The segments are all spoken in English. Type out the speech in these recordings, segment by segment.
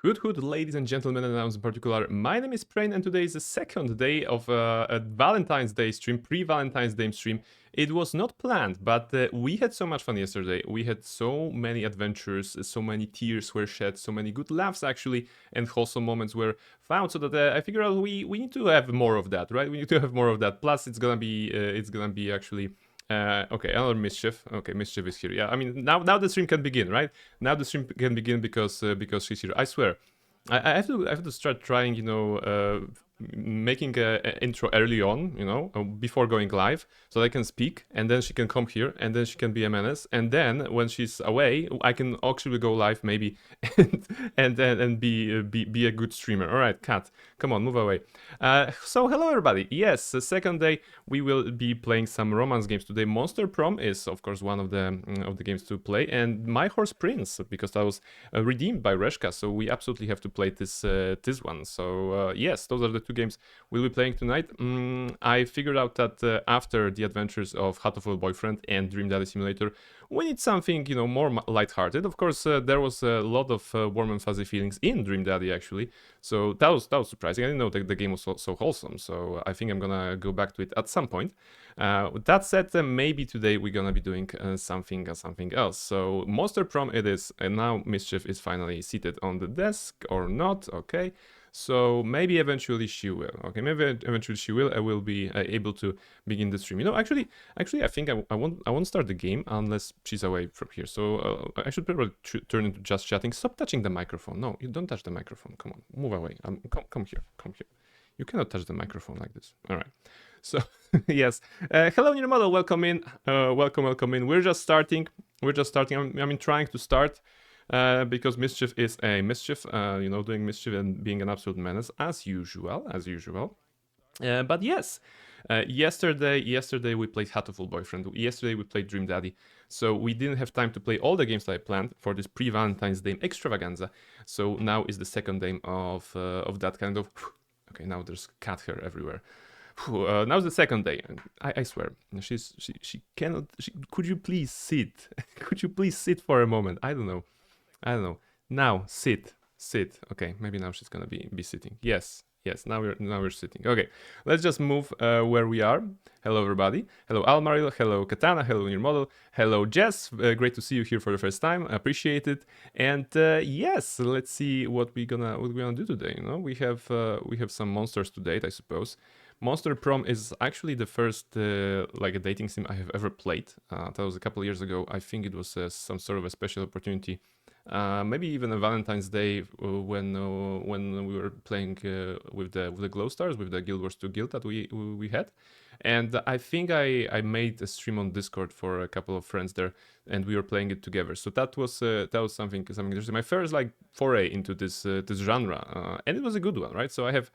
Hood, ladies and gentlemen, and in particular, my name is Prain, and today is the second day of a Valentine's Day stream, pre-Valentine's Day stream. It was not planned, but we had so much fun yesterday. We had so many adventures, so many tears were shed, so many good laughs actually, and wholesome moments were found. So that I figured out we need to have more of that, right? We need to have more of that. Plus, it's gonna be actually. Okay, another mischief. Okay, mischief is here. Yeah, I mean now the stream can begin, right? Now the stream can begin because she's here. I swear, I have to start trying, making a intro early on, before going live, so that I can speak, and then she can come here, and then she can be a menace, and then when she's away, I can actually go live maybe, and be a good streamer. All right, Kat, come on, move away. So hello everybody. Yes, the second day we will be playing some romance games today. Monster Prom is of course one of the games to play, and My Horse Prince, because that was redeemed by Reshka, so we absolutely have to play this one. So yes, those are the two games we'll be playing tonight. I figured out that after the adventures of Hatoful Boyfriend and Dream Daddy Simulator, we need something, more lighthearted. Of course, there was a lot of warm and fuzzy feelings in Dream Daddy actually, so that was surprising. I didn't know that the game was so wholesome, so I think I'm gonna go back to it at some point. With that said, maybe today we're gonna be doing something else. So Monster Prom it is, and now Mischief is finally seated on the desk, or not, okay? So maybe eventually she will. Okay, maybe eventually she will. I will be able to begin the stream. Actually, I think I won't start the game unless she's away from here. So I should probably turn into just chatting. Stop touching the microphone. No, you don't touch the microphone. Come on, move away. Come here. You cannot touch the microphone like this. All right. So yes, hello new model. Welcome in. Welcome in. We're just starting. I'm trying to start. Because Mischief is a mischief, doing mischief and being an absolute menace as usual. But yes, yesterday we played Hatoful Boyfriend. Yesterday we played Dream Daddy. So we didn't have time to play all the games that I planned for this pre-Valentine's Day extravaganza. So now is the second day of that kind of. Okay, now there's cat hair everywhere. Now's the second day. I swear, she cannot. Could you please sit? Could you please sit for a moment? I don't know. Now sit. Okay, maybe now she's gonna be sitting. Yes. Now we're sitting. Okay, let's just move where we are. Hello everybody. Hello Almaril. Hello Katana. Hello new model. Hello Jess. Great to see you here for the first time. Appreciate it. And yes, let's see what we're gonna do today. We have some monsters to date, I suppose. Monster Prom is actually the first like a dating sim I have ever played. That was a couple years ago. I think it was some sort of a special opportunity. Maybe even a Valentine's Day when we were playing with the Glow Stars, with the Guild Wars 2 guild that we had, and I think I made a stream on Discord for a couple of friends there, and we were playing it together. So that was something interesting. My first like foray into this genre, and it was a good one, right? So I have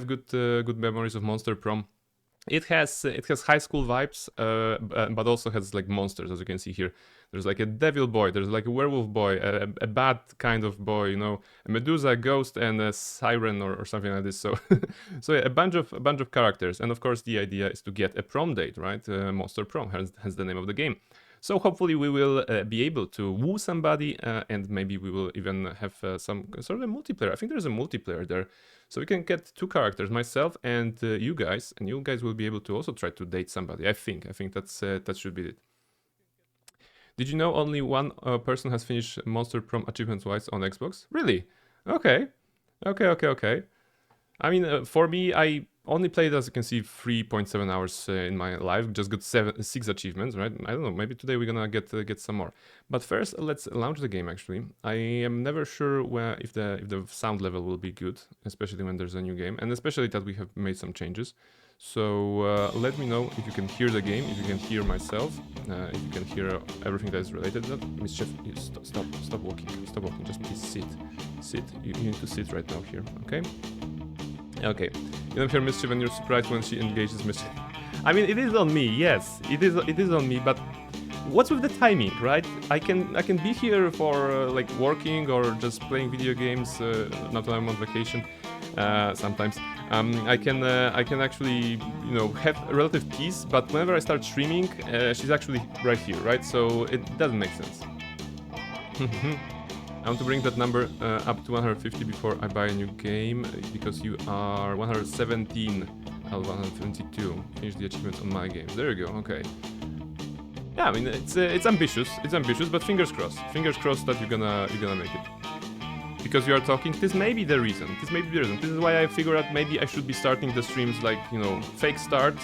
good memories of Monster Prom. It has high school vibes, but also has like monsters, as you can see here. There's like a devil boy, there's like a werewolf boy, a bad kind of boy, a Medusa, a ghost, and a siren or something like this. So, so yeah, a bunch of characters, and of course the idea is to get a prom date, right? Monster Prom, hence the name of the game. So hopefully we will be able to woo somebody, and maybe we will even have some sort of a multiplayer. I think there's a multiplayer there. So we can get two characters, myself and you guys will be able to also try to date somebody. I think that should be it. Did you know only one person has finished Monster Prom achievements-wise on Xbox? Really? Okay. I mean, for me, I only played, as you can see, 3.7 hours in my life. Just got 6 achievements, right? I don't know. Maybe today we're gonna get some more. But first, let's launch the game. Actually, I am never sure if the sound level will be good, especially when there's a new game, and especially that we have made some changes. So let me know if you can hear the game, if you can hear myself, if you can hear everything that is related to that. Mischief, stop walking. Just please sit. You need to sit right now here, okay? Okay, you don't hear Mischief and you're surprised when she engages Mischief. I mean, it is on me, yes, it is on me, but what's with the timing, right? I can be here for like working or just playing video games, not when I'm on vacation, sometimes. I can actually, have relative peace, but whenever I start streaming, she's actually right here, right? So it doesn't make sense. I want to bring that number up to 150 before I buy a new game, because you are 117 out of 172. Finish the achievement on my games. There you go, okay. Yeah, I mean, it's ambitious, but fingers crossed. Fingers crossed that you're gonna make it. Because you are talking, this may be the reason. This is why I figure out maybe I should be starting the streams like, you know, fake start,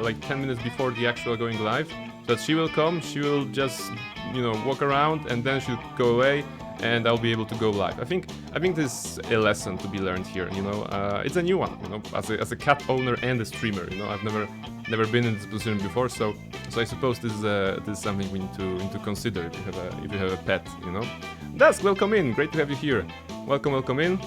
like 10 minutes before the actual going live. So that she will come, she will just, you know, walk around, and then she'll go away, and I'll be able to go live. I think this is a lesson to be learned here, you know. It's a new one, you know, as a cat owner and a streamer, you know. I've never been in this position before, so I suppose this is something we need to consider if you have a pet, you know. Dusk, welcome in, great to have you here. Welcome in.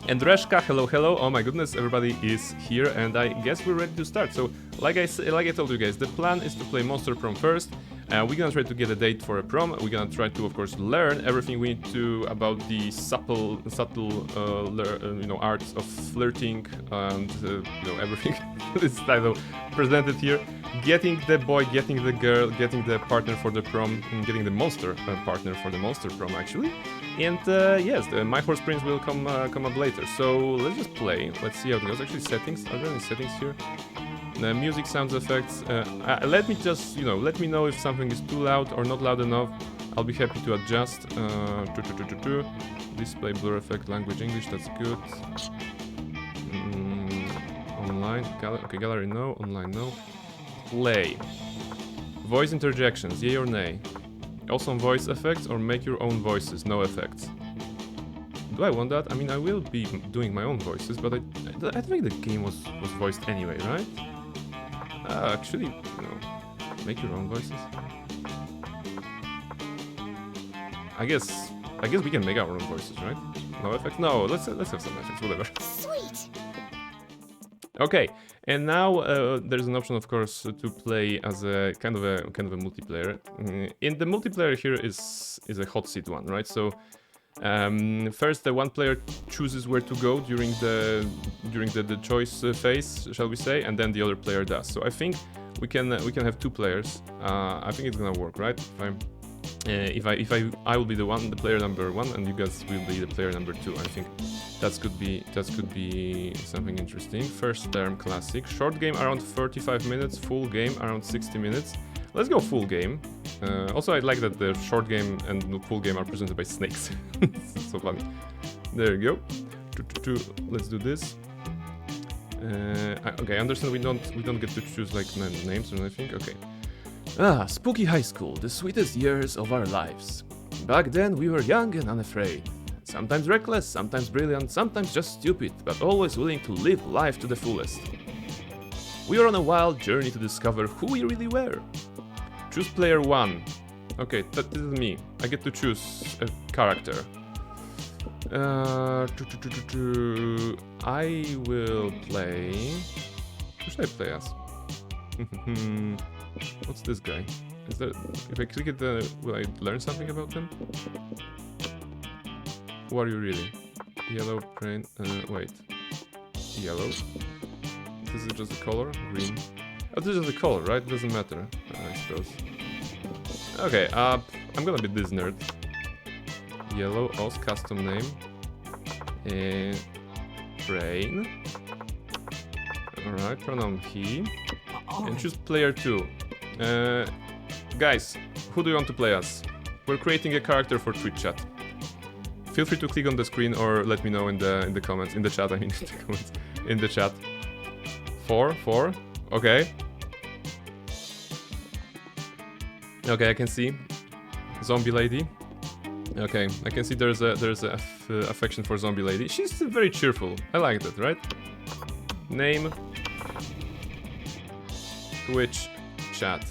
And Reshka, hello. Oh my goodness, everybody is here, and I guess we're ready to start. So, like I told you guys, the plan is to play Monster Prom first. We're gonna try to get a date for a prom. We're gonna try to, of course, learn everything we need to about the subtle, you know, arts of flirting and you know, everything this title presented here. Getting the boy, getting the girl, getting the partner for the prom, and getting the monster partner for the monster prom, actually. And yes, My Horse Prince will come up later. So let's just play. Let's see how it goes. Actually, settings. Are there any settings here? Music, sound effects. Let me just, you know, let me know if something is too loud or not loud enough. I'll be happy to adjust. Display blur effect, language English. That's good. Online. Okay, gallery no. Online no. Play. Voice interjections. Yay or nay? Also voice effects, or make your own voices. No effects. Do I want that? I mean, I will be doing my own voices, but I think the game was voiced anyway, right? Actually, no. Make your own voices. I guess we can make our own voices, right? No effects? No, let's have some effects, whatever. Sweet. Okay, and now there's an option, of course, to play as a kind of a multiplayer. In the multiplayer here is a hot seat one, right? So first, the one player chooses where to go during the choice phase, shall we say, and then the other player does. So I think we can have two players. I think it's gonna work, right? If I will be the player number one, and you guys will be the player number two. I think that could be something interesting. First term classic, short game around 45 minutes, full game around 60 minutes. Let's go full game. Also, I like that the short game and the full game are presented by snakes. It's so funny. There you go. Let's do this. Okay, I understand we don't get to choose like names or anything. Okay. Spooky high school, the sweetest years of our lives. Back then we were young and unafraid. Sometimes reckless, sometimes brilliant, sometimes just stupid, but always willing to live life to the fullest. We were on a wild journey to discover who we really were. Choose player 1. Okay, this is me. I get to choose a character. I will play... Who should I play as? What's this guy? Is there... If I click it, will I learn something about him? Who are you really? Yellow, green... wait. Yellow? This is just the color? Green. Oh, this is the color, right? It doesn't matter, I suppose. Okay, I'm gonna be this nerd. Yellow, Oz, custom name. Brain. Alright, pronoun he. And choose player 2. Guys, who do you want to play as? We're creating a character for Twitch chat. Feel free to click on the screen or let me know in the comments. In the chat, I mean, in the comments. In the chat. 4. Okay. Okay, I can see. Zombie lady. Okay, I can see there's a affection for zombie lady. She's very cheerful. I like that, right? Name. Twitch chat.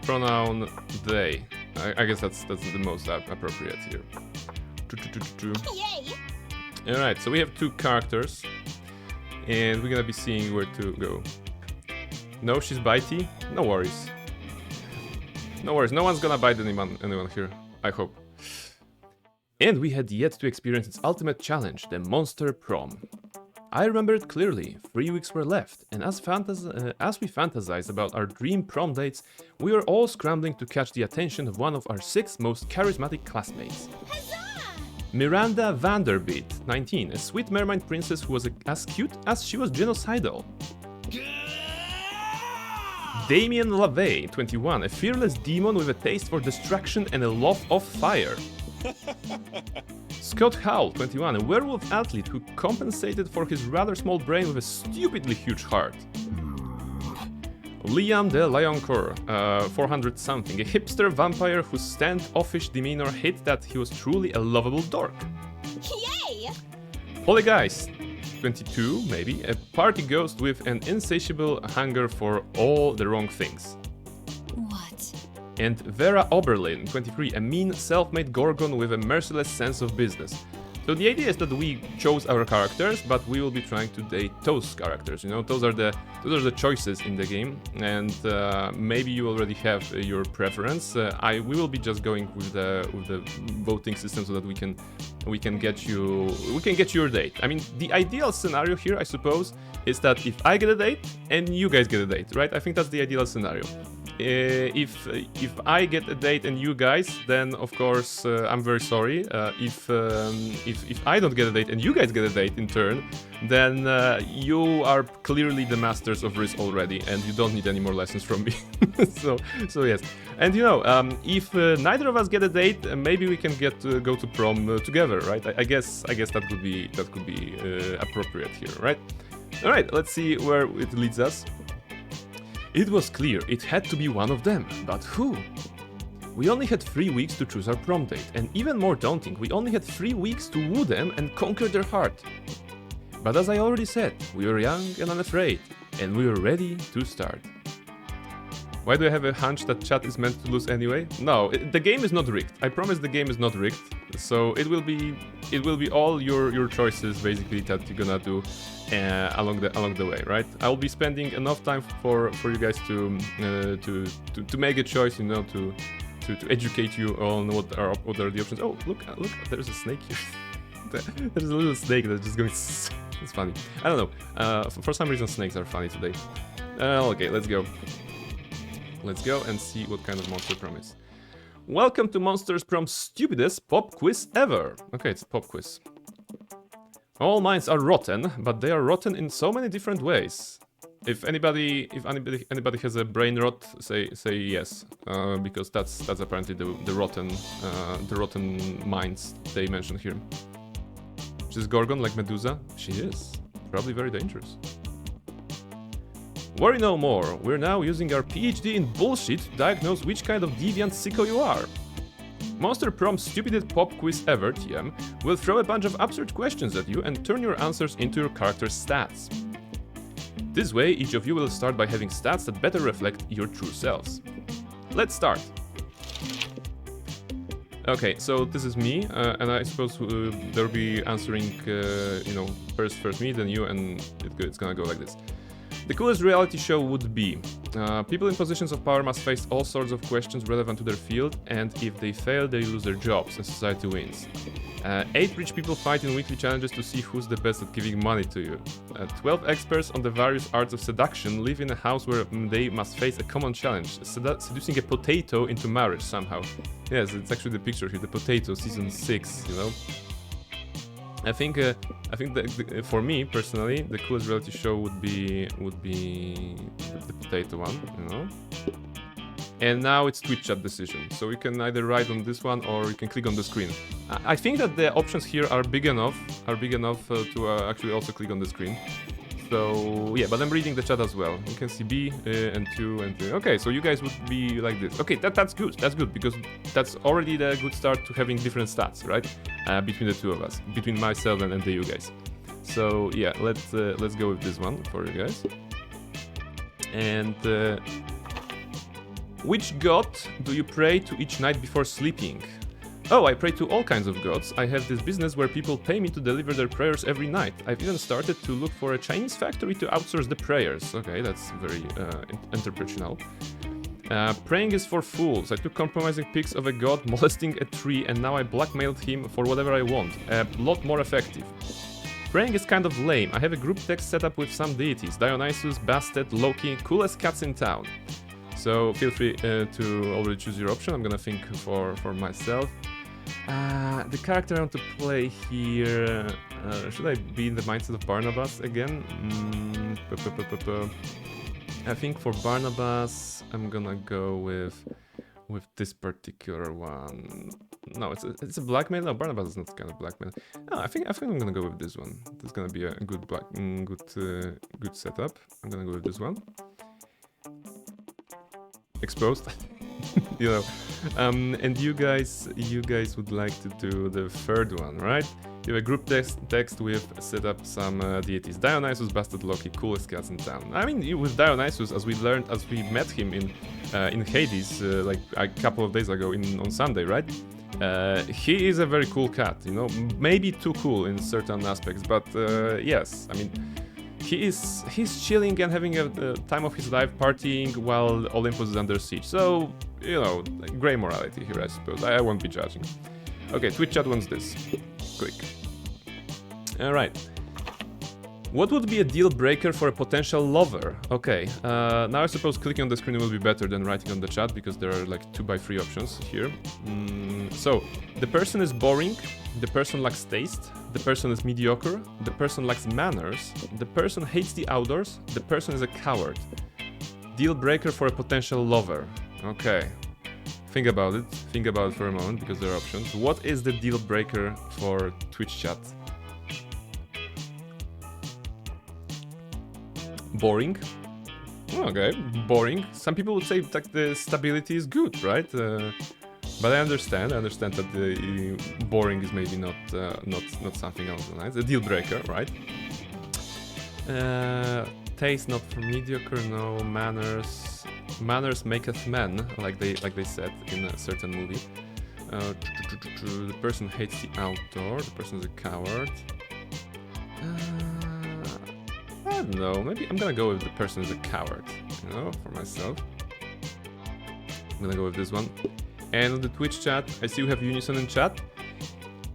Pronoun they. I guess that's the most appropriate here. Yay! Alright, so we have two characters. And we're gonna be seeing where to go. No, she's bitey? No worries. No worries, no one's gonna bite anyone here, I hope. And we had yet to experience its ultimate challenge, the Monster Prom. I remember it clearly. 3 weeks were left, and as we fantasized about our dream prom dates, we were all scrambling to catch the attention of one of our 6 most charismatic classmates. Miranda Vanderbeat, 19, a sweet mermaid princess who was as cute as she was genocidal. Damien LaVey, 21, a fearless demon with a taste for destruction and a love of fire. Scott Howell, 21, a werewolf athlete who compensated for his rather small brain with a stupidly huge heart. Liam de Lioncourt, 400-something, a hipster vampire whose standoffish demeanor hid that he was truly a lovable dork. Yay! Polygeist, 22, maybe, a party ghost with an insatiable hunger for all the wrong things. What? And Vera Oberlin, 23, a mean, self-made gorgon with a merciless sense of business. So the idea is that we chose our characters, but we will be trying to date those characters. You know, those are the choices in the game, and maybe you already have your preference. We will be just going with the voting system so that we can get you your date. I mean, the ideal scenario here, I suppose, is that if I get a date and you guys get a date, right? I think that's the ideal scenario. If I get a date and you guys, then of course I'm very sorry. If I don't get a date and you guys get a date in turn, then you are clearly the masters of risk already, and you don't need any more lessons from me. so yes. And you know, if neither of us get a date, maybe we can go to prom together, right? I guess that could be appropriate here, right? All right, let's see where it leads us. It was clear it had to be one of them, but who? We only had 3 weeks to choose our prom date, and even more daunting, we only had 3 weeks to woo them and conquer their heart. But as I already said, we were young and unafraid, and we were ready to start. Why do I have a hunch that chat is meant to lose anyway? No, the game is not rigged. I promise the game is not rigged. So it will be all your choices basically that you're gonna do along the way, right? I'll be spending enough time for you guys to make a choice, you know, to educate you on what are the options. Oh, look, there's a snake here. There's a little snake that's just going. It's funny. I don't know. For some reason, snakes are funny today. Okay, let's go. Let's go and see what kind of monster prom is. Welcome to Monsters Prom's stupidest pop quiz ever. Okay, it's a pop quiz. All minds are rotten, but they are rotten in so many different ways. If anybody has a brain rot, say yes, because that's apparently the rotten minds they mention here. She's Gorgon like Medusa. She is probably very dangerous. Worry no more, we're now using our PhD in bullshit to diagnose which kind of deviant sicko you are. Monster Prom's stupidest pop quiz ever, TM, will throw a bunch of absurd questions at you and turn your answers into your character's stats. This way, each of you will start by having stats that better reflect your true selves. Let's start! Okay, so this is me, and I suppose they'll be answering, first me, then you, and it's gonna go like this. The coolest reality show would be people in positions of power must face all sorts of questions relevant to their field, and if they fail, they lose their jobs and society wins. 8 rich people fight in weekly challenges to see who's the best at giving money to you. 12 experts on the various arts of seduction live in a house where they must face a common challenge, seducing a potato into marriage somehow. Yes, it's actually the picture here, the potato, season 6, you know. I think that for me personally, the coolest reality show would be the potato one, you know. And now it's Twitch chat decision, so you can either write on this one or you can click on the screen. I think that the options here are big enough to actually also click on the screen. So yeah, but I'm reading the chat as well. You can see B and 2 and 3. Okay, so you guys would be like this. Okay, that's good. That's good because that's already the good start to having different stats, right? Between the two of us, between myself and you guys. So yeah, let's go with this one for you guys. And which god do you pray to each night before sleeping? Oh, I pray to all kinds of gods. I have this business where people pay me to deliver their prayers every night. I've even started to look for a Chinese factory to outsource the prayers. Okay, that's very entrepreneurial. Praying is for fools. I took compromising pics of a god molesting a tree and now I blackmailed him for whatever I want. A lot more effective. Praying is kind of lame. I have a group text set up with some deities. Dionysus, Bastet, Loki, coolest cats in town. So feel free to already choose your option. I'm gonna think for myself. The character I want to play here... should I be in the mindset of Barnabas again? I think for Barnabas, I'm gonna go with this particular one. No, it's a blackmail. No, Barnabas is not kind of blackmail. No, I think I'm gonna go with this one. This is gonna be a good good setup. I'm gonna go with this one. Exposed, you know. And you guys would like to do the third one, right? You have a group text with set up some deities. Dionysus, Bastard, Loki, coolest cats in town. I mean, with Dionysus, as we met him in Hades like a couple of days ago on Sunday, right? He is a very cool cat, you know, maybe too cool in certain aspects, but yes, I mean, he's chilling and having a time of his life, partying while Olympus is under siege. So, you know, grey morality here, I suppose. I won't be judging. Okay, Twitch chat wants this. Quick. Alright. What would be a deal breaker for a potential lover? Okay, now I suppose clicking on the screen will be better than writing on the chat because there are like 2x3 options here. So, the person is boring, the person lacks taste, the person is mediocre, the person lacks manners, the person hates the outdoors, the person is a coward. Deal breaker for a potential lover. Okay. Think about it for a moment because there are options. What is the deal breaker for Twitch chat? Boring. Okay, boring. Some people would say that the stability is good, right? But I understand that the boring is maybe not something else nice. A deal breaker, right? Taste not for mediocre, no. Manners maketh man, like they said in a certain movie. The person hates the outdoor. The person is a coward. I don't know. Maybe I'm gonna go with the person is a coward. You know, for myself. I'm gonna go with this one. And on the Twitch chat, I see you have Unison in chat.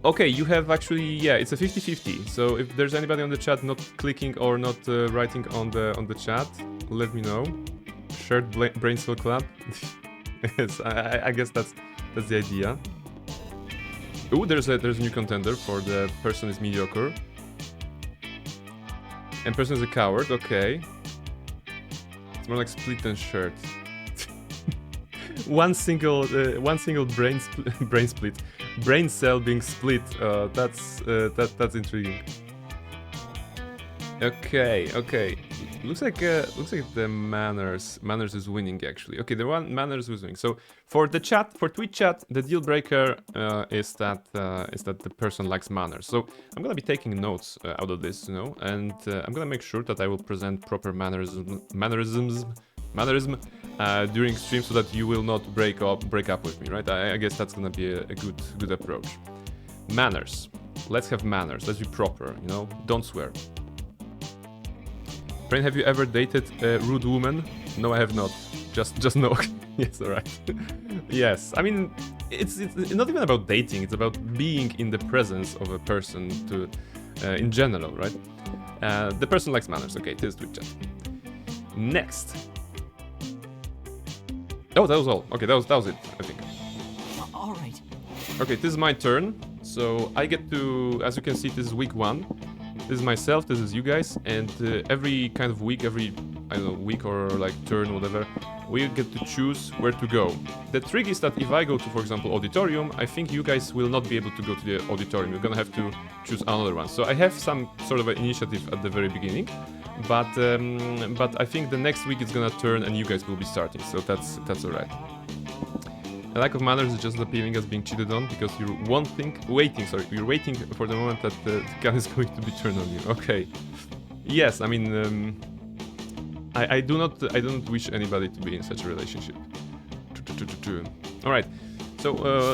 Okay, you have actually, yeah, it's a 50-50. So if there's anybody on the chat not clicking or not writing on the chat, let me know. Shared brain cell clap. Yes, I guess that's the idea. Ooh, there's a new contender for the person is mediocre. And person is a coward, okay. It's more like split than shirt. one single brain split. Brain cell being split. That's intriguing. Okay. Looks like the manners is winning actually. Okay, the one manners was winning. So for Twitch chat, the deal breaker is that the person lacks manners. So I'm gonna be taking notes out of this, you know, and I'm gonna make sure that I will present proper mannerism during stream so that you will not break up with me, right? I guess that's gonna be a good approach. Manners. Let's have manners. Let's be proper, you know. Don't swear. Brain, have you ever dated a rude woman? No, I have not. Just no. Yes, alright. Yes, I mean, it's not even about dating. It's about being in the presence of a person in general, right? The person likes manners. Okay, this is Twitch chat. Next. Oh, that was all. Okay, that was it, I think. All right. Okay, this is my turn. So I get to, as you can see, this is week 1. This is myself, this is you guys, and every kind of week, every, I don't know, week or like turn, whatever, we get to choose where to go. The trick is that if I go to, for example, auditorium, I think you guys will not be able to go to the auditorium. You're gonna have to choose another one. So I have some sort of an initiative at the very beginning, but I think the next week it's gonna turn and you guys will be starting, so that's alright. The lack of manners is just appearing as being cheated on because you're waiting for the moment that the gun is going to be turned on you. Okay. Yes, I mean, I do not wish anybody to be in such a relationship. All right. So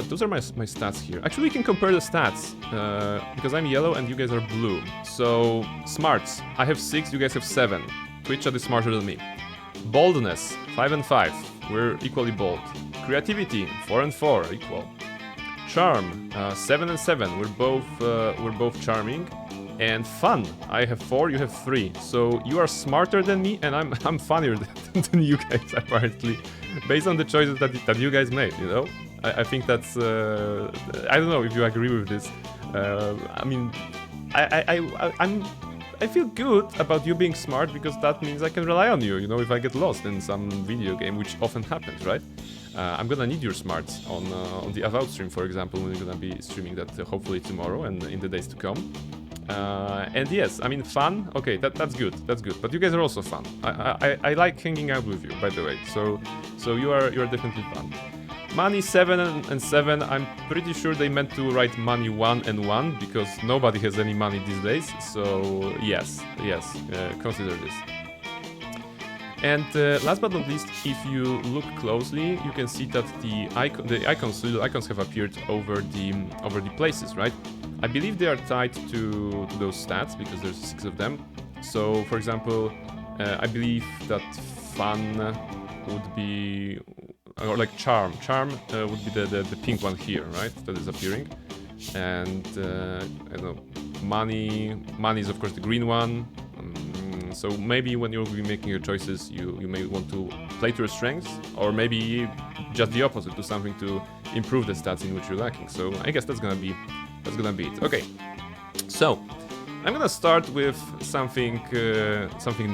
those are my stats here. Actually, we can compare the stats because I'm yellow and you guys are blue. So smarts, I have 6, you guys have 7. Twitch chat is smarter than me. Boldness, 5 and 5. We're equally bold. Creativity, 4 and 4, equal. Charm, 7 and 7. We're both charming. And fun, I have 4, you have 3. So you are smarter than me, and I'm funnier than you guys, apparently. Based on the choices that you guys made, you know? I think that's... I don't know if you agree with this. I mean, I feel good about you being smart because that means I can rely on you, you know, if I get lost in some video game, which often happens, right? I'm gonna need your smarts on the Avowed stream, for example, when we're gonna be streaming that hopefully tomorrow and in the days to come. And yes, I mean, fun, okay, that's good, but you guys are also fun. I like hanging out with you, by the way, so you are definitely fun. Money 7 and 7, I'm pretty sure they meant to write money 1 and 1, because nobody has any money these days, so yes, consider this. And last but not least, if you look closely, you can see that the icons have appeared over the places, right? I believe they are tied to those stats, because there's 6 of them. So, for example, I believe that fun would be... or like charm would be the pink one here, right, that is appearing. And I don't know, money is of course the green one. So maybe when you'll be making your choices, you may want to play to your strengths, or maybe just the opposite, do something to improve the stats in which you're lacking. So I guess that's gonna be it. Okay, so I'm gonna start with something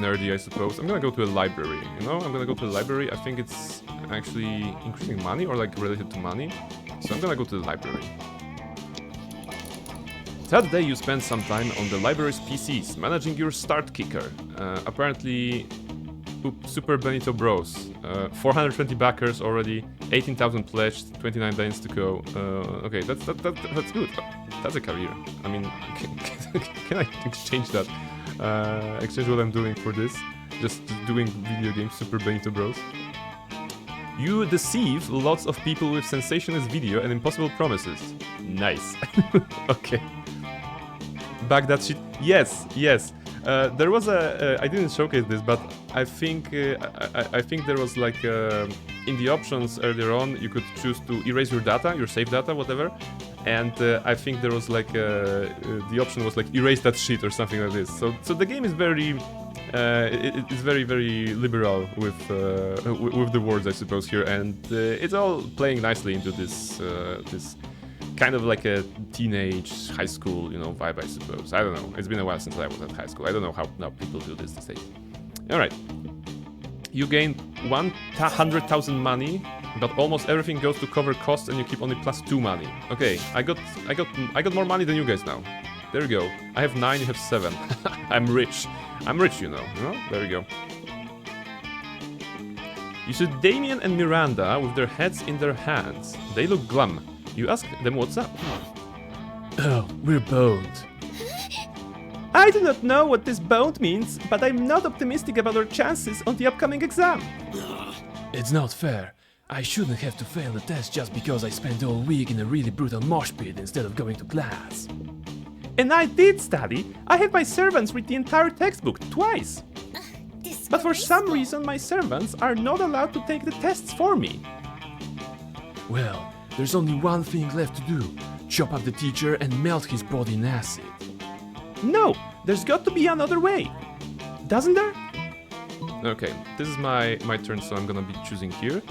nerdy, I suppose. I'm gonna go to a library, you know? I'm gonna go to the library. I think it's actually increasing money, or like related to money. So I'm gonna go to the library. That day you spend some time on the library's PCs, managing your start kicker. Apparently, Super Benito Bros. 420 backers already, 18,000 pledged, 29 days to go. Okay, that's good. That's a career. I mean, can I exchange that? Exchange what I'm doing for this? Just doing video games, Super Benito Bros. You deceive lots of people with sensationalist video and impossible promises. Nice. Okay. Back that shit. Yes. There was I didn't showcase this, but I think there was like in the options earlier on, you could choose to erase your data, your save data, whatever. And I think there was like the option was like erase that shit or something like this. So the game is very it's very liberal with the words, I suppose, here, and it's all playing nicely into this this kind of like a teenage high school, you know, vibe, I suppose. I don't know. It's been a while since I was at high school. I don't know how now people do this these days. All right. You gain 100,000 money, but almost everything goes to cover costs, and you keep only +2 money. Okay, I got more money than you guys now. There we go. I have 9, you have 7. I'm rich, you know. There we go. You see Damien and Miranda with their heads in their hands. They look glum. You ask them what's up. Oh, we're boned. I do not know what this boned means, but I'm not optimistic about our chances on the upcoming exam. It's not fair. I shouldn't have to fail the test just because I spent all week in a really brutal mosh pit instead of going to class. And I did study. I had my servants read the entire textbook twice. But for some reason my servants are not allowed to take the tests for me. Well, there's only one thing left to do. Chop up the teacher and melt his body in acid. No, there's got to be another way. Doesn't there? Okay, this is my turn, so I'm gonna be choosing here.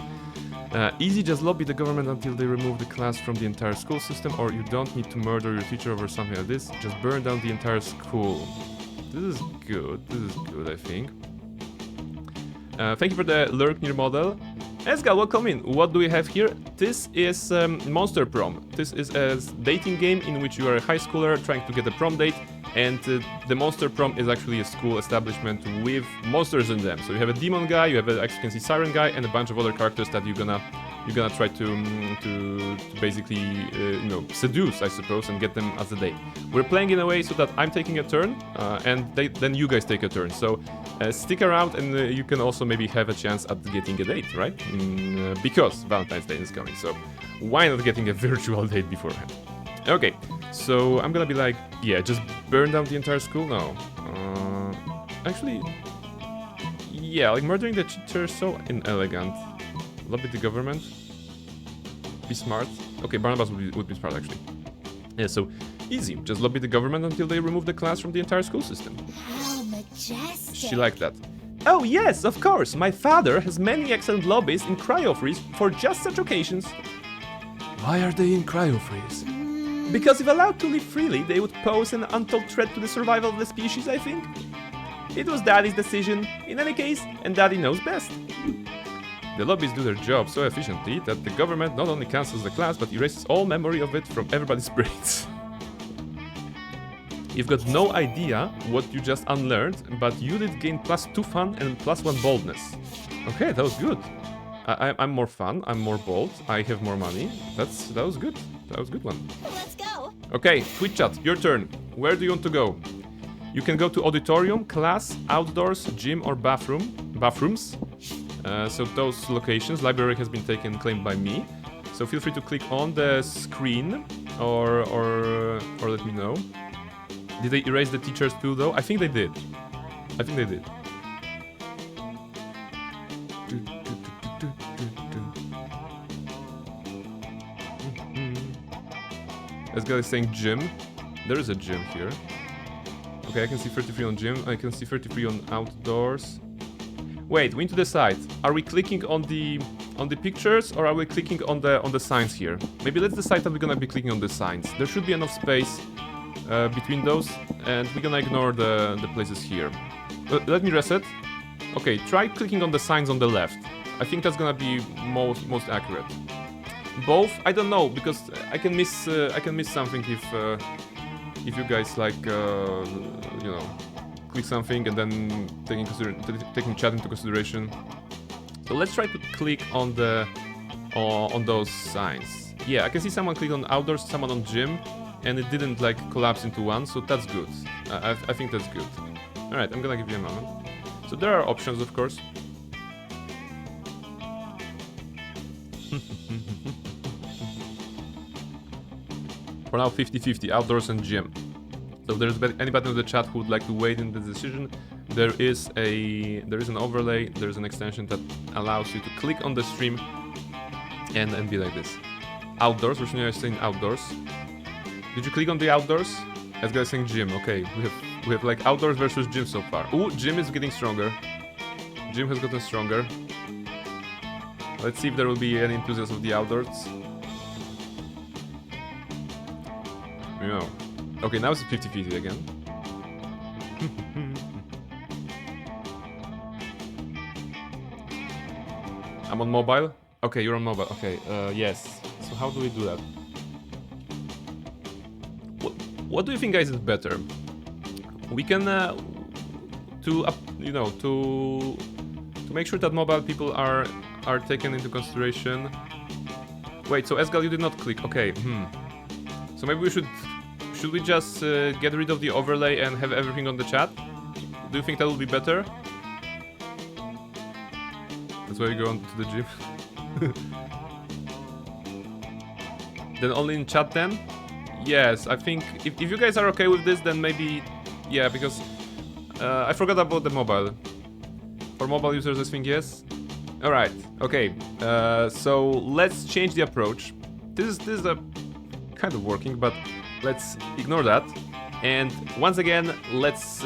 Easy, just lobby the government until they remove the class from the entire school system, or you don't need to murder your teacher over something like this. Just burn down the entire school. This is good, I think. Thank you for the lurk near model. Esgal, welcome in. What do we have here? This is Monster Prom. This is a dating game in which you are a high schooler trying to get a prom date, and the Monster Prom is actually a school establishment with monsters in them. So you have a demon guy, you have a, as you can see, siren guy, and a bunch of other characters that you're gonna try to basically you know, seduce, I suppose, and get them as a date. We're playing in a way so that I'm taking a turn, and then you guys take a turn. So stick around, and you can also maybe have a chance at getting a date, right? Because Valentine's Day is coming, so why not getting a virtual date beforehand? Okay, so I'm gonna be like, yeah, just burn down the entire school? No. Actually, yeah, like murdering the teacher, so inelegant. Lobby the government. Be smart. Okay, Barnabas would be smart, actually. Yeah, so Easy, just lobby the government until they remove the class from the entire school system. How majestic. She liked that. Oh yes, of course, my father has many excellent lobbies in cryo-freeze for just such occasions. Why are they in cryo-freeze? Because if allowed to live freely, they would pose an untold threat to the survival of the species, I think. It was Daddy's decision, in any case, and Daddy knows best. The lobbies do their job so efficiently that the government not only cancels the class, but erases all memory of it from everybody's brains. You've got no idea what you just unlearned, but you did gain +2 fun and +1 boldness. Okay, that was good. I'm more fun, I'm more bold, I have more money. That was good. That was a good one. Let's go. Okay, Twitch chat, your turn. Where do you want to go? You can go to auditorium, class, outdoors, gym, or bathrooms. So those locations. Library has been claimed by me. So feel free to click on the screen or let me know. Did they erase the teachers too, though? I think they did. This guy is saying gym. There is a gym here. Okay, I can see 33 on gym. I can see 33 on outdoors. Wait, we need to decide. Are we clicking on the pictures or are we clicking on the signs here? Maybe let's decide that we're gonna be clicking on the signs. There should be enough space between those, and we're gonna ignore the places here. Let me reset. Okay, try clicking on the signs on the left. I think that's gonna be most accurate. Both, I don't know, because I can miss something if you guys like you know, click something and then taking chat into consideration. So let's try to click on on those signs. Yeah, I can see someone click on outdoors, someone on gym, and it didn't like collapse into one, so that's good. I think that's good. All right, I'm gonna give you a moment. So there are options, of course. For now, 50-50, outdoors and gym. So if there's anybody in the chat who would like to weigh in the decision, there is an overlay, there's an extension that allows you to click on the stream and be like this. Outdoors, Roshnia is saying outdoors. Did you click on the outdoors? As guys saying gym. Okay, we have like outdoors versus gym so far. Ooh, gym is getting stronger. Gym has gotten stronger. Let's see if there will be any enthusiasts of the outdoors. No. Okay, now it's 50-50 again. I'm on mobile. Okay, you're on mobile. Okay, yes. So how do we do that? What do you think, guys, is better? We can to make sure that mobile people are taken into consideration. Wait, so Esgal, you did not click. Okay. So maybe we should we just get rid of the overlay and have everything on the chat? Do you think that will be better? That's why you go on to the gym. Then only in chat then? Yes, I think if you guys are okay with this, then maybe, yeah, because I forgot about the mobile. For mobile users, I think yes. All right, okay. So let's change the approach. This is a kind of working, but let's ignore that. And once again, let's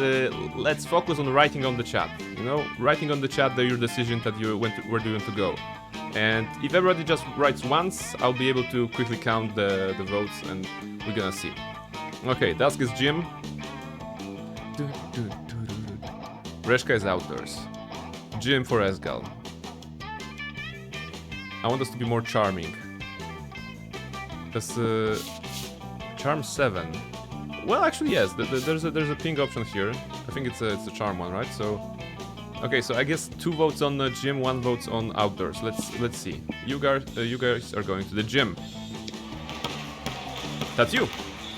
focus on writing on the chat. You know, writing on the chat your decision that where do you want to go. And if everybody just writes once, I'll be able to quickly count the votes, and we're gonna see. Okay, Dusk is gym. Reshka is outdoors. Gym for Esgal. I want us to be more charming. That's charm 7. Well, actually, yes. There's a ping option here. I think it's a charm one, right? So, okay. So I guess 2 votes on the gym, 1 votes on outdoors. Let's see. You guys are going to the gym. That's you.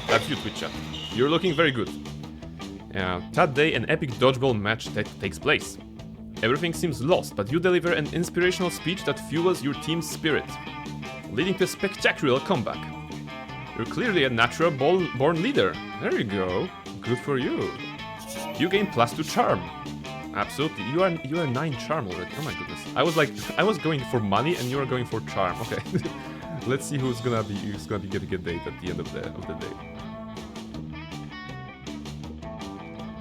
That's you, Twitch chat. You're looking very good. That day, an epic dodgeball match takes place. Everything seems lost, but you deliver an inspirational speech that fuels your team's spirit, leading to a spectacular comeback. You're clearly a natural born leader. There you go. Good for you. You gain +2 charm. Absolutely. You are 9 charm already. Oh my goodness. I was going for money and you are going for charm. Okay. Let's see who's gonna be getting a date at the end of the day.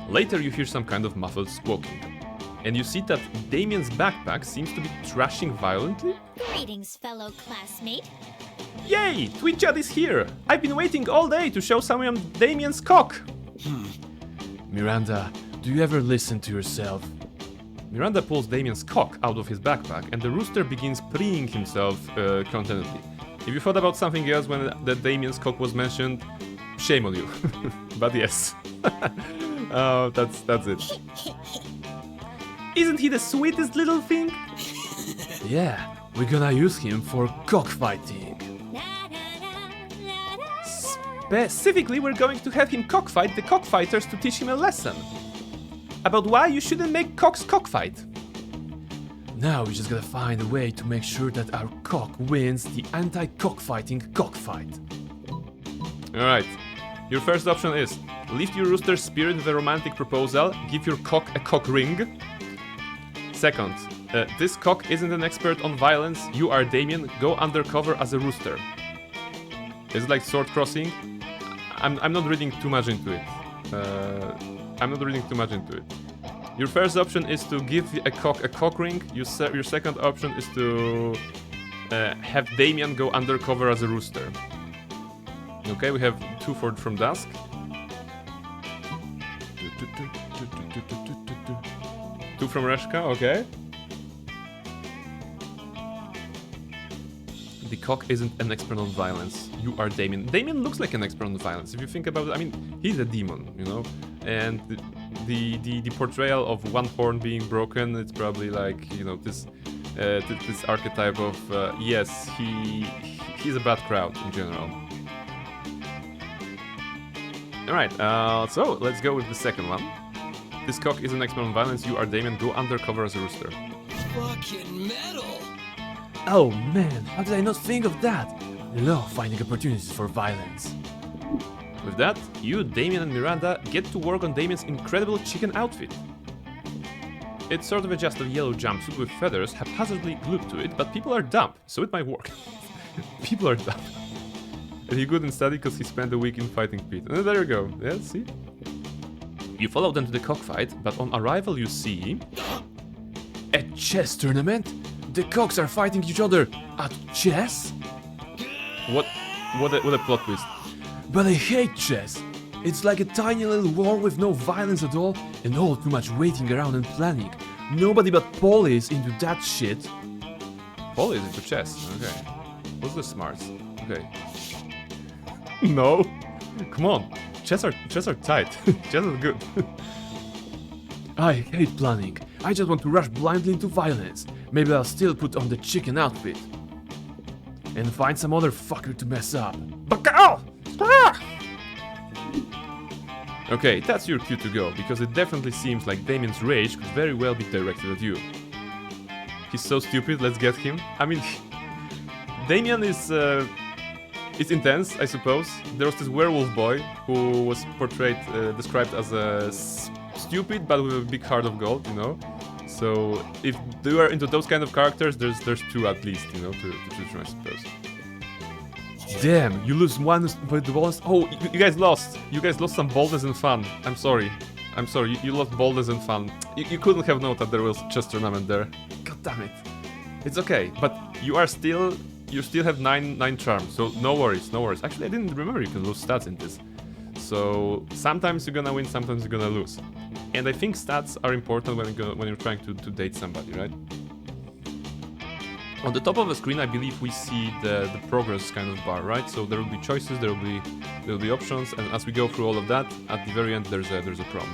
Later you hear some kind of muffled squawking. And you see that Damien's backpack seems to be thrashing violently. Greetings, fellow classmate. Yay! Twitchat is here! I've been waiting all day to show someone Damien's cock! Miranda, do you ever listen to yourself? Miranda pulls Damien's cock out of his backpack and the rooster begins preeing himself contentedly. If you thought about something else when the Damien's cock was mentioned, shame on you. But yes. That's it. Isn't he the sweetest little thing? Yeah, we're gonna use him for cockfighting. Specifically, we're going to have him cockfight the cockfighters to teach him a lesson. About why you shouldn't make cocks cockfight. Now we just gotta find a way to make sure that our cock wins the anti-cockfighting cockfight. Alright, your first option is lift your rooster's spirit with a romantic proposal, give your cock a cock ring. Second, this cock isn't an expert on violence, you are Damien, go undercover as a rooster. Is it like sword crossing? I'm not reading too much into it. Your first option is to give a cock ring. Your second option is to have Damien go undercover as a rooster. Okay, we have 2 from Dusk. Two from Reshka, okay. The cock isn't an expert on violence. You are Damien. Damien looks like an expert on violence. If you think about it, I mean, he's a demon, you know? And the portrayal of one horn being broken, it's probably like, you know, this archetype of, yes, he's a bad crowd in general. Alright, so let's go with the second one. This cock is an expert on violence. You are Damien. Go undercover as a rooster. Fucking metal! Oh man, how did I not think of that? I love finding opportunities for violence. With that, you, Damien and Miranda get to work on Damien's incredible chicken outfit. It's sort of just a yellow jumpsuit with feathers haphazardly glued to it, but people are dumb, so it might work. People are dumb. And he couldn't study because he spent a week in fighting pit. And there you go, yeah, see? You follow them to the cockfight, but on arrival you see... A chess tournament? The cocks are fighting each other at chess? What a plot twist. But I hate chess. It's like a tiny little war with no violence at all and all too much waiting around and planning. Nobody but Paul is into that shit. Paul is into chess, okay. What's the smarts? Okay. No. Come on. Chess are tight. Chess is good. I hate planning. I just want to rush blindly into violence. Maybe I'll still put on the chicken outfit. And find some other fucker to mess up. Bakao! Okay, that's your cue to go, because it definitely seems like Damien's rage could very well be directed at you. He's so stupid, let's get him. I mean, Damien is intense, I suppose. There was this werewolf boy who was described as a stupid but with a big heart of gold, you know. So if you are into those kind of characters, there's 2 at least, you know, to choose from, I suppose. Damn, you lose one with the boldness. Oh, you guys lost. You guys lost some boldness and fun. I'm sorry. You lost boldness and fun. You couldn't have known that there was a chess tournament there. God damn it. It's okay, but you still have 9 charms, so no worries. Actually, I didn't remember you can lose stats in this. So sometimes you're gonna win, sometimes you're gonna lose. And I think stats are important when you're trying to date somebody, right? On the top of the screen, I believe we see the progress kind of bar, right? So there will be choices, there will be options, and as we go through all of that, at the very end there's a prom.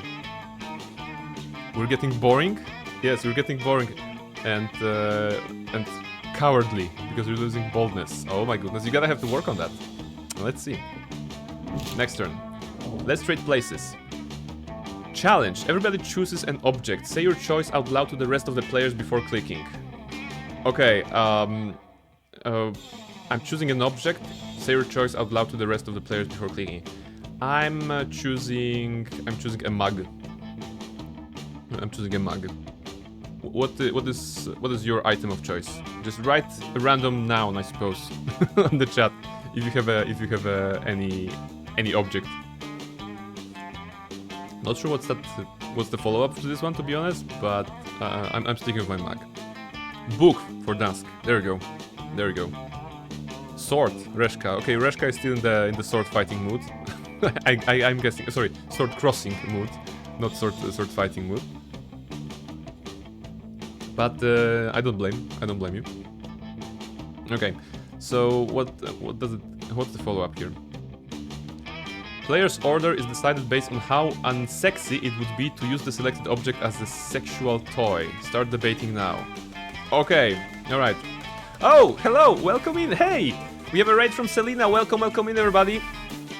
We're getting boring. Yes, we're getting boring, and cowardly because you're losing boldness. Oh my goodness, you gotta have to work on that. Let's see. Next turn. Let's trade places. Challenge. Everybody chooses an object. Say your choice out loud to the rest of the players before clicking. Okay, I'm choosing an object. Say your choice out loud to the rest of the players before clicking. I'm choosing a mug. I'm choosing a mug. What is your item of choice? Just write a random noun, I suppose, on the chat if you have any object. Not sure what's the follow-up to this one, to be honest, but I'm sticking with my mag. Book for Dansk. There we go. There we go. Sword, Reshka. Okay, Reshka is still in the sword fighting mood. I'm guessing. Sorry, sword crossing mood, not sword fighting mood. But I don't blame. I don't blame you. Okay, so what's the follow-up here? Player's order is decided based on how unsexy it would be to use the selected object as a sexual toy. Start debating now. Okay, alright. Oh, hello, welcome in, hey! We have a raid from Selena, welcome in everybody.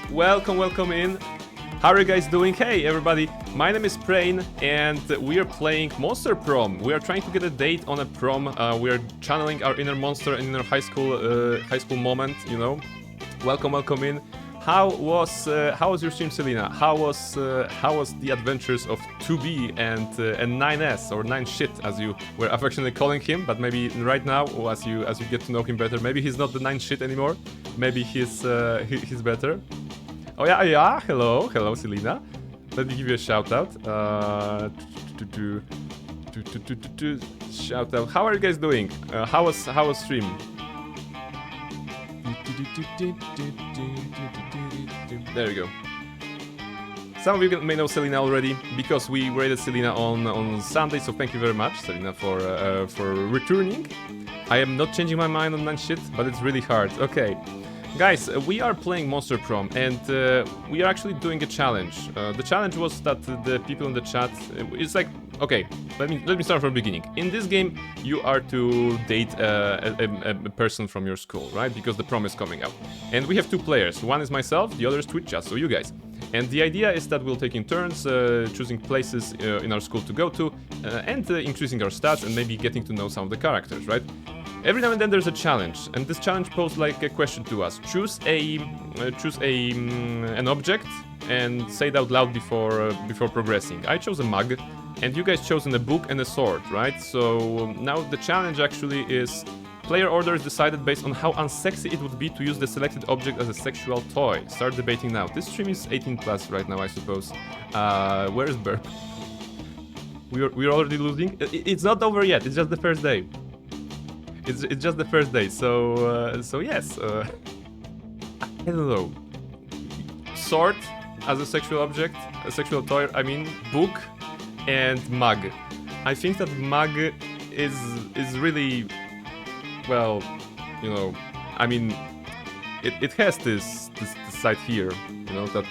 Welcome in. How are you guys doing? Hey everybody, my name is Prain and we are playing Monster Prom. We are trying to get a date on a prom. We are channeling our inner monster and inner high school moment, you know. Welcome in. How was your stream, Selena? How was the adventures of 2B and 9S or 9 shit as you were affectionately calling him? But maybe right now, as you get to know him better, maybe he's not the 9 shit anymore. Maybe he's better. Oh yeah. Hello, Selena. Let me give you a shout out. Shout out. How are you guys doing? How was stream? There we go. Some of you may know Selena already because we raided Selena on Sunday, so thank you very much, Selena, for returning. I am not changing my mind on that shit, but it's really hard. Okay, guys, we are playing Monster Prom, and we are actually doing a challenge. The challenge was that the people in the chat, it's like, okay, let me start from the beginning. In this game, you are to date a person from your school, right? Because the prom is coming up. And we have 2 players. One is myself, the other is Twitch chat, so you guys. And the idea is that we'll take in turns choosing places in our school to go to and increasing our stats and maybe getting to know some of the characters, right? Every now and then there's a challenge, and this challenge posed like a question to us. Choose an object and say it out loud before progressing. I chose a mug, and you guys chosen a book and a sword, right? So now the challenge actually is player order is decided based on how unsexy it would be to use the selected object as a sexual toy. Start debating now. This stream is 18+ right now, I suppose. Where is Burp? We're already losing. It's not over yet. It's just the first day. It's just the first day. So yes. I don't know. Sword as a sexual object, a sexual toy. I mean, book and mug. I think that mug is really, well, you know, I mean, it has this side here, you know, that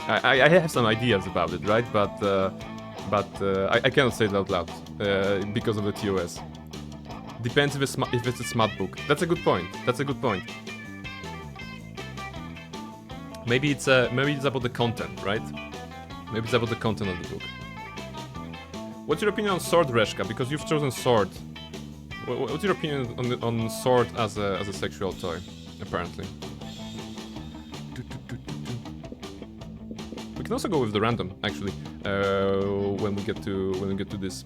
I have some ideas about it, right? But I cannot say it out loud because of the TOS. Depends if it's a smart book. That's a good point. Maybe it's about the content, right? Maybe it's about the content of the book. What's your opinion on sword, Reshka? Because you've chosen sword. What's your opinion on sword as a sexual toy? Apparently. We can also go with the random, actually, when we get to this.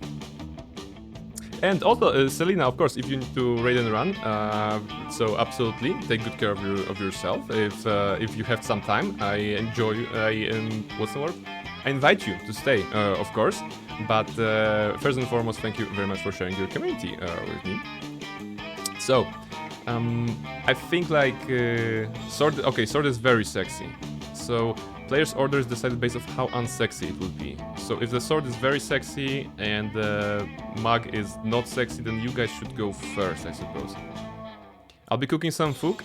And also, Selena, of course, if you need to raid and run, so absolutely take good care of yourself. If you have some time, what's the word? I invite you to stay, of course. But first and foremost, thank you very much for sharing your community with me. So, I think like sword. Okay, sword is very sexy. So player's order is decided based off how unsexy it will be. So if the sword is very sexy and the mug is not sexy, then you guys should go first, I suppose. I'll be cooking some food.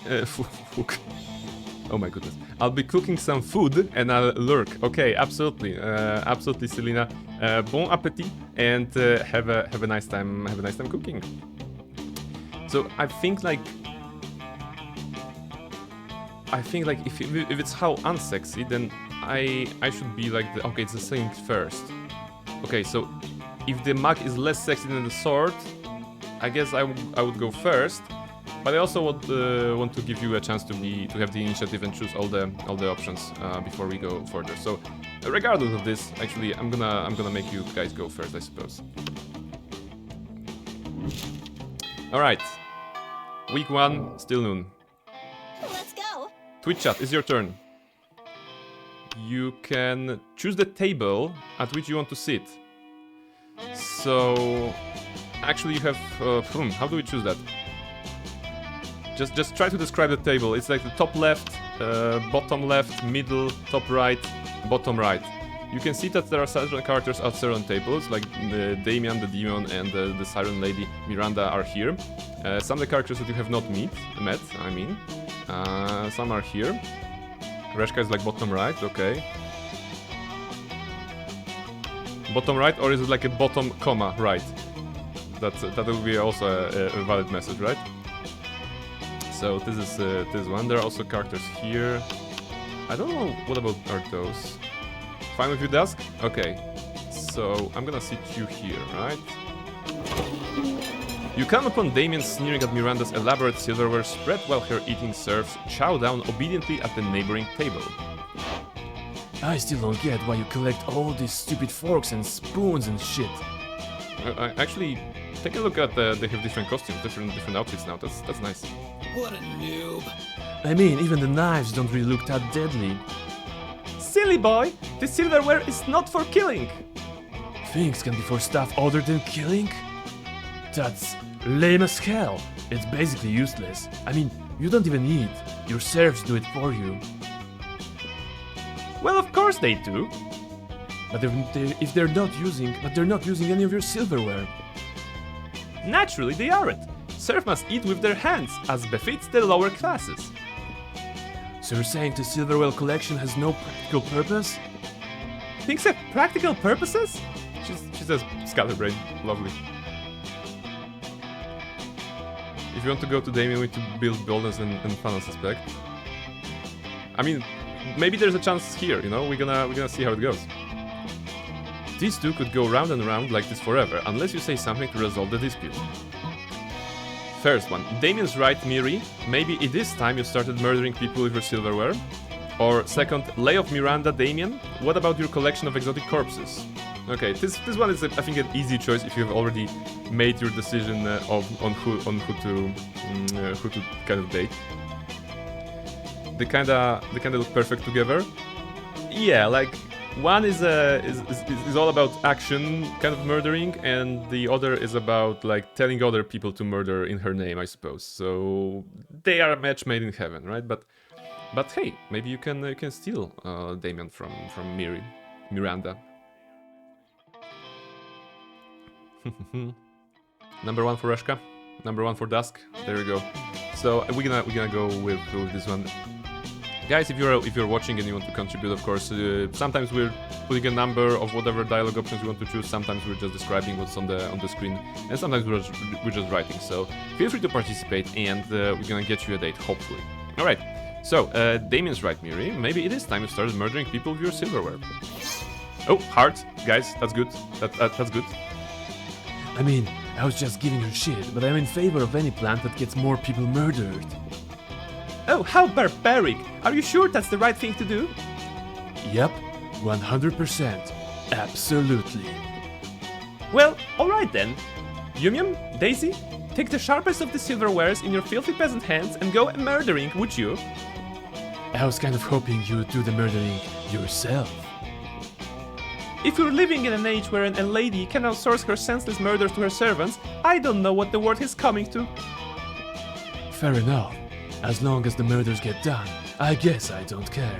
Oh my goodness. I'll be cooking some food and I'll lurk. Okay, absolutely. Absolutely, Selena. Bon appetit and have a nice time. Have a nice time cooking. So I think like if it's how unsexy, then I should be like okay, it's the same first. Okay, so if the mug is less sexy than the sword, I guess I would go first. But I also want to give you a chance to have the initiative and choose all the options before we go further. So regardless of this, actually, I'm gonna make you guys go first, I suppose. All right, week 1, still noon. Let's go. Twitch chat, it's your turn. you can choose the table at which you want to sit. So, actually you have, how do we choose that? Just try to describe the table. It's like the top left, bottom left, middle, top right, bottom right. You can see that there are certain characters at certain tables, like Damien, the demon, and the siren lady Miranda are here. Some of the characters that you have not met, I mean. Some are here. Reshka is like bottom right, okay. Bottom right, or is it like a bottom comma right? That will be also a valid message, right? So this is one. There are also characters here. I don't know what about are those. Fine with you, Dusk? Okay. So I'm gonna sit you here, right? You come upon Damien sneering at Miranda's elaborate silverware spread while her eating serves chow down obediently at the neighboring table. I still don't get why you collect all these stupid forks and spoons and shit. Actually, take a look at they have different costumes, different outfits now. That's nice. What a noob. I mean, even the knives don't really look that deadly. Silly boy! The silverware is not for killing! Things can be for stuff other than killing? That's lame as hell. It's basically useless. I mean, you don't even eat. Your serfs do it for you. Well, of course they do. But if they're not using any of your silverware. Naturally, they aren't. Serfs must eat with their hands, as befits the lower classes. So you're saying the silverware collection has no practical purpose? Things have practical purposes? She says scatterbrain. Lovely. If you want to go to Damien, we need to build buildings and funnel suspect. I mean, maybe there's a chance here, you know? We're gonna see how it goes. These two could go round and round like this forever, unless you say something to resolve the dispute. First one, Damien's right, Miri. Maybe it is time you started murdering people with your silverware. Or second, lay off Miranda, Damien. What about your collection of exotic corpses? Okay, this one is, I think, an easy choice if you've already made your decision on who to kind of date. They kinda look perfect together. Yeah, like one is all about action, kind of murdering, and the other is about like telling other people to murder in her name, I suppose. So they are a match made in heaven, right? But hey, maybe you can steal Damien from Miranda. Number one for Reshka, number one for Dusk. There we go. So we're gonna go with this one. Guys, if you're watching and you want to contribute, of course, sometimes we're putting a number of whatever dialogue options we want to choose. Sometimes we're just describing what's on the screen, and sometimes we're just writing. So feel free to participate, and we're gonna get you a date, hopefully. All right. So Damien's right, Miri. Maybe it is time you started murdering people with your silverware. Oh, heart, guys, that's good. That's good. I mean, I was just giving her shit, but I'm in favor of any plan that gets more people murdered. Oh, how barbaric! Are you sure that's the right thing to do? Yep, 100%. Absolutely. Well, alright then. Yum, Daisy, take the sharpest of the silverwares in your filthy peasant hands and go murdering, would you? I was kind of hoping you'd do the murdering yourself. If you're living in an age where a lady can outsource her senseless murders to her servants, I don't know what the world is coming to. Fair enough. As long as the murders get done, I guess I don't care.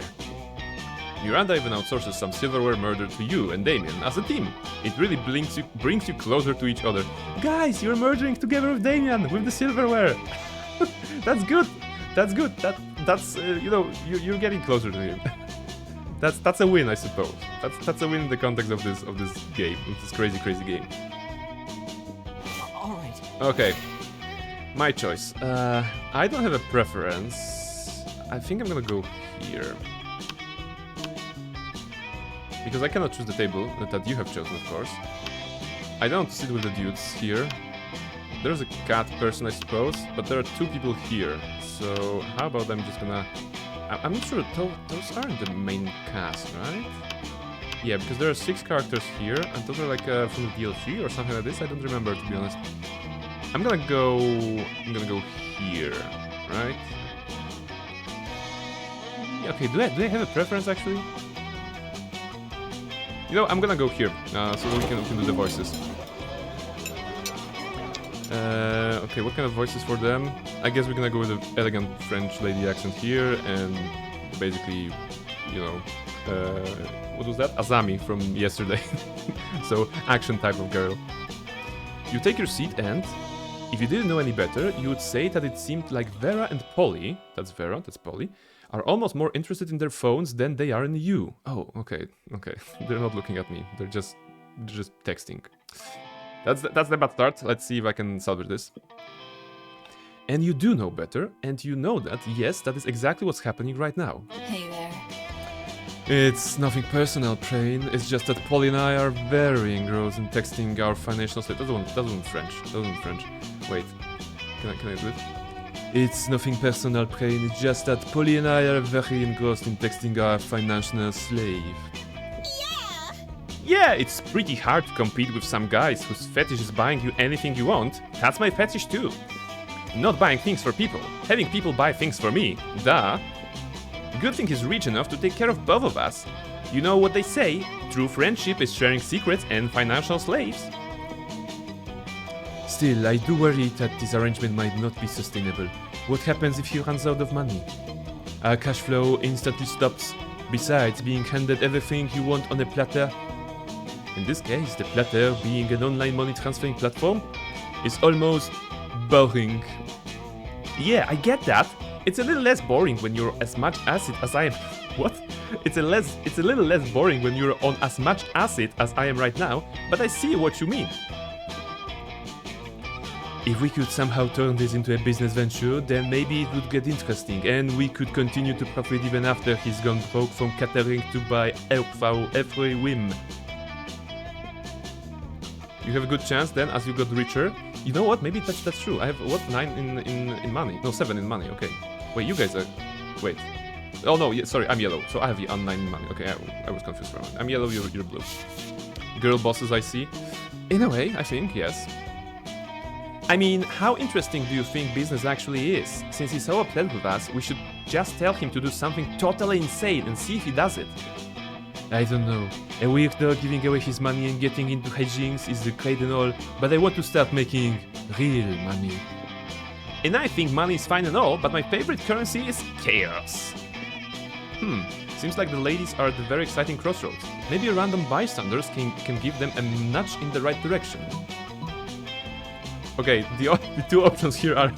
Miranda even outsources some silverware murder to you and Damien as a team. It really brings you closer to each other. Guys, you're murdering together with Damien, with the silverware. That's good. That's good. That's you're getting closer to him. That's a win, I suppose. That's a win in the context of this game, of this crazy game. All right. Okay. My choice. I don't have a preference. I think I'm gonna go here. Because I cannot choose the table that you have chosen, of course. I don't sit with the dudes here. There's a cat person, I suppose, but there are two people here. So how about I'm just gonna... I'm not sure, those aren't the main cast, right? Yeah, because there are 6 characters here, and those are like from the DLC or something like this. I don't remember, to be honest. I'm gonna go here, right? Okay, do I have a preference actually? You know, I'm gonna go here, so we can do the voices. Okay, what kind of voices for them? I guess we're gonna go with the elegant French lady accent here, and basically, you know, what was that? Azami from yesterday. So, action type of girl. You take your seat and, if you didn't know any better, you would say that it seemed like Vera and Polly, that's Vera, that's Polly, are almost more interested in their phones than they are in you. Oh, okay. They're not looking at me. They're just texting. That's the bad start. Let's see if I can salvage this. And you do know better, and you know that, yes, that is exactly what's happening right now. Hey there. It's nothing personal, Prain. It's just that Polly and I are very engrossed in texting our financial state. That wasn't French. Wait, can I do it? It's nothing personal, Prain. It's just that Polly and I are very engrossed in texting our financial slave. Yeah, it's pretty hard to compete with some guys whose fetish is buying you anything you want. That's my fetish too. Not buying things for people, having people buy things for me. Duh. Good thing he's rich enough to take care of both of us. You know what they say, true friendship is sharing secrets and financial slaves. Still, I do worry that this arrangement might not be sustainable. What happens if he runs out of money? Our cash flow instantly stops. Besides being handed everything you want on a platter. In this case, the platter, being an online money transferring platform, is almost boring. Yeah, I get that. It's a little less boring when you're as much acid as I am. What? It's a little less boring when you're on as much acid as I am right now, but I see what you mean. If we could somehow turn this into a business venture, then maybe it would get interesting, and we could continue to profit even after he's gone broke from catering to buy every whim. You have a good chance then, as you got richer. You know what? Maybe that's true. I have, what, 9 in money? No, 7 in money, okay. Wait, you guys are... Wait. Oh no, yeah, sorry, I'm yellow. So I have the 9 in money. Okay, I was confused for a moment. I'm yellow, you're blue. Girl bosses, I see. In a way, I think, yes. I mean, how interesting do you think business actually is? Since he's so upset with us, we should just tell him to do something totally insane and see if he does it. I don't know. A weirdo giving away his money and getting into hijinks is great and all, but I want to start making real money. And I think money is fine and all, but my favorite currency is chaos. Seems like the ladies are at the very exciting crossroads. Maybe random bystanders can give them a nudge in the right direction. Okay, the two options here are: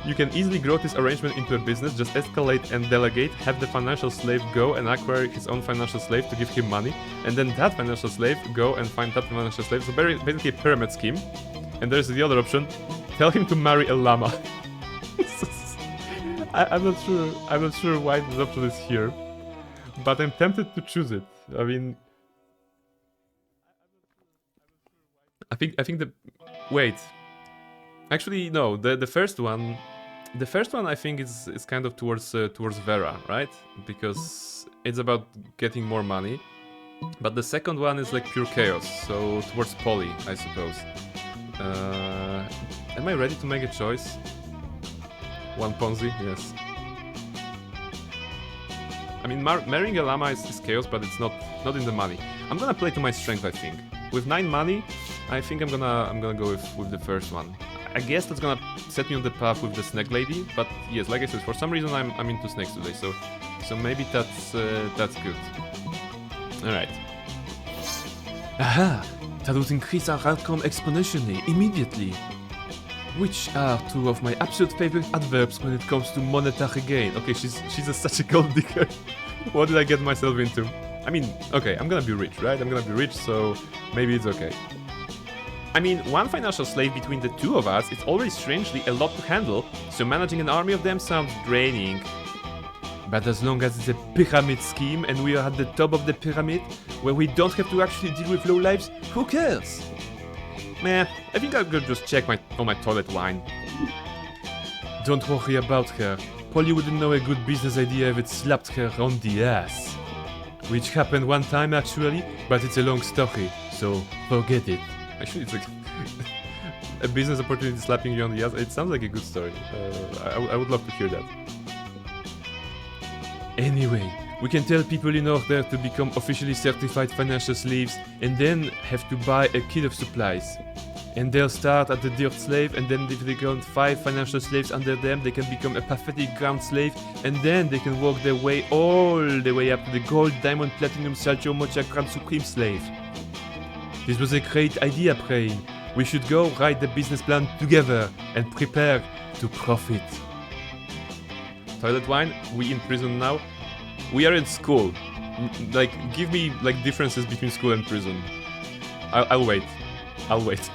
you can easily grow this arrangement into a business, just escalate and delegate, have the financial slave go and acquire his own financial slave to give him money, and then that financial slave go and find that financial slave. So basically a pyramid scheme. And there's the other option: tell him to marry a llama. I'm not sure why this option is here, but I'm tempted to choose it. I mean, I think the wait. Actually, no. The first one I think is kind of towards Vera, right? Because it's about getting more money. But the second one is like pure chaos, so towards Polly, I suppose. Am I ready to make a choice? One Ponzi, yes. I mean, marrying a llama is chaos, but it's not in the money. I'm gonna play to my strength, I think. With 9 money, I think I'm gonna go with the first one. I guess that's gonna set me on the path with the snake lady, but yes, like I said, for some reason I'm into snakes today, so maybe that's good. All right. Aha! That would increase our outcome exponentially, immediately. Which are 2 of my absolute favorite adverbs when it comes to monetary gain. Okay, she's such a gold digger. What did I get myself into? I mean, okay, I'm gonna be rich, right? I'm gonna be rich, so maybe it's okay. I mean, one financial slave between the 2 of us is already strangely a lot to handle, so managing an army of them sounds draining. But as long as it's a pyramid scheme and we are at the top of the pyramid, where we don't have to actually deal with low lives, who cares? Meh, I think I'll go just check on my toilet wine. Don't worry about her. Polly wouldn't know a good business idea if it slapped her on the ass. Which happened one time actually, but it's a long story, so forget it. Actually, it's like a business opportunity slapping you on the ass. It sounds like a good story. I would love to hear that. Anyway, We can tell people in order to become officially certified financial slaves and then have to buy a kit of supplies. And they'll start at the dirt slave, and then if they count 5 financial slaves under them, they can become a pathetic ground slave, and then they can work their way all the way up to the gold, diamond, platinum, salcho, mocha, grand supreme slave. This was a great idea, Brain. We should go write the business plan together and prepare to profit. Toilet wine, we in prison now. We are in school. Like, give me like differences between school and prison. I'll wait. I'll wait.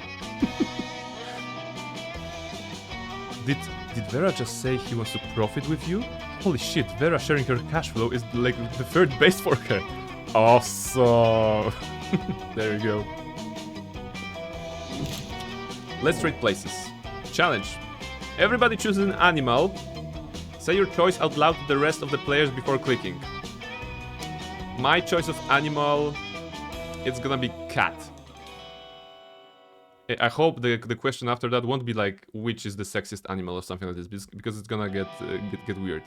Did Vera just say he wants to profit with you? Holy shit, Vera sharing her cash flow is like the third base for her. Awesome. There you go. Let's trade places. Challenge. Everybody chooses an animal. Say your choice out loud to the rest of the players before clicking. My choice of animal, it's gonna be cat. I hope the question after that won't be like which is the sexiest animal or something like this, because it's gonna get weird.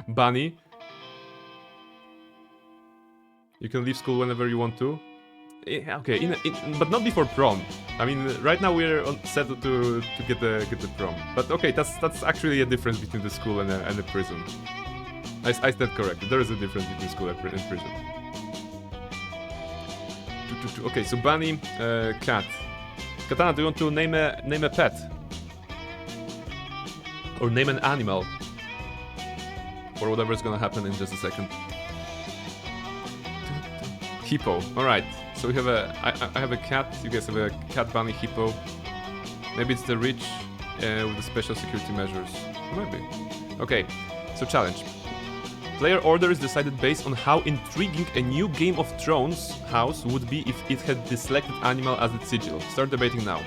Bunny. You can leave school whenever you want to. Okay, but not before prom. I mean, right now we're set to get the prom. But okay, that's actually a difference between the school and the prison. I stand corrected. There is a difference between school and prison. Okay, so bunny, cat. Katana, do you want to name a pet? Or name an animal? Or whatever is gonna happen in just a second. Hippo. All right. So we have I have a cat. You guys have a cat, bunny, hippo. Maybe it's the rich with the special security measures. Maybe. Okay. So challenge. Player order is decided based on how intriguing a new Game of Thrones house would be if it had the selected animal as its sigil. Start debating now.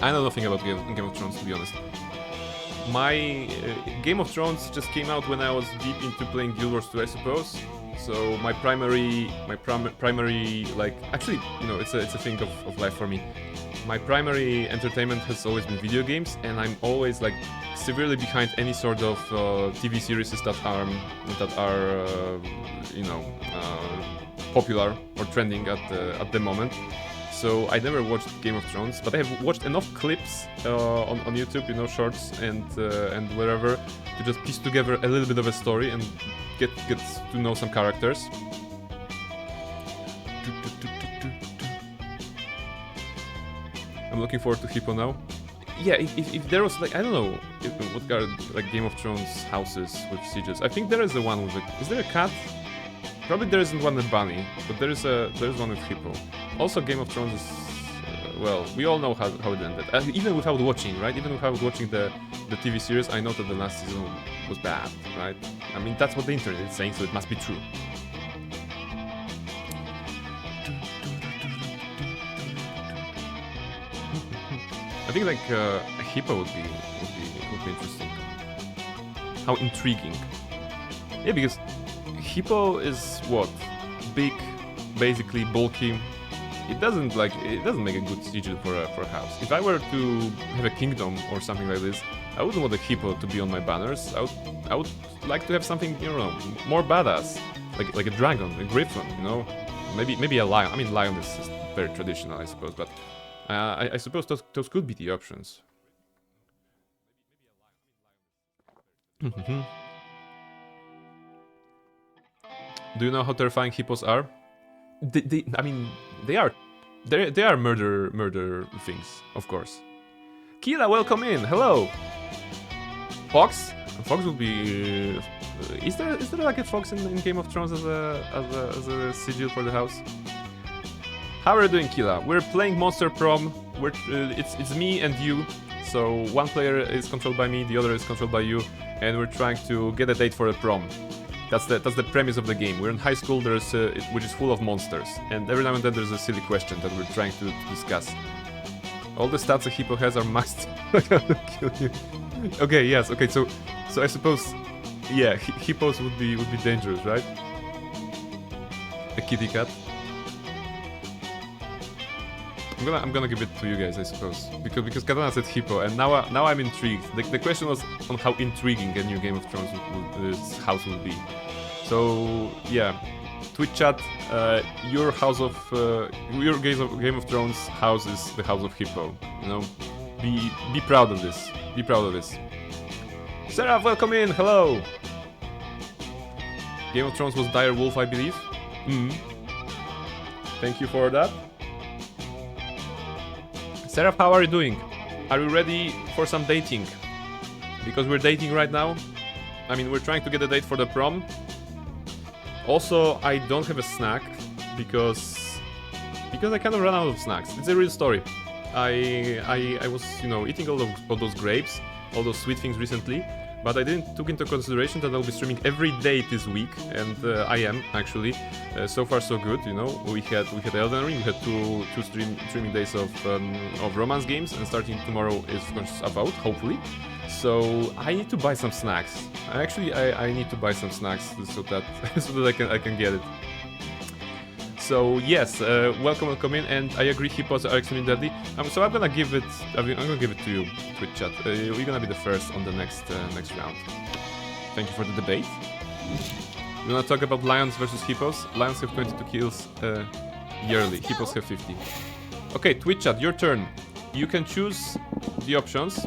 I know nothing about Game of Thrones, to be honest. My Game of Thrones just came out when I was deep into playing Guild Wars 2, I suppose. So my primary, like, actually, you know, it's a thing of life for me. My primary entertainment has always been video games, and I'm always like severely behind any sort of TV series that are you know, popular or trending at the moment. So I never watched Game of Thrones, but I have watched enough clips on YouTube, you know, shorts and wherever, to just piece together a little bit of a story and get to know some characters. I'm looking forward to Hippo now. Yeah, if there was like, I don't know what are like Game of Thrones houses with sieges. I think there is the one with is there a cat? Probably there isn't one with bunny, but there is one with hippo. Also, Game of Thrones is well, we all know how it ended. Even without watching, right? Even without watching the TV series, I know that the last season was bad, right? I mean, that's what the internet is saying, so it must be true. I think like a hippo would be interesting. How intriguing! Yeah, because hippo is what? Big, basically bulky. It doesn't make a good sigil for a house. If I were to have a kingdom or something like this, I wouldn't want a hippo to be on my banners. I would like to have something, you know, more badass, like a dragon, a griffin, you know, maybe a lion. I mean, lion is very traditional, I suppose, but I suppose those could be the options. Do you know how terrifying hippos are? I mean, they are murder things, of course. Kira, welcome in. Hello. Fox would be. Is there like a fox in Game of Thrones as a sigil for the house? How are you doing, Kira? We're playing Monster Prom. It's me and you. So one player is controlled by me, the other is controlled by you, and we're trying to get a date for a prom. That's the premise of the game. We're in high school, which is full of monsters, and every now and then there's a silly question that we're trying to discuss. All the stats a hippo has are maxed. Kill you. Okay, yes, okay, so I suppose, yeah, hippos would be dangerous, right? A kitty cat. I'm gonna give it to you guys, I suppose, because Katana said hippo, and now I'm intrigued. The question was on how intriguing a new Game of Thrones this house will be. So yeah, Twitch chat, your house of your Game of Thrones house is the house of hippo. You know, be proud of this. Be proud of this. Sarah, welcome in. Hello. Game of Thrones was Dire Wolf, I believe. Thank you for that. Seraph, how are you doing? Are you ready for some dating? Because we're dating right now. I mean, we're trying to get a date for the prom. Also, I don't have a snack because I kind of ran out of snacks. It's a real story. I was, you know, eating all those grapes, all those sweet things recently, but I didn't took into consideration that I'll be streaming every day this week, and I am actually. So far, so good. You know, we had Elden Ring, we had two streaming days of romance games, and starting tomorrow is about, hopefully. So I need to buy some snacks. I need to buy some snacks so that I can get it. So yes, welcome in, and I agree, hippos are extremely deadly. So I'm gonna give it to you, Twitch chat. You're gonna be the first on the next round. Thank you for the debate. We wanna talk about lions versus hippos. Lions have 22 kills yearly. Hippos have 50. Okay, Twitch chat, your turn. You can choose the options.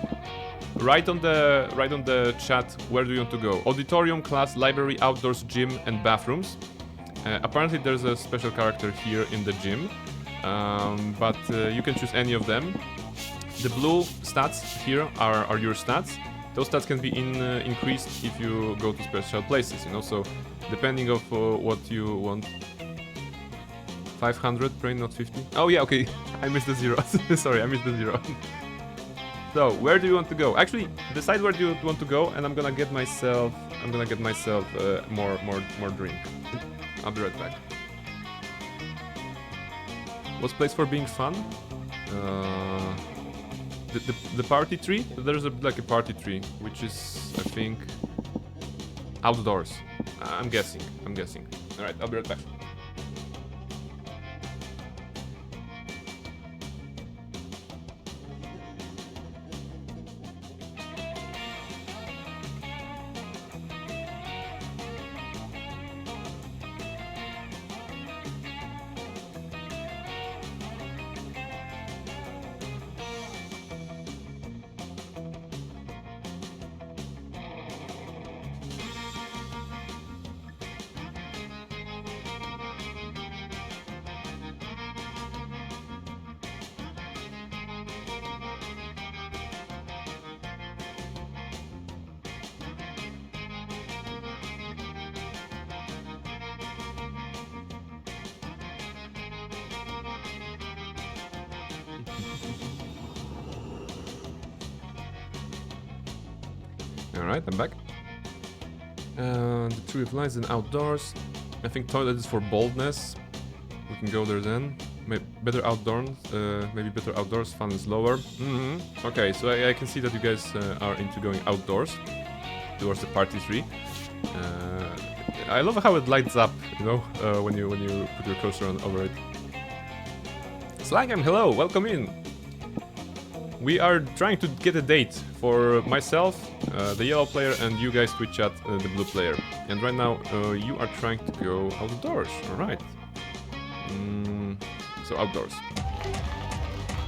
Write on the chat where do you want to go. Auditorium, class, library, outdoors, gym, and bathrooms. Apparently there's a special character here in the gym, but you can choose any of them. The blue stats here are your stats. Those stats can be increased if you go to special places, you know, so depending of what you want. 500, brain, not 50. Oh yeah, okay, I missed the zero. Sorry, I missed the zero. So, where do you want to go? Actually, decide where you want to go, and I'm gonna get myself more drink. I'll be right back. What's place for being fun? The party tree? There's like a party tree, which is, I think, outdoors. I'm guessing. Alright, I'll be right back. Alright, I'm back. The Tree of Lies and outdoors. I think toilet is for boldness. We can go there then. Maybe better outdoors. Maybe better outdoors. Fun is lower. Okay, so I can see that you guys are into going outdoors towards the party tree. I love how it lights up, you know, when you put your cursor over it. Slangam, hello, welcome in. We are trying to get a date for myself, the yellow player, and you guys Twitch chat, the blue player. And right now, you are trying to go outdoors. Alright. So outdoors.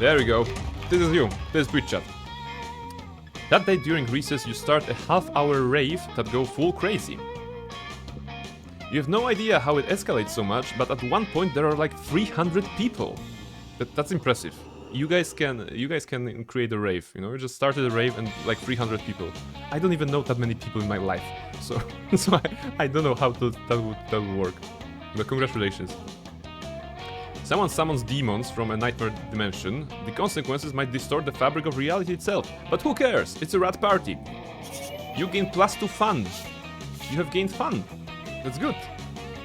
There we go. This is you. This is Twitch chat. That day during recess, you start a half-hour rave that go full crazy. You have no idea how it escalates so much, but at one point there are like 300 people. That's impressive. You guys can create a rave, you know, you just started a rave and like 300 people. I don't even know that many people in my life, so I don't know how that would work. But congratulations. Someone summons demons from a nightmare dimension. The consequences might distort the fabric of reality itself, but who cares? It's a rat party. You gain +2 fun. You have gained fun. That's good.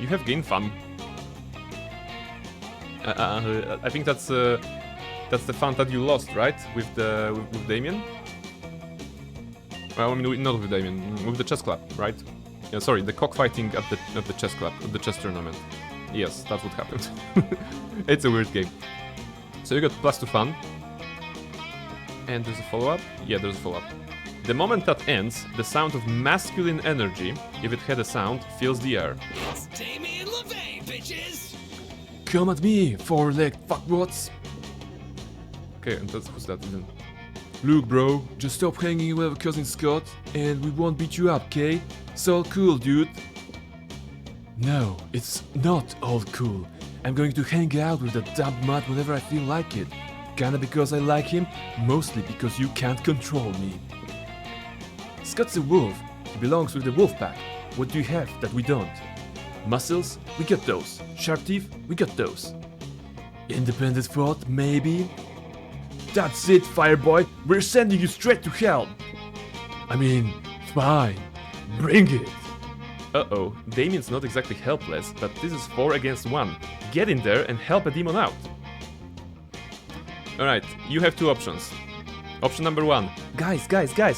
You have gained fun. I think that's the fun that you lost, right? With Damien? Well, I mean, not with Damien, with the chess club, right? Yeah, sorry, the cockfighting at the chess club, at the chess tournament. Yes, that's what happened. It's a weird game. So you got +2 fun. And there's a follow-up? Yeah, there's a follow-up. The moment that ends, the sound of masculine energy, if it had a sound, fills the air. It's Damien LeVay, bitches! Come at me, four-legged fuckbots. Okay, and that's who's that then? Look, bro, just stop hanging with cousin Scott, and we won't beat you up, okay? It's all cool, dude. No, it's not all cool. I'm going to hang out with that dumb mutt whenever I feel like it. Kinda because I like him, mostly because you can't control me. Scott's a wolf. He belongs with the wolf pack. What do you have that we don't? Muscles? We got those. Sharp teeth? We got those. Independent thought? Maybe? That's it, Fireboy. We're sending you straight to hell. I mean, fine. Bring it. Uh-oh, Damien's not exactly helpless, but this is 4 against 1. Get in there and help a demon out. Alright, you have 2 options. Option number 1. Guys,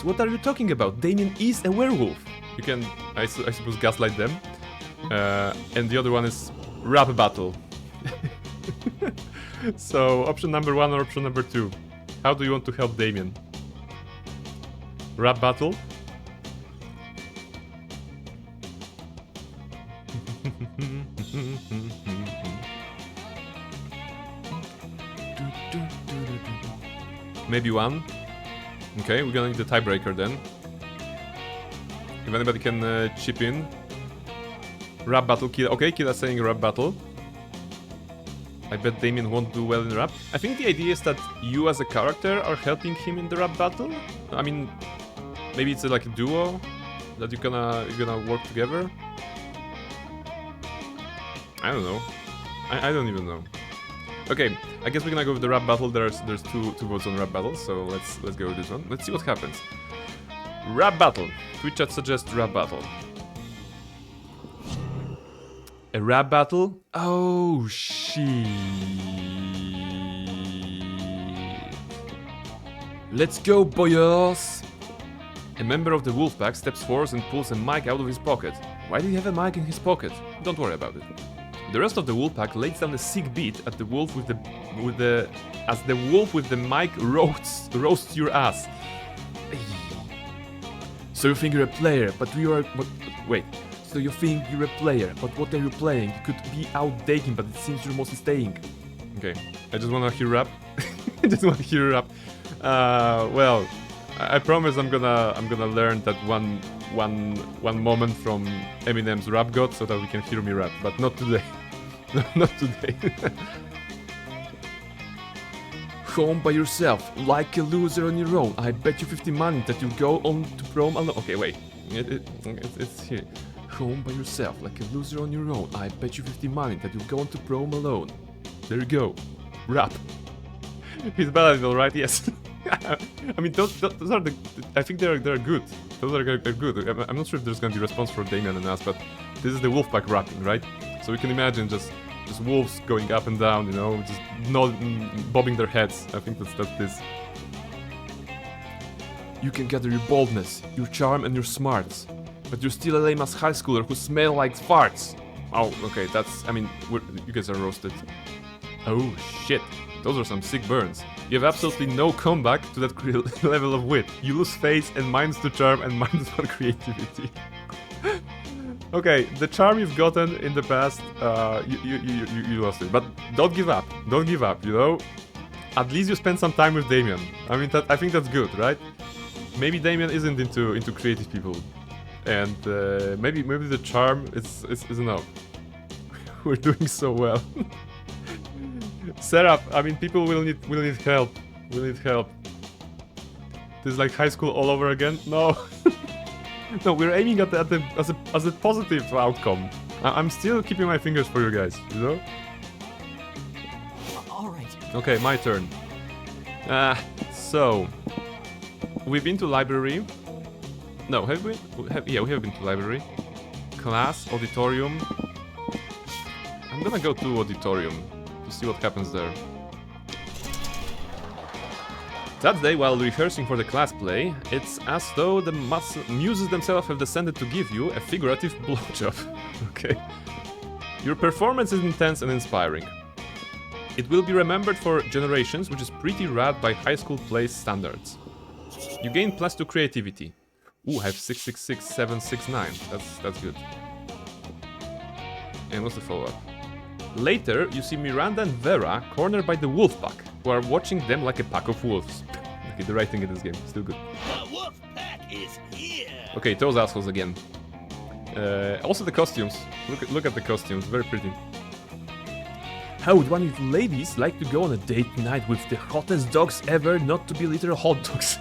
what are you talking about? Damien is a werewolf. You can, I suppose, gaslight them. And the other one is rap battle. So, option number 1 or option number 2? How do you want to help Damien? Rap battle? Maybe 1. Okay, we're gonna need the tiebreaker then. If anybody can chip in. Rap battle, Killa. Okay, Killa's saying rap battle. I bet Damien won't do well in rap. I think the idea is that you as a character are helping him in the rap battle. I mean, maybe it's like a duo that you're gonna work together. I don't know. I don't even know. Okay, I guess we're gonna go with the rap battle. There's two votes on rap battle, so let's go with this one. Let's see what happens. Rap battle. Twitch chat suggests rap battle. A rap battle? Oh shit. Let's go, boyos. A member of the Wolfpack steps forward and pulls a mic out of his pocket. Why did he have a mic in his pocket? Don't worry about it. The rest of the Wolfpack lays down a sick beat at the wolf as the wolf with the mic roasts your ass. So you think you're a player, but wait. So you think you're a player, but what are you playing? You could be out dating, but it seems you're mostly staying. Okay, I just wanna hear rap. I just wanna hear rap. Well, I promise I'm gonna learn that one moment from Eminem's Rap God so that we can hear me rap, but not today. Not today. Home by yourself, like a loser on your own. I bet you 50 money that you go on to prom alone. Okay, wait. It's here. Home by yourself, like a loser on your own. I bet you 50 money that you go on to prom alone. There you go. Rap. He's bad, right? Yes. I mean, those are the. I think they're good. Those are good. I'm not sure if there's gonna be response for Damien and us, but this is the Wolfpack rapping, right? So we can imagine just wolves going up and down, you know, just bobbing their heads. I think that's this. You can gather your boldness, your charm, and your smarts, but you're still a lame-ass high schooler who smell like farts. Oh, okay. That's. I mean, you guys are roasted. Oh shit. Those are some sick burns. You have absolutely no comeback to that level of wit. You lose face and -2 charm and -1 creativity. Okay, the charm you've gotten in the past, you lost it. But don't give up. Don't give up, you know? At least you spend some time with Damien. I mean, I think that's good, right? Maybe Damien isn't into creative people. And maybe the charm is enough. We're doing so well. Setup. I mean, people will need help. We'll need help. This is like high school all over again. No, no. We're aiming at as a positive outcome. I'm still keeping my fingers for you guys. You know. All right. Okay, my turn. So we've been to library. No, have we? Yeah, we have been to library. Class, auditorium. I'm gonna go to auditorium to see what happens there. That day, while rehearsing for the class play, it's as though the muses themselves have descended to give you a figurative blowjob. Okay. Your performance is intense and inspiring. It will be remembered for generations, which is pretty rad by high school plays standards. You gain +2 creativity. Ooh, I have 666, 769. That's good. And what's the follow-up? Later, you see Miranda and Vera cornered by the wolf pack, who are watching them like a pack of wolves. Okay, the writing in this game, still good. The wolf pack is here. Okay, those assholes again. Also the costumes. Look at the costumes, very pretty. How would one of you ladies like to go on a date tonight with the hottest dogs ever, not to be literal hot dogs?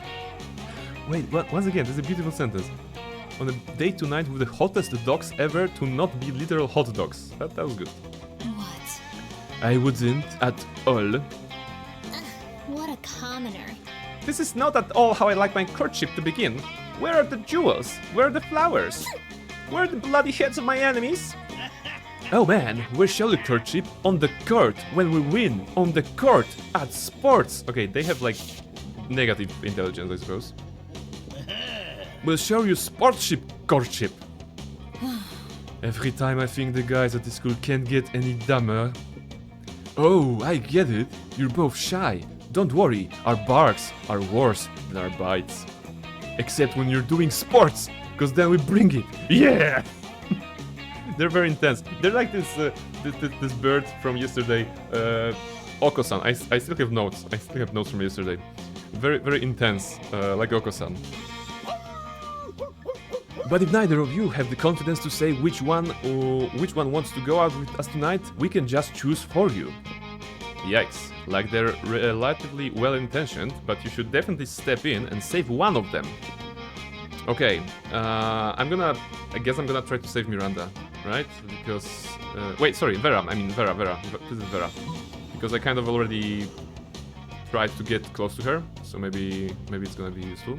Wait, once again, this is a beautiful sentence. On a date tonight with the hottest dogs ever to not be literal hot dogs. That was good. What? I wouldn't at all. What a commoner. This is not at all how I like my courtship to begin. Where are the jewels? Where are the flowers? Where are the bloody heads of my enemies? Oh man, where shall we courtship? On the court, when we win. On the court, at sports. Okay, they have like negative intelligence, I suppose. We'll show you sportship courtship. Every time I think the guys at the school can't get any dumber. Oh, I get it. You're both shy. Don't worry, our barks are worse than our bites. Except when you're doing sports, because then we bring it. Yeah! They're very intense. They're like this this bird from yesterday, Oko-san. I still have notes. I still have notes from yesterday. Very intense, like Oko-san. But if neither of you have the confidence to say which one wants to go out with us tonight, we can just choose for you. Yikes. Like they're relatively well-intentioned, but you should definitely step in and save one of them. Okay, I guess I'm gonna try to save Miranda, right? Because, wait, sorry, Vera, Vera. This is Vera. Because I kind of already tried to get close to her, so maybe it's gonna be useful.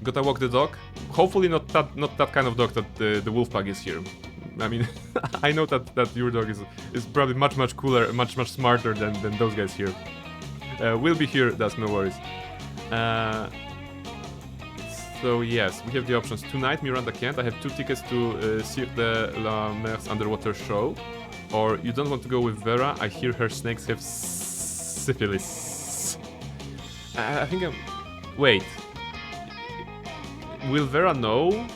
Gotta walk the dog. Hopefully not that kind of dog that the wolf pack is here. I mean, I know that your dog is probably much cooler, much smarter than those guys here. We'll be here, that's no worries. So yes, we have the options. Tonight Miranda can't. I have 2 tickets to Cirque de la Mer's underwater show. Or you don't want to go with Vera. I hear her snakes have syphilis. I think I'm... Wait. Will Vera know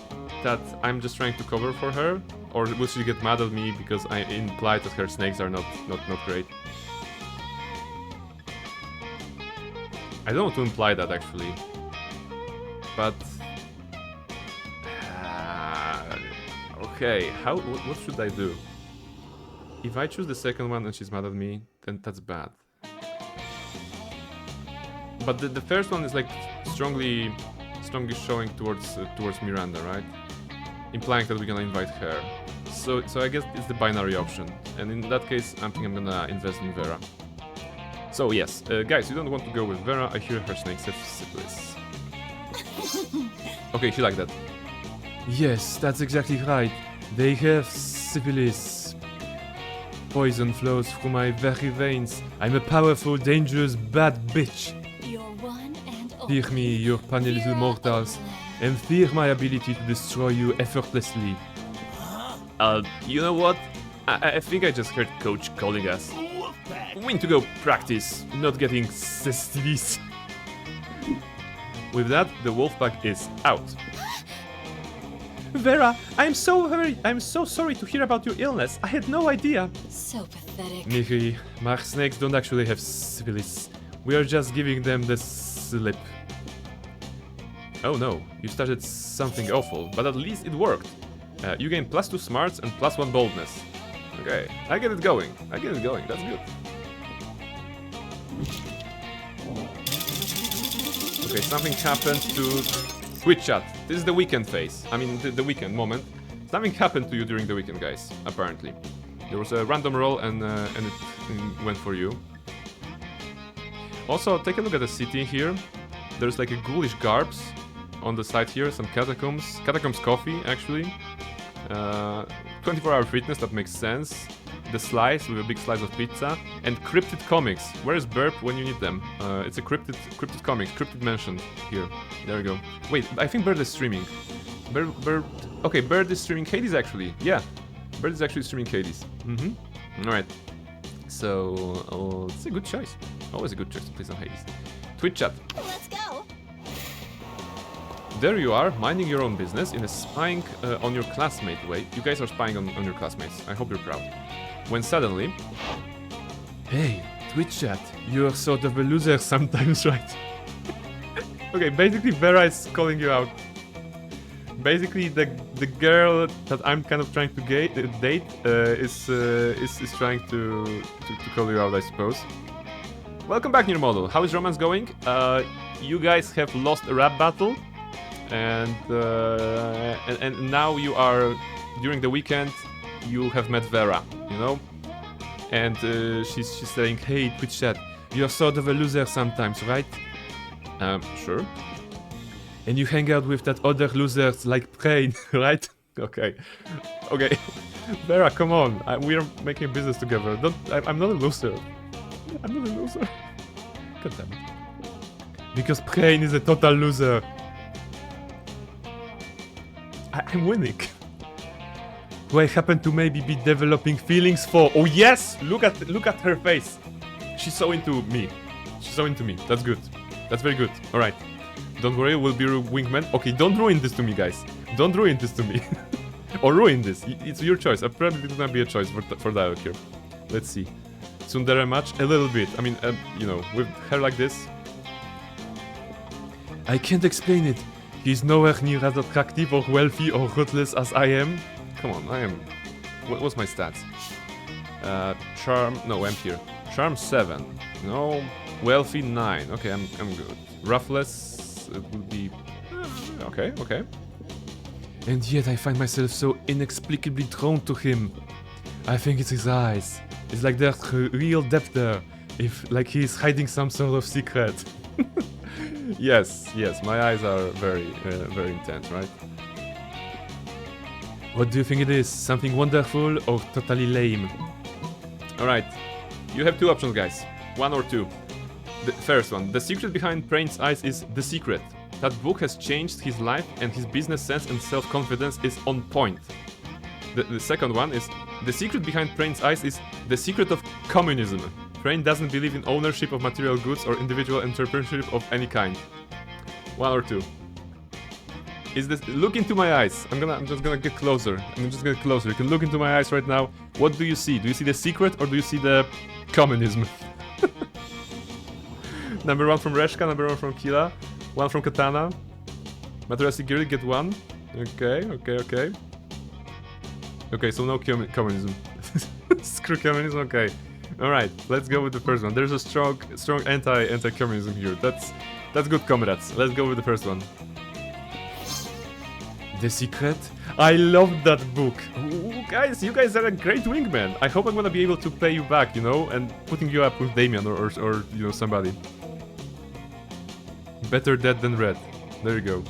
that I'm just trying to cover for her? Or will she get mad at me because I implied that her snakes are not great? I don't want to imply that actually. But... okay, what should I do? If I choose the second one and she's mad at me, then that's bad. But the first one is like strongly showing towards Miranda, right? Implying that we're gonna invite her. So I guess it's the binary option. And in that case, I think I'm gonna invest in Vera. So yes, guys, you don't want to go with Vera. I hear her snakes have syphilis. Okay, she liked that. Yes, that's exactly right. They have syphilis. Poison flows through my very veins. I'm a powerful, dangerous, bad bitch. Your one and only. Fear me, your puny little mortals, and fear my ability to destroy you effortlessly. You know what? I think I just heard Coach calling us. Wolf pack. We need to go practice, not getting syphilis. With that, the wolf pack is out. Vera, I'm so sorry to hear about your illness. I had no idea. So pathetic. Michi, my snakes don't actually have syphilis. We are just giving them the slip. Oh no, you started something awful, but at least it worked. You gain +2 smarts and +1 boldness. Okay, I get it going, that's good. Okay, something happened to Twitch chat. This is the weekend phase. I mean, the weekend moment. Something happened to you during the weekend, guys, apparently. There was a random roll and it went for you. Also, take a look at the city here. There's like a ghoulish garbs on the side here, some catacombs. Catacombs coffee, actually. 24-hour fitness, that makes sense. The slice with a big slice of pizza. And cryptid comics. Where is Burp when you need them? It's a cryptid comics, cryptid mentioned here. There we go. Wait, I think Bird is streaming. Okay, Bird is streaming Hades actually. Yeah, Bird is actually streaming Hades. Alright. So it's a good choice. Always a good choice to play some Hades. Twitch chat. Let's go. There you are, minding your own business in a spying on your classmate way. You guys are spying on your classmates. I hope you're proud. When suddenly... Hey, Twitch chat, you're sort of a loser sometimes, right? Okay, basically Vera is calling you out. Basically, the girl that I'm kind of trying to date is trying to call you out, I suppose. Welcome back, new model. How is romance going? You guys have lost a rap battle, and now you are during the weekend. You have met Vera, you know, and she's saying, "Hey, Twitch chat, you're sort of a loser sometimes, right?" Sure. And you hang out with that other losers like Brain, right? Okay. Vera, come on. We're making business together. I'm not a loser. I'm not a loser. God damn it. Because Brain is a total loser. I'm winning. Who I happen to maybe be developing feelings for. Oh yes! Look at her face. She's so into me. That's good. That's very good. All right. Don't worry, we'll be wingmen. Okay, don't ruin this to me, guys. Don't ruin this to me. Or ruin this. It's your choice. I probably gonna be a choice for dialogue here. Let's see. Tsundere match? A little bit. I mean, you know, with hair like this. I can't explain it. He's nowhere near as attractive or wealthy or ruthless as I am. Come on, I am... What's my stats? Charm... No, I'm here. Charm 7. No. Wealthy 9. Okay, I'm good. Roughless... It would be... Okay. And yet I find myself so inexplicably drawn to him. I think it's his eyes. It's like there's a real depth there. If like he's hiding some sort of secret. Yes, my eyes are very intense, right? What do you think it is? Something wonderful or totally lame? Alright, you have two options, guys. One or two. The first one, the secret behind Prain's eyes is The Secret. That book has changed his life and his business sense and self-confidence is on point. The second one is, the secret behind Prain's eyes is The Secret of Communism. Prain doesn't believe in ownership of material goods or individual entrepreneurship of any kind. One or two. Is this... Look into my eyes. I'm just gonna get closer. You can look into my eyes right now. What do you see? Do you see the secret or do you see the communism? Number one from Reshka, number one from Kila, one from Katana. Material security, get one. Okay. Okay, so no communism. Screw communism, okay. Alright, let's go with the first one. There's a strong anti-communism here. That's good, comrades. Let's go with the first one. The Secret? I love that book. Ooh, guys, you guys are a great wingman. I hope I'm gonna be able to pay you back, you know, and putting you up with Damien or you know, somebody. Better dead than red. There you go.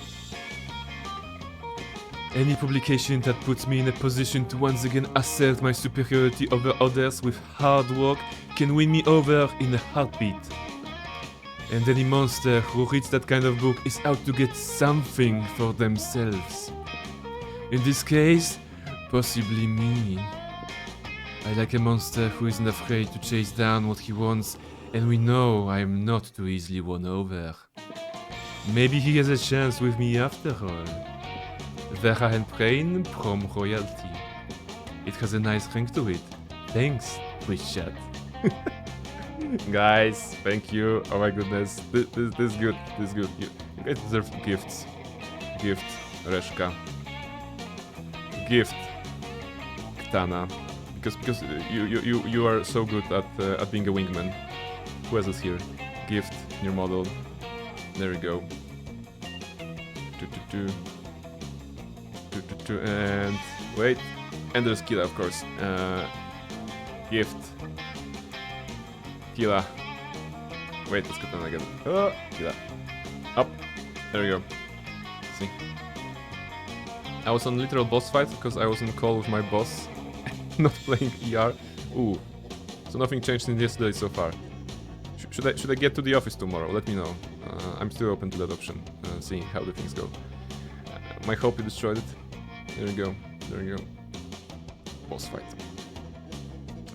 Any publication that puts me in a position to once again assert my superiority over others with hard work can win me over in a heartbeat. And any monster who reads that kind of book is out to get something for themselves. In this case, possibly me. I like a monster who isn't afraid to chase down what he wants, and we know I am not too easily won over. Maybe he has a chance with me after all. Vera and Prain, Prom royalty. It has a nice ring to it. Thanks, Twitch chat. Guys, thank you. Oh my goodness, this is good. You guys deserve gifts. Gift, Reshka. Gift, Katana. Because you are so good at being a wingman. Who else is here? Gift, your model. There we go. And wait, and there's Kila, of course. Gift. Kila. Wait, let's get that again. Oh, Kila. Up. There we go. See. I was on literal boss fight because I was on call with my boss. Not playing ER. Ooh. So nothing changed since yesterday so far. Should I get to the office tomorrow? Let me know. I'm still open to that option. Seeing how the things go. My hope you destroyed it. There we go. Boss fight.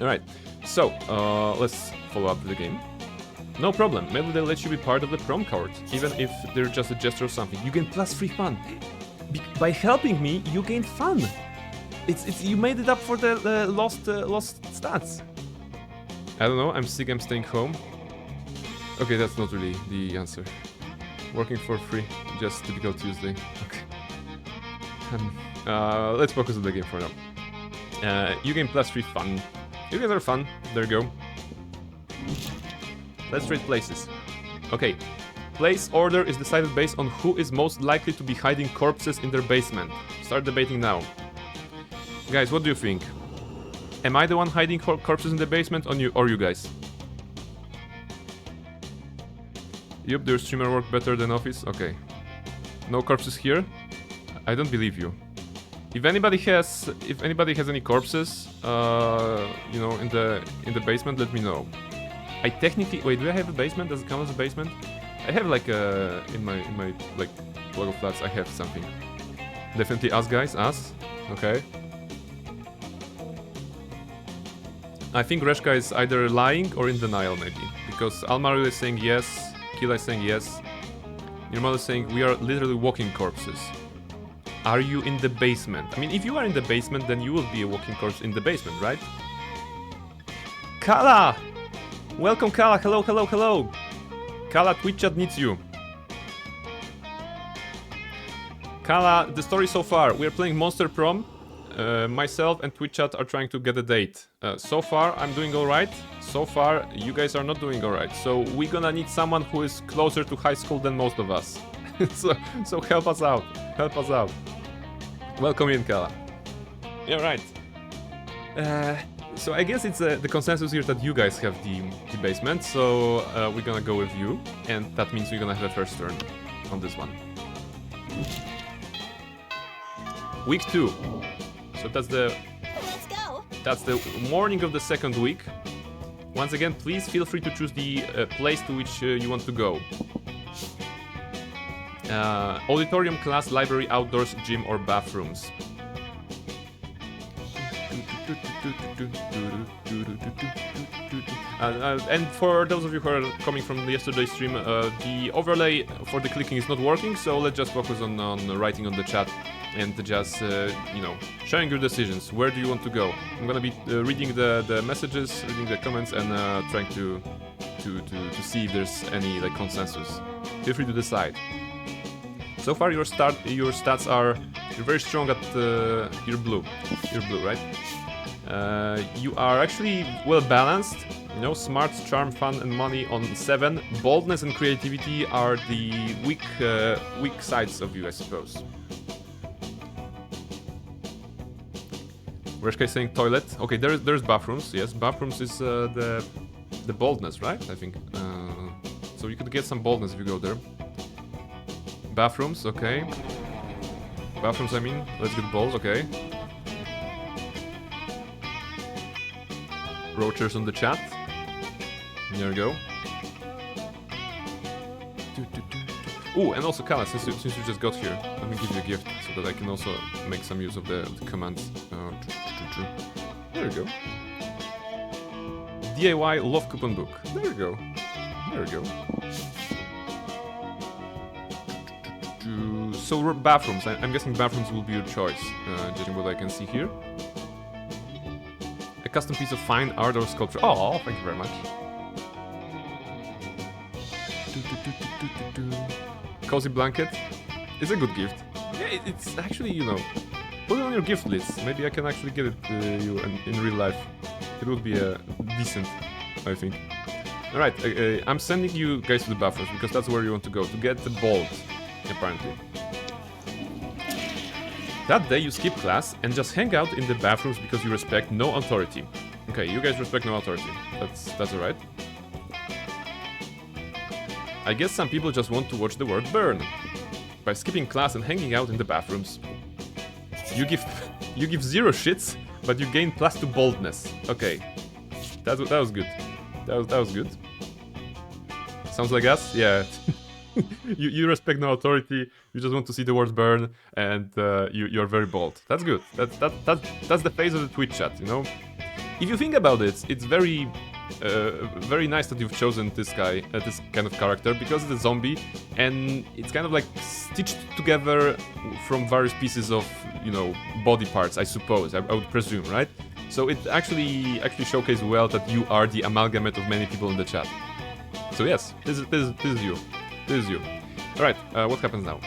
Alright. So, let's follow up the game. No problem, maybe they'll let you be part of the prom court, even if they're just a gesture or something. You gain plus free fun. By helping me, you gain fun. It's you made it up for the lost stats. I don't know, I'm sick, I'm staying home. Okay, that's not really the answer. Working for free, just typical Tuesday. Okay. Let's focus on the game for now. You gain plus free fun. You guys are fun. There you go. Let's trade places. Okay. Place order is decided based on who is most likely to be hiding corpses in their basement. Start debating now. Guys, what do you think? Am I the one hiding corpses in the basement or you guys? Yup, their streamer work better than office? Okay. No corpses here? I don't believe you. If anybody has any corpses, you know, in the basement, let me know. I technically wait. Do I have a basement? Does it count as a basement? I have like in my like blog of flats. I have something. Definitely us guys, us. Okay. I think Reshka is either lying or in denial maybe because Almario is saying yes, Kila is saying yes. Nirmal is saying we are literally walking corpses. Are you in the basement? I mean, if you are in the basement, then you will be a walking corpse in the basement, right? Kala! Welcome, Kala. Hello, hello, hello. Kala, Twitch chat needs you. Kala, the story so far. We are playing Monster Prom. Myself and Twitch chat are trying to get a date. So far, I'm doing alright. So far, you guys are not doing alright. So we're gonna need someone who is closer to high school than most of us. so help us out. Help us out. Welcome in, Kala. Yeah, right. So I guess it's the consensus here that you guys have the basement. So we're gonna go with you. And that means we're gonna have a first turn on this one. Week 2. So Let's go. that's the morning of the second week. Once again, please feel free to choose the place to which you want to go. Auditorium, class, library, outdoors, gym, or bathrooms. And for those of you who are coming from yesterday's stream, the overlay for the clicking is not working, so let's just focus on writing on the chat and just, you know, sharing your decisions. Where do you want to go? I'm gonna be reading the messages, reading the comments, and trying to see if there's any like consensus. Feel free to decide. So far, your stats are you're very strong at you're blue. You're blue, right? You are actually well balanced. You know, smarts, charm, fun, and money on 7. Boldness and creativity are the weak sides of you, I suppose. Reshka is saying toilet. Okay, there's bathrooms. Yes, bathrooms is the boldness, right? I think. So you could get some boldness if you go there. Bathrooms, okay. Bathrooms, I mean. Let's get balls, okay. Roachers on the chat. There we go. Oh, and also Kala, since you just got here, let me give you a gift so that I can also make some use of the commands. There we go. DIY love coupon book. There we go. There we go. So bathrooms. I'm guessing bathrooms will be your choice, judging what I can see here. A custom piece of fine art or sculpture. Oh, thank you very much. Cozy blanket. It's a good gift. Yeah, it's actually, you know, put it on your gift list. Maybe I can actually get it to you in real life. It would be decent, I think. Alright, I'm sending you guys to the bathrooms because that's where you want to go, to get the bolt, apparently. That day you skip class and just hang out in the bathrooms because you respect no authority. Okay, you guys respect no authority. That's alright. I guess some people just want to watch the world burn. By skipping class and hanging out in the bathrooms. You give 0 shits, but you gain +2 boldness. Okay. That was good. That was good. Sounds like us? Yeah. you respect no authority, you just want to see the world burn, and you're very bold. That's good. That's the phase of the Twitch chat, you know? If you think about it, it's very nice that you've chosen this guy, this kind of character, because it's a zombie, and it's kind of like stitched together from various pieces of, you know, body parts, I suppose, I would presume, right? So it actually showcases well that you are the amalgamate of many people in the chat. So yes, this is you. This is you. Alright, what happens now?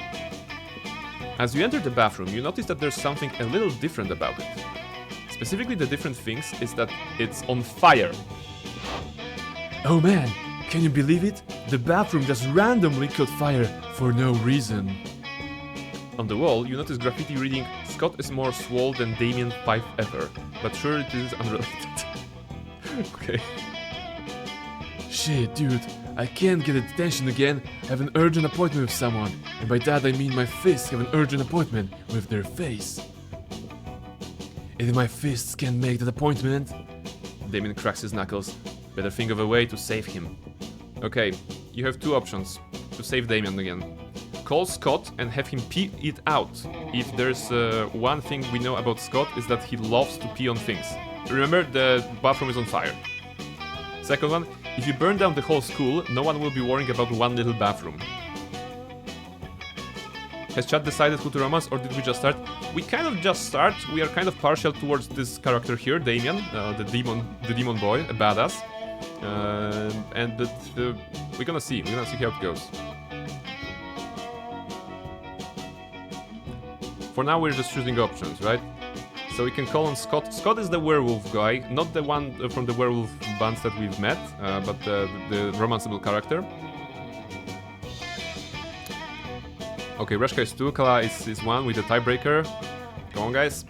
As you enter the bathroom, you notice that there's something a little different about it. Specifically, the different things is that it's on fire. Oh man, can you believe it? The bathroom just randomly caught fire for no reason. On the wall, you notice graffiti reading, "Scott is more swole than Damien 5 ever, but sure it is unrelated." Okay. Shit, dude, I can't get attention again. I have an urgent appointment with someone. And by that I mean my fists have an urgent appointment with their face. And if my fists can't make that appointment... Damien cracks his knuckles. Better think of a way to save him. Okay, you have two options to save Damien again. Call Scott and have him pee it out. If there's one thing we know about Scott is that he loves to pee on things. Remember, the bathroom is on fire. Second one, if you burn down the whole school, no one will be worrying about one little bathroom. Has chat decided who to romance, or did we just start? We kind of just start. We are kind of partial towards this character here, Damien, the demon boy, a badass. We're gonna see how it goes. For now, we're just choosing options, right? So we can call on Scott. Scott is the werewolf guy, not the one from the werewolf bands that we've met, but the romanceable character. Okay, Reshka is 2, Kala is 1 with the tiebreaker. Come on, guys.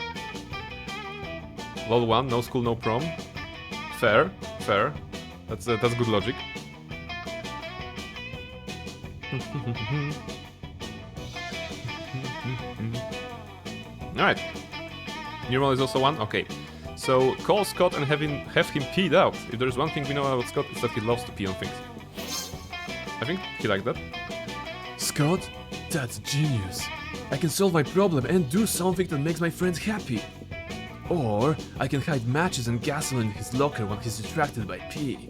LOL 1, no school, no prom. Fair. That's good logic. Alright. Neural is also 1? Okay. So, call Scott and have him peed out. If there's one thing we know about Scott, it's that he loves to pee on things. I think he liked that. Scott? That's genius. I can solve my problem and do something that makes my friends happy. Or I can hide matches and gasoline in his locker when he's distracted by pee.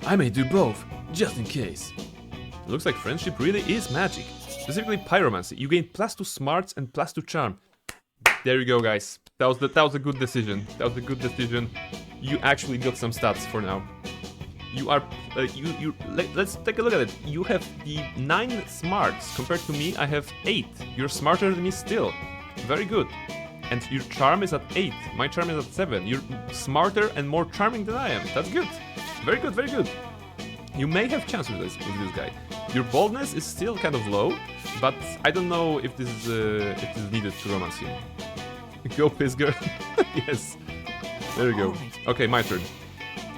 I may do both, just in case. It looks like friendship really is magic. Specifically pyromancy. You gain +2 smarts and +2 charm. There you go, guys. That was a good decision. You actually got some stats for now. You are let's take a look at it. You have the 9 smarts compared to me. I have 8. You're smarter than me still. Very good. And your charm is at 8. My charm is at 7. You're smarter and more charming than I am. That's good. Very good. Very good. You may have chance with this guy. Your boldness is still kind of low, but I don't know if this is needed to romance him. Go piss girl. Yes. There you go. Okay, my turn.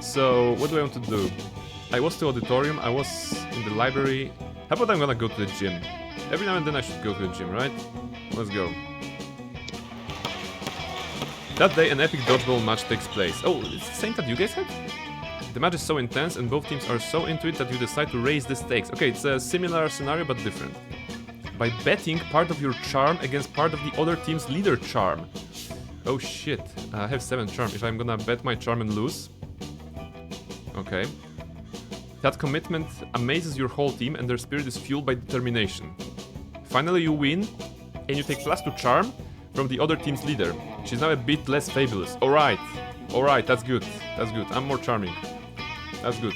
So, what do I want to do? I was to auditorium, I was in the library. How about I'm gonna go to the gym? Every now and then I should go to the gym, right? Let's go. That day, an epic dodgeball match takes place. Oh, it's the same that you guys had? The match is so intense and both teams are so into it that you decide to raise the stakes. Okay, it's a similar scenario but different. By betting part of your charm against part of the other team's leader charm. Oh shit, I have 7 charm. If I'm gonna bet my charm and lose... Okay. That commitment amazes your whole team and their spirit is fueled by determination. Finally you win, and you take +2 charm from the other team's leader. She's now a bit less fabulous. Alright, that's good. I'm more charming. That's good.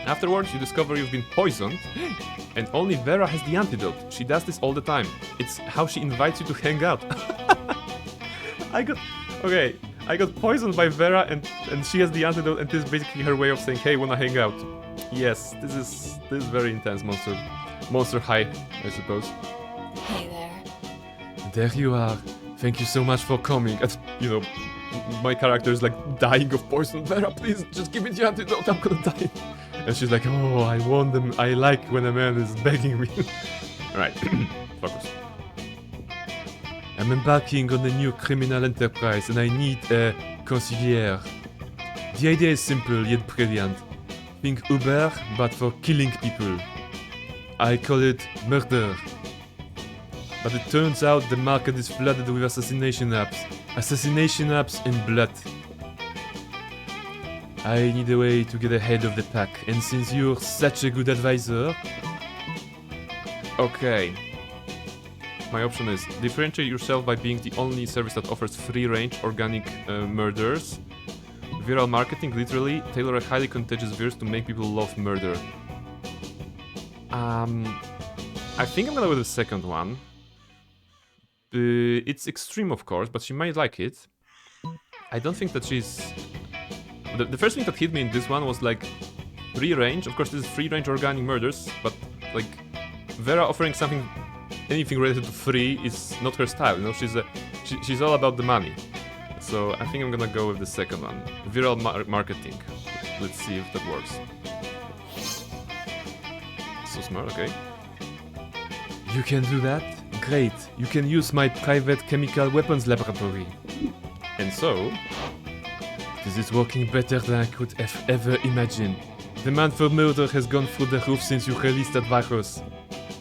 Afterwards, you discover you've been poisoned, and only Vera has the antidote. She does this all the time. It's how she invites you to hang out. I got poisoned by Vera, and she has the antidote, and this is basically her way of saying, hey, wanna hang out? Yes, this is very intense, monster high, I suppose. Hey there. There you are. Thank you so much for coming. And, you know, my character is like dying of poison. Vera, please, just give me the antidote, I'm gonna die. And she's like, oh, I want them. I like when a man is begging me. Alright, focus. I'm embarking on a new criminal enterprise and I need a consigliere. The idea is simple yet brilliant. Think Uber, but for killing people. I call it murder. But it turns out the market is flooded with assassination apps. Assassination apps in blood. I need a way to get ahead of the pack, and since you're such a good advisor... Okay. My option is differentiate yourself by being the only service that offers free-range organic murders. Viral marketing, literally, tailor a highly contagious virus to make people love murder. I think I'm gonna go with the second one. It's extreme, of course, but she might like it. I don't think that she's... The first thing that hit me in this one was like free range. Of course, this is free range organic murders, but like Vera offering something, anything related to free is not her style. You know, she's all about the money. So I think I'm gonna go with the second one, viral marketing. Let's see if that works. So smart, okay. You can do that? Great. You can use my private chemical weapons laboratory. And so, This is working better than I could have ever imagined. Demand for murder has gone through the roof since you released that virus.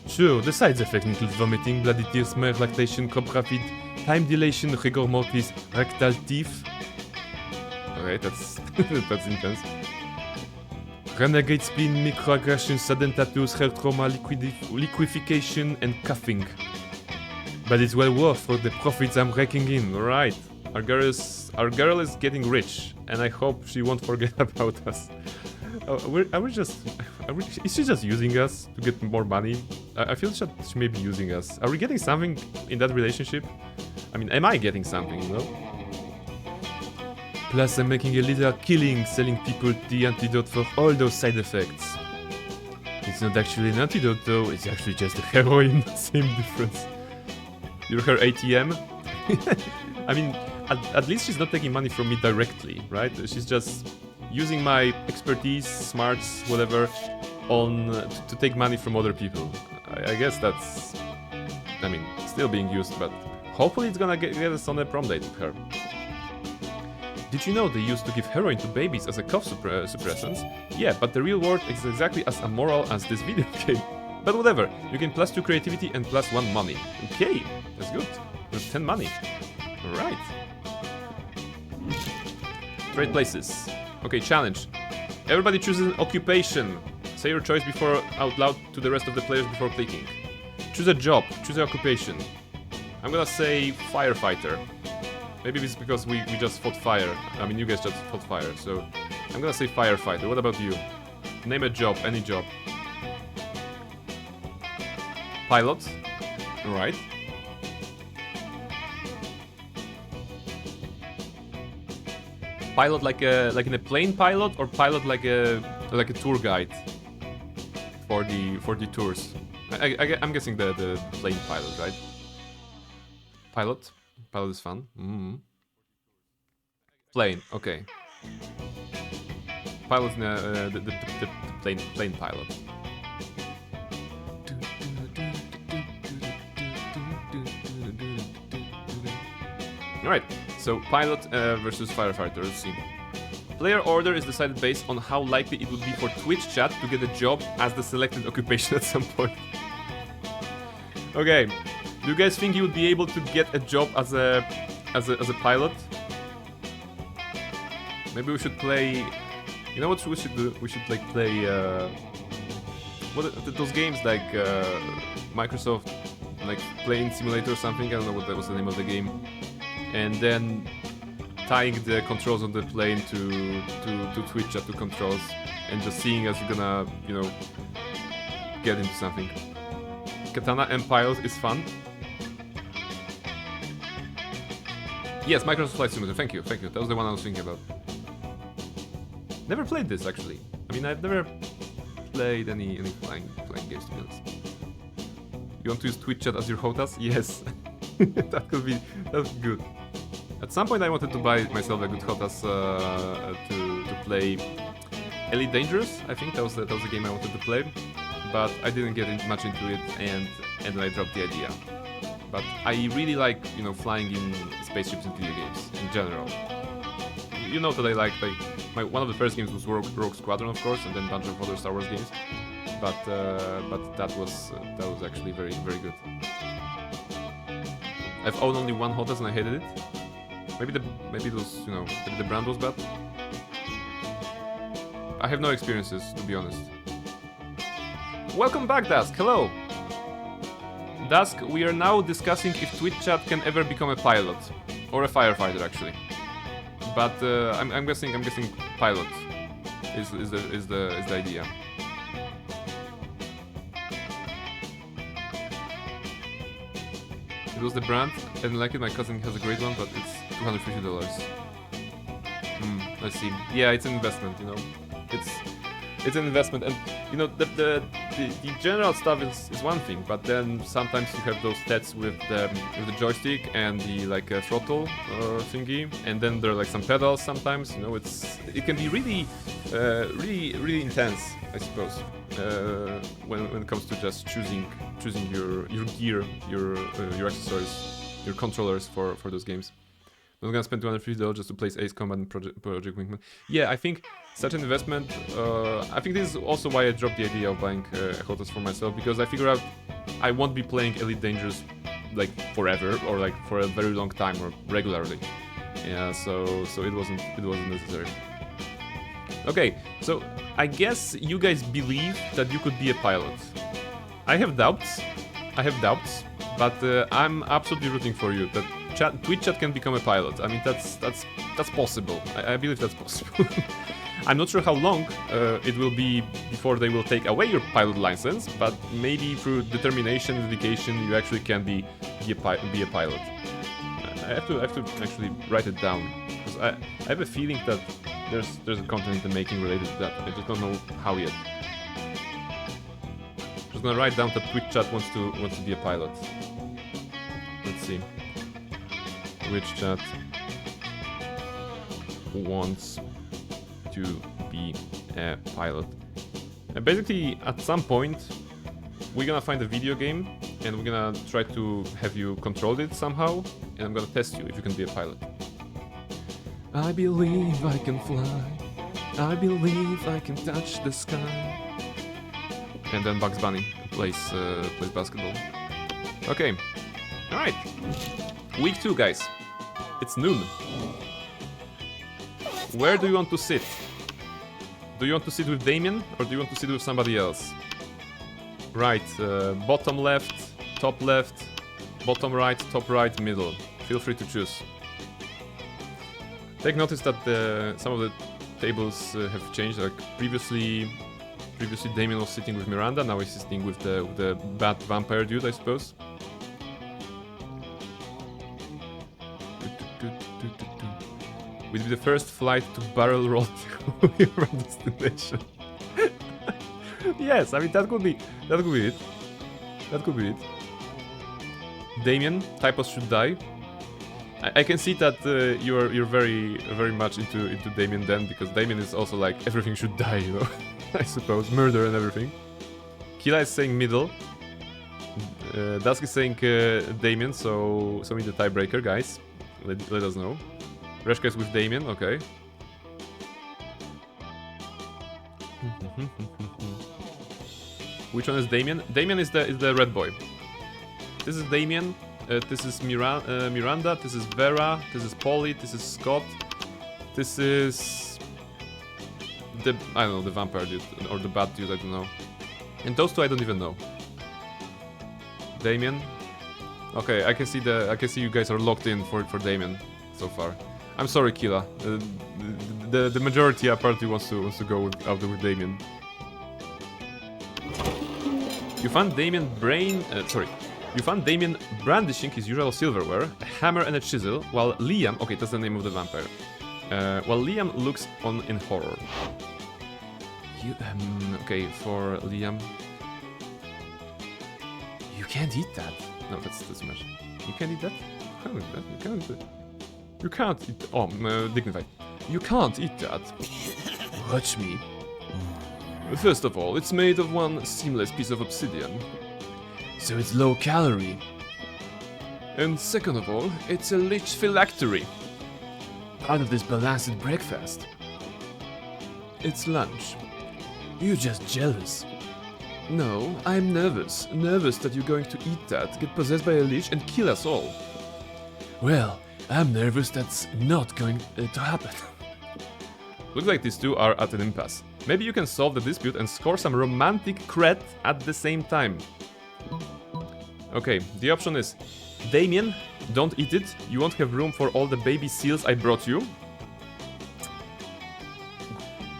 Sure, the side effects include vomiting, bloody tears, smear, lactation, cobra feet, time dilation, rigor mortis, rectal teeth. okay, that's that's intense. Renegade spleen, microaggression, sudden tattoos, hair trauma, liquefaction, and coughing. But it's well worth for the profits I'm raking in. Right, our girl is getting rich, and I hope she won't forget about us. Is she just using us to get more money? I feel she may be using us. Are we getting something in that relationship? I mean, am I getting something, you know? Plus, I'm making a little killing selling people the antidote for all those side effects. It's not actually an antidote though, it's actually just a heroin, same difference. You're her ATM? I mean, at least she's not taking money from me directly, right? She's just using my expertise, smarts, whatever, to take money from other people. I guess that's, I mean, still being used, but hopefully it's gonna get us on a prom date with her. Did you know they used to give heroin to babies as a cough suppressants? Yeah, but the real world is exactly as immoral as this video game. But whatever, you can +2 creativity and +1 money. Okay, that's good. That's 10 money. Alright. Trade places. Okay, challenge. Everybody chooses an occupation. Say your choice before out loud to the rest of the players before clicking. Choose a job. Choose an occupation. I'm gonna say firefighter. Maybe it's because we just fought fire. I mean, you guys just fought fire, so I'm gonna say firefighter. What about you? Name a job, any job. Pilot. Alright. Pilot like in a plane pilot, or pilot like a tour guide for the tours. I'm guessing the plane pilot, right? Pilot is fun. Plane, okay. Pilot, the plane pilot. Alright, so pilot versus firefighter, let's see. Player order is decided based on how likely it would be for Twitch chat to get a job as the selected occupation at some point. Okay, do you guys think you would be able to get a job as a pilot? Maybe we should play... You know what we should do? We should like play... those games like Microsoft, like Plane Simulator or something, I don't know what that was the name of the game. And then tying the controls on the plane to Twitch chat to controls, and just seeing as you're gonna, you know, get into something. Katana and Pilot is fun. Yes, Microsoft Flight Simulator, thank you. That was the one I was thinking about. Never played this, actually. I mean, I've never played any flying games, to be honest. You want to use Twitch chat as your HOTAS? Yes. That's good. At some point I wanted to buy myself a good HOTAS to play Elite Dangerous. I think that was the game I wanted to play. But I didn't get much into it, and then I dropped the idea. But I really like, you know, flying in spaceships in video games in general. You know that I like one of the first games was Rogue Squadron, of course, and then a bunch of other Star Wars games. But that was actually very, very good. I've owned only one HOTAS and I hated it. Maybe it was, you know, maybe the brand was bad. I have no experiences, to be honest. Welcome back, Dusk. Hello. Dusk, we are now discussing if Twitch chat can ever become a pilot or a firefighter, actually. But I'm guessing pilot is the idea. It was the brand. I didn't like it. My cousin has a great one, but it's $250. Let's see. Yeah, it's an investment. You know, it's an investment, and you know the general stuff is one thing, but then sometimes you have those stats with the joystick and the like throttle thingy, and then there are like some pedals. Sometimes you know it can be really intense, I suppose, when it comes to just choosing your gear, your accessories, your controllers for those games. I'm not gonna spend $250 just to place Ace Combat and Project Wingman. Yeah, I think such an investment. I think this is also why I dropped the idea of buying HOTAS for myself, because I figure out I won't be playing Elite Dangerous like forever or like for a very long time or regularly. Yeah, so it wasn't necessary. Okay, so I guess you guys believe that you could be a pilot. I have doubts, but I'm absolutely rooting for you that Twitch chat can become a pilot. I mean, that's possible. I believe that's possible. I'm not sure how long it will be before they will take away your pilot license, but maybe through determination and dedication, you actually can be a pilot. I have to actually write it down, because I have a feeling that there's a content in the making related to that. I just don't know how yet. Just gonna write down that Twitch chat wants to be a pilot. Let's see. Twitch chat wants to be a pilot. And basically, at some point, we're gonna find a video game and we're gonna try to have you control it somehow, and I'm gonna test you if you can be a pilot. I believe I can fly. I believe I can touch the sky. And then Bugs Bunny plays basketball. Okay. All right. Week 2, guys. It's noon. Where do you want to sit? Do you want to sit with Damien or do you want to sit with somebody else? Right, bottom left, top left, bottom right, top right, middle. Feel free to choose. Take notice that some of the tables have changed. Like previously Damien was sitting with Miranda. Now he's sitting with the bad vampire dude, I suppose. We'll be the first flight to barrel roll to your destination. Yes, I mean that could be it. That could be it. Damien, typos should die. I can see that you're very much into Damien then, because Damien is also like everything should die, you know. I suppose murder and everything. Kila is saying middle. Dusk is saying Damien, so me the tiebreaker, guys. Let us know. Reshka is with Damien, okay. Which one is Damien? Damien is the red boy. This is Damien. This is Miranda. This is Vera. This is Polly. This is Scott. This is the vampire dude or the bad dude. I don't know. And those two I don't even know. Damien. Okay, I can see you guys are locked in for Damien so far. I'm sorry, Kila. The majority apparently wants to go out with Damien. You found Damien You found Damien brandishing his usual silverware, a hammer and a chisel, while Liam... Okay, that's the name of the vampire. While Liam looks on in horror. Okay, for Liam... You can't eat that. No, that's too much. You can't eat that? You can't eat that. You can't eat... Oh, dignified. You can't eat that. Watch me. First of all, it's made of one seamless piece of obsidian. So it's low calorie. And second of all, it's a lich phylactery. Part of this balanced breakfast. It's lunch. You're just jealous. No, I'm nervous. Nervous that you're going to eat that, get possessed by a lich and kill us all. Well, I'm nervous that's not going to happen. Looks like these two are at an impasse. Maybe you can solve the dispute and score some romantic cred at the same time. Okay, the option is Damien, don't eat it. You won't have room for all the baby seals I brought you.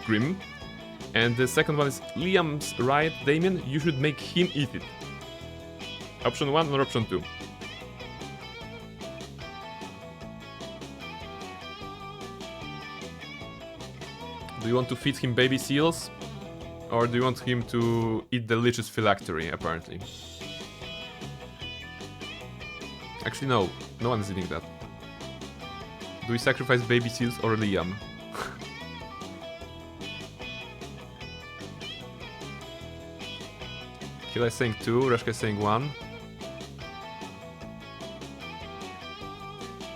Grim. And the second one is Liam's right, Damien, you should make him eat it. Option 1 or option 2? Do you want to feed him baby seals? Or do you want him to eat delicious phylactery, apparently? Actually, no. No one is eating that. Do we sacrifice baby seals or Liam? Killa is saying 2, Reshka is saying 1.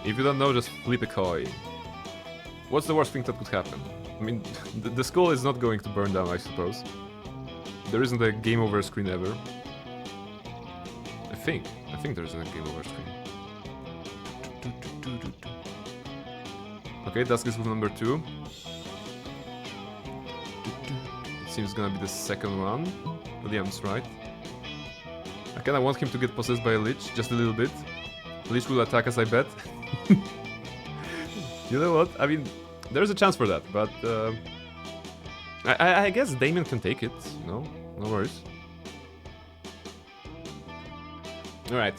If you don't know, just flip a coin. What's the worst thing that could happen? I mean, the school is not going to burn down, I suppose. There isn't a game over screen ever. I think there isn't a game over screen. Okay, Dusk is with number 2. It seems gonna be the second one. Liam's right. I kinda want him to get possessed by a lich, just a little bit. Lich will attack us, I bet. You know what? I mean, there's a chance for that, but I guess Damien can take it, you know? No worries. Alright.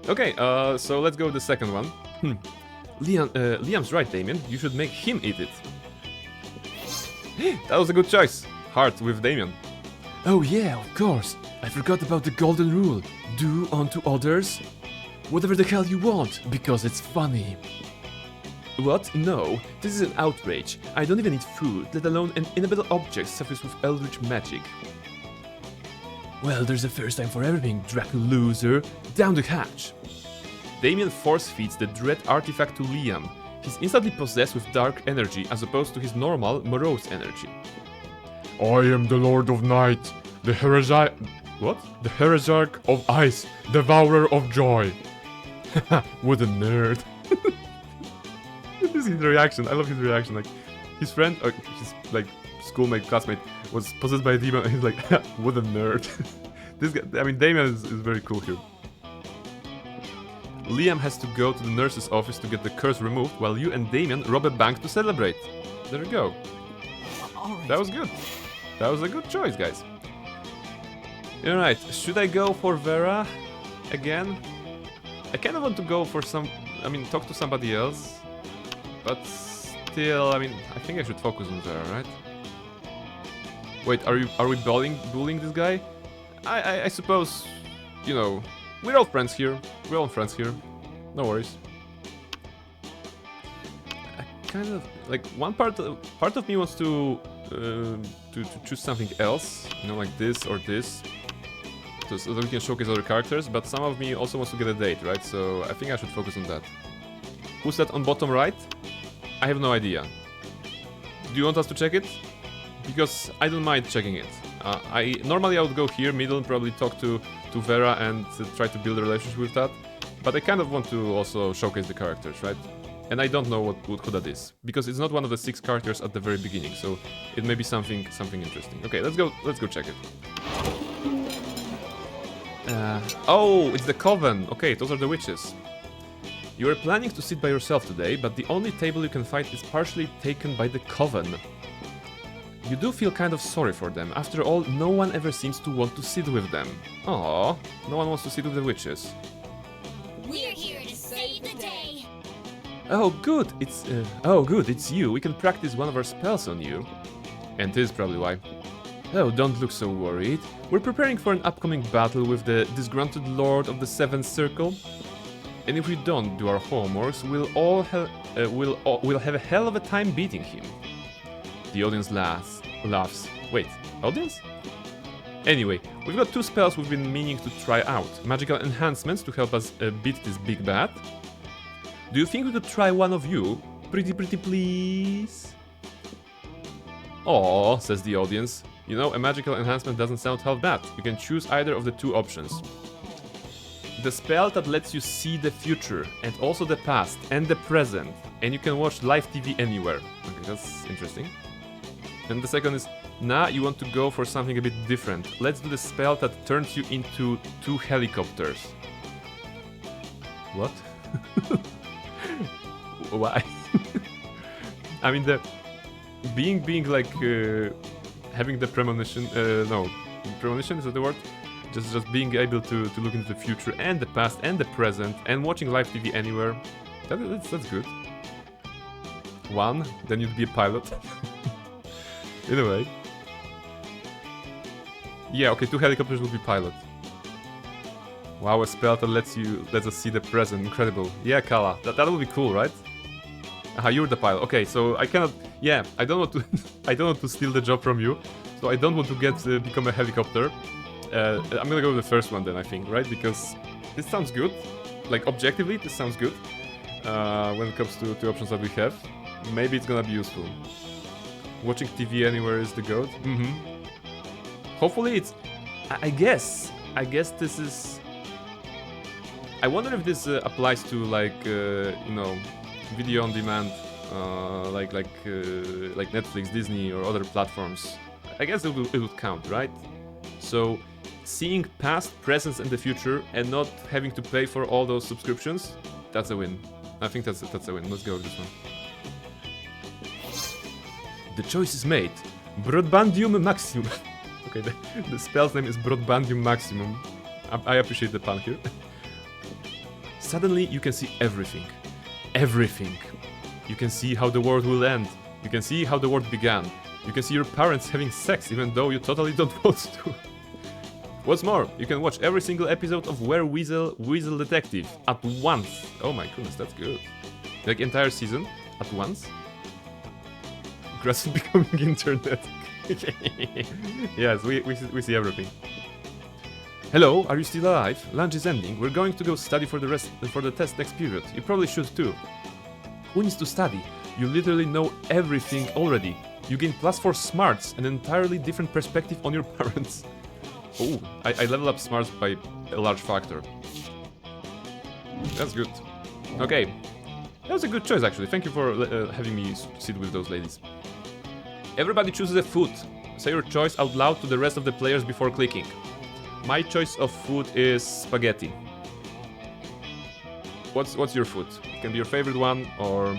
Okay, so let's go with the second one. Liam's right, Damien. You should make him eat it. That was a good choice. Heart with Damien. Oh yeah, of course. I forgot about the golden rule. Do unto others whatever the hell you want, because it's funny. What? No, this is an outrage. I don't even eat food, let alone an inedible object suffers with eldritch magic. Well, there's a first time for everything, Draco loser. Down the hatch. Damien force feeds the dread artifact to Liam. He's instantly possessed with dark energy as opposed to his normal morose energy. I am the Lord of Night, the Heresiarch. What? The Heresiarch of Ice, Devourer of Joy. What a nerd. This is his reaction. I love his reaction. Like, his friend, his like schoolmate, classmate, was possessed by a demon, and he's like, "What a nerd." This guy, I mean, Damien is very cool here. Liam has to go to the nurse's office to get the curse removed, while you and Damien rob a bank to celebrate. There we go. That was good. That was a good choice, guys. Alright, should I go for Vera again? I kind of want to go for talk to somebody else. But still, I mean, I think I should focus on Vera, right? Wait, are we bullying this guy? I suppose, you know, we're all friends here. We're all friends here. No worries. I kind of like one part of me wants to choose something else, you know, like this or this, so that we can showcase other characters. But some of me also wants to get a date, right? So I think I should focus on that. Who's that on bottom right? I have no idea. Do you want us to check it? Because I don't mind checking it. Normally I would go here, middle, and probably talk to Vera and try to build a relationship with that. But I kind of want to also showcase the characters, right? And I don't know who that is, because it's not one of the 6 characters at the very beginning, so it may be something interesting. Okay, let's go check it. Oh, it's the Coven. Okay, those are the witches. You are planning to sit by yourself today, but the only table you can find is partially taken by the Coven. You do feel kind of sorry for them. After all, no one ever seems to want to sit with them. Aww, no one wants to sit with the witches. We're here to save the day. Oh good, it's you. We can practice one of our spells on you. And this is probably why. Oh, don't look so worried. We're preparing for an upcoming battle with the disgruntled Lord of the Seventh Circle. And if we don't do our homeworks, we'll have a hell of a time beating him. The audience laughs. Wait, audience? Anyway, we've got 2 spells we've been meaning to try out. Magical enhancements to help us beat this big bad. Do you think we could try one of you? Pretty please? Aww, says the audience. You know, a magical enhancement doesn't sound half bad. You can choose either of the 2 options. The spell that lets you see the future, and also the past, and the present. And you can watch live TV anywhere. Okay, that's interesting. And the second is, nah, you want to go for something a bit different. Let's do the spell that turns you into 2 helicopters. What? Why? I mean, the being like having the premonition. No, premonition, is that the word? Just being able to look into the future and the past and the present and watching live TV anywhere. That's good. 1, then you'd be a pilot. In a way. Yeah, okay, 2 helicopters would be pilot. Wow, a spell that lets us see the present. Incredible. Yeah, Kala, that would be cool, right? Aha, you're the pilot. Okay, so I cannot. Yeah, I don't want to. I don't want to steal the job from you. So I don't want to become a helicopter. I'm gonna go with the first one then, I think, right? Because this sounds good. Like objectively, this sounds good. When it comes to options that we have, maybe it's gonna be useful. Watching TV anywhere is the goat. Hopefully, it's. I guess this is. I wonder if this applies to like you know, video on demand, like Netflix, Disney, or other platforms. I guess it would count, right? So, seeing past, present, and the future, and not having to pay for all those subscriptions, that's a win. I think that's a win. Let's go with this one. The choice is made. Broadbandium Maximum. Okay, the spell's name is Broadbandium Maximum. I appreciate the pun here. Suddenly, you can see everything. Everything. You can see how the world will end. You can see how the world began. You can see your parents having sex even though you totally don't want to. What's more, you can watch every single episode of Where Weasel Detective at once. Oh my goodness, that's good. Like entire season at once. Grass is becoming internet. Yes, we see everything. Hello, are you still alive? Lunch is ending. We're going to go study for the test next period. You probably should too. Who needs to study? You literally know everything already. You gain +4 smarts, an entirely different perspective on your parents. Oh, I level up smarts by a large factor. That's good. Okay, that was a good choice actually. Thank you for having me sit with those ladies. Everybody chooses a food. Say your choice out loud to the rest of the players before clicking. My choice of food is spaghetti. What's your food? It can be your favorite one or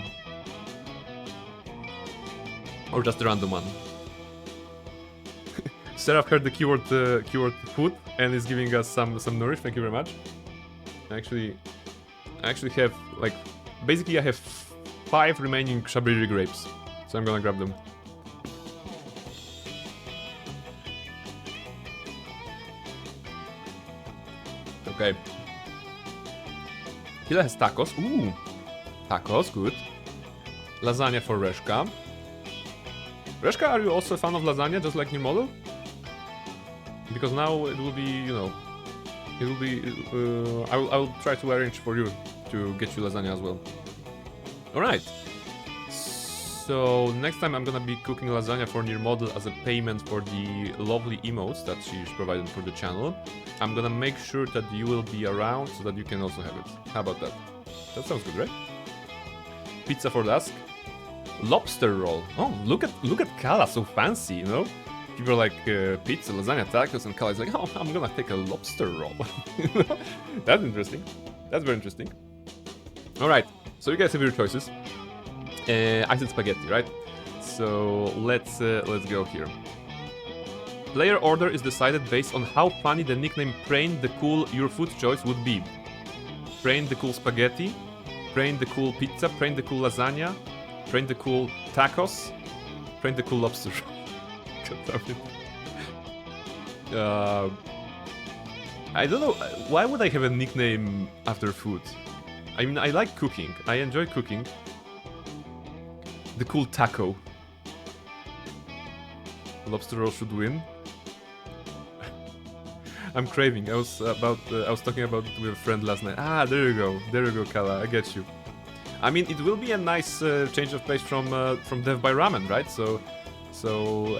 just a random one. Seraph heard the keyword food and is giving us some nourish. Thank you very much. I actually have like basically I have 5 remaining Chablis grapes, so I'm gonna grab them. Okay. Hila has tacos. Ooh, tacos, good. Lasagna for Reshka. Reshka, are you also a fan of lasagna, just like new model? Because now it will be, you know, it will be. I will try to arrange for you to get you lasagna as well. All right. So next time I'm gonna be cooking lasagna for Near Model as a payment for the lovely emotes that she's provided for the channel. I'm gonna make sure that you will be around so that you can also have it. How about that? That sounds good, right? Pizza for dusk. Lobster roll. Oh, look at Kala, so fancy, you know? People are like pizza, lasagna, tacos, and Kala is like, oh, I'm gonna take a lobster roll. That's interesting. That's very interesting. All right, so you guys have your choices. I said spaghetti, right? So let's go here. Player order is decided based on how funny the nickname Prain the Cool your food choice would be. Prain the Cool Spaghetti, Prain the Cool Pizza, Prain the Cool Lasagna, Prain the Cool Tacos, Prain the Cool Lobster. God damn it. I don't know, why would I have a nickname after food? I mean, I like cooking, I enjoy cooking. The Cool Taco. Lobster roll should win. I'm craving. I was talking about it with a friend last night. Ah, there you go, Kala. I get you. I mean, it will be a nice change of pace from Dev by Ramen, right? So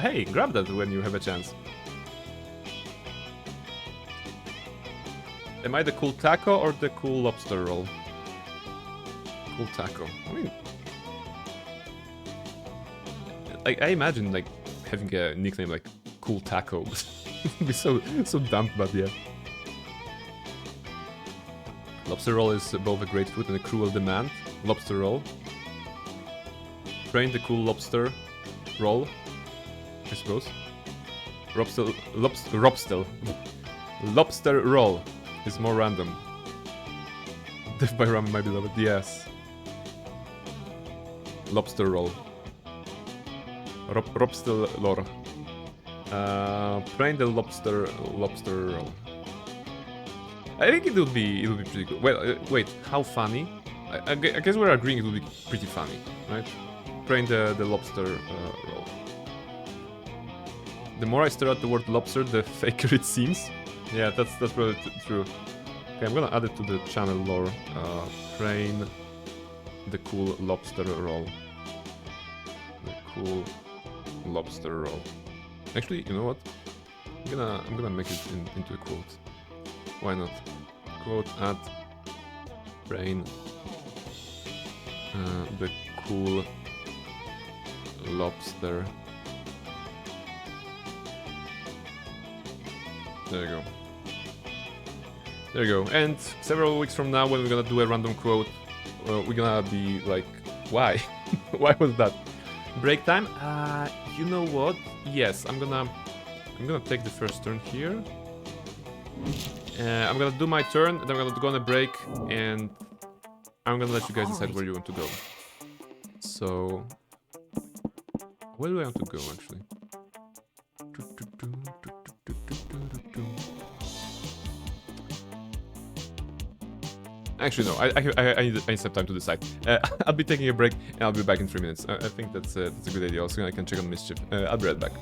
hey, grab that when you have a chance. Am I the cool taco or the cool lobster roll? Cool taco. I mean, like I imagine like having a nickname like Cool Taco. It'd be so dumb, but yeah. Lobster roll is both a great food and a cruel demand. Lobster roll. Train the cool lobster roll, I suppose. Lobster roll is more random. Death by ramen, my beloved. Yes. Lobster roll. Robster lore. Train the lobster roll. I think it would be pretty good. Well, wait, how funny? I guess we're agreeing it would be pretty funny, right? Train the lobster roll. The more I stare at the word lobster, the faker it seems. Yeah, that's probably true. Okay, I'm gonna add it to the channel lore. Train the cool lobster roll. The cool lobster roll. Actually, you know what? I'm gonna make it into a quote. Why not? Quote at train the cool lobster. There you go. There you go. And several weeks from now, when we're gonna do a random quote, we're gonna be like, why? Why was that? Break time? You know what? Yes, I'm gonna take the first turn here. I'm gonna do my turn, then I'm gonna go on a break, and I'm gonna let you guys decide where you want to go. So, where do I want to go actually? Actually, no. I need some time to decide. I'll be taking a break, and I'll be back in 3 minutes. I think that's a good idea. Also, I can check on Mischief. I'll be right back.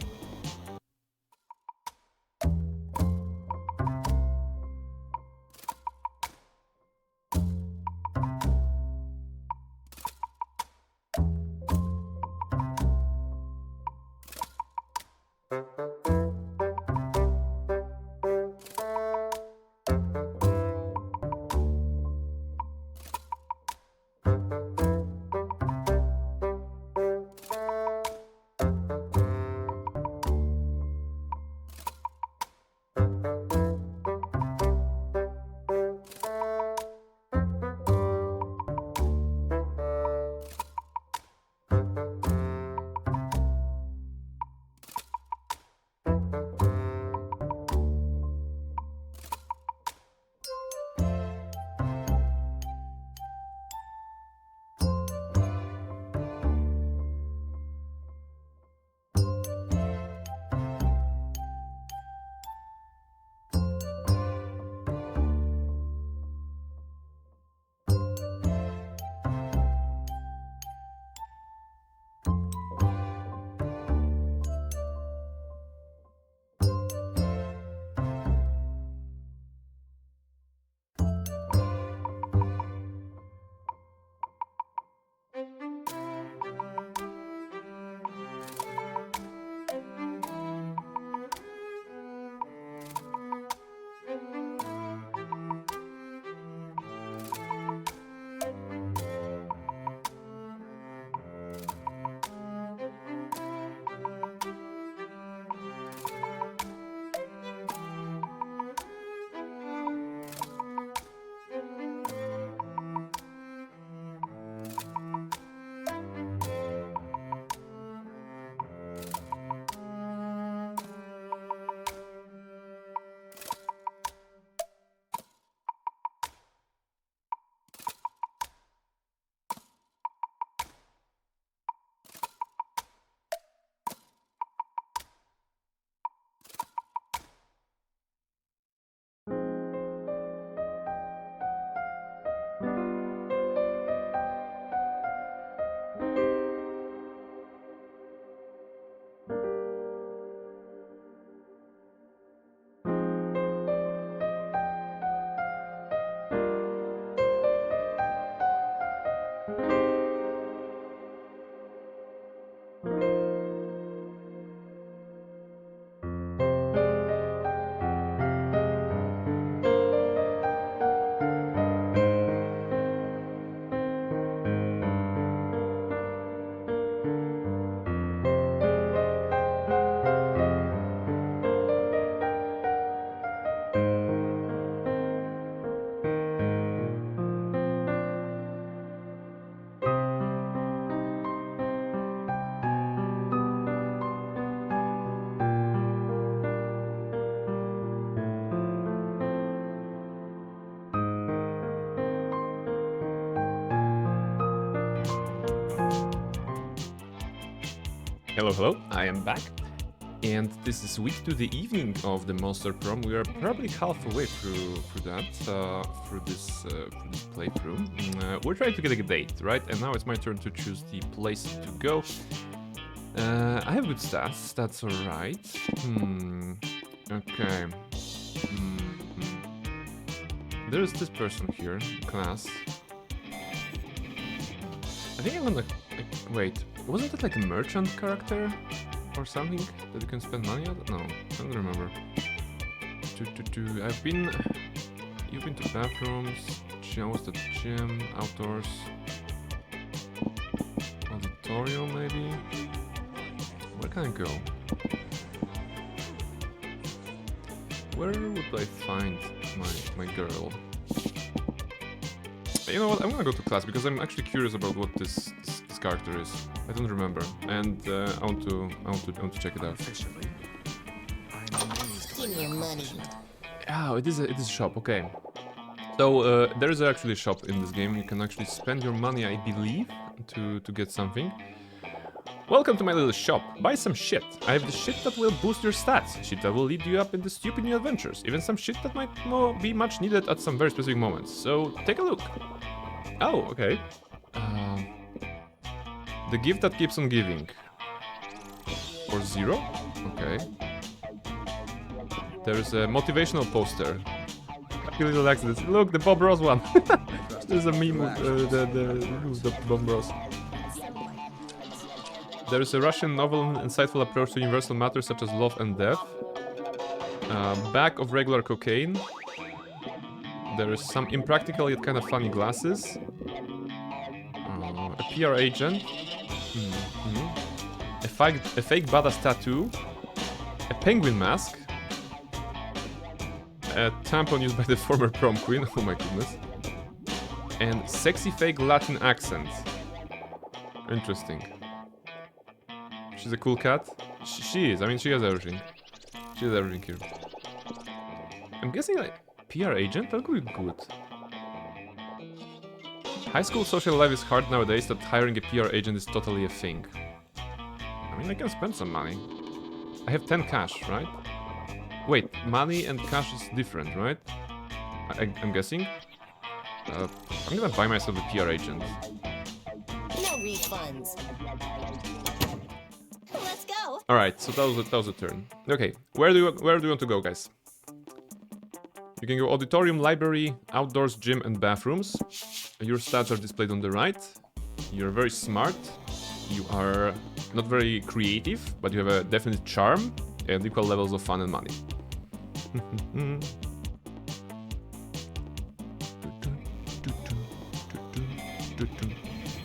Hello, hello, I am back. And this is week to the evening of the Monster Prom. We are probably halfway through this playthrough. We're trying to get a date, right? And now it's my turn to choose the place to go. I have good stats, that's alright. Okay. There's this person here, class. I think I'm gonna... wait, wasn't it like a merchant character? Or something that you can spend money on? No, I don't remember. You've been to bathrooms, was the gym, outdoors, auditorium maybe? Where can I go? Where would I find my girl? You know what, I'm gonna go to class because I'm actually curious about what this character is. I don't remember, and I want to check it out. Give me your money. Oh, it is a shop. Okay. So there is actually a shop in this game. You can actually spend your money, I believe, to get something. Welcome to my little shop. Buy some shit. I have the shit that will boost your stats, shit that will lead you up into stupid new adventures, even some shit that might be much needed at some very specific moments. So take a look. Oh, okay. The gift that keeps on giving. For 0? Okay. There's a motivational poster. I really like this. Look, the Bob Ross one. There's a meme with the Bob Ross. There's a Russian novel and insightful approach to universal matters such as love and death. Bag of regular cocaine. There is some impractical yet kind of funny glasses. A PR agent. A fake badass tattoo. A penguin mask. A tampon used by the former prom queen. Oh my goodness. And sexy fake Latin accent. Interesting. She's a cool cat. She is. I mean, she has everything. She has everything here. I'm guessing like PR agent? That could be good. High school social life is hard nowadays that hiring a PR agent is totally a thing. I mean, I can spend some money. I have 10 cash, right? Wait, money and cash is different, right? I'm guessing. I'm gonna buy myself a PR agent. No refunds. Let's go. All right, so that was a turn. Okay, where do you want to go, guys? You can go auditorium, library, outdoors, gym, and bathrooms. Your stats are displayed on the right. You're very smart. You are not very creative, but you have a definite charm and equal levels of fun and money.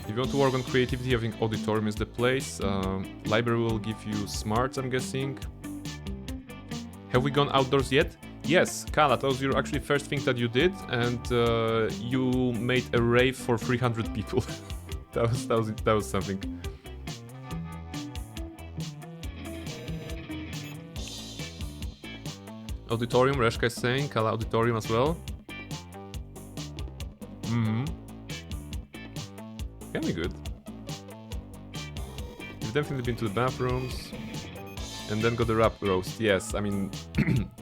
If you want to work on creativity, I think auditorium is the place. Library will give you smarts, I'm guessing. Have we gone outdoors yet? Yes, Kala, that was your actually first thing that you did, and you made a rave for 300 people. that was something. Auditorium, Reshka is saying, Kala auditorium as well. Can be good. You've definitely been to the bathrooms. And then got the rap roast. Yes, I mean,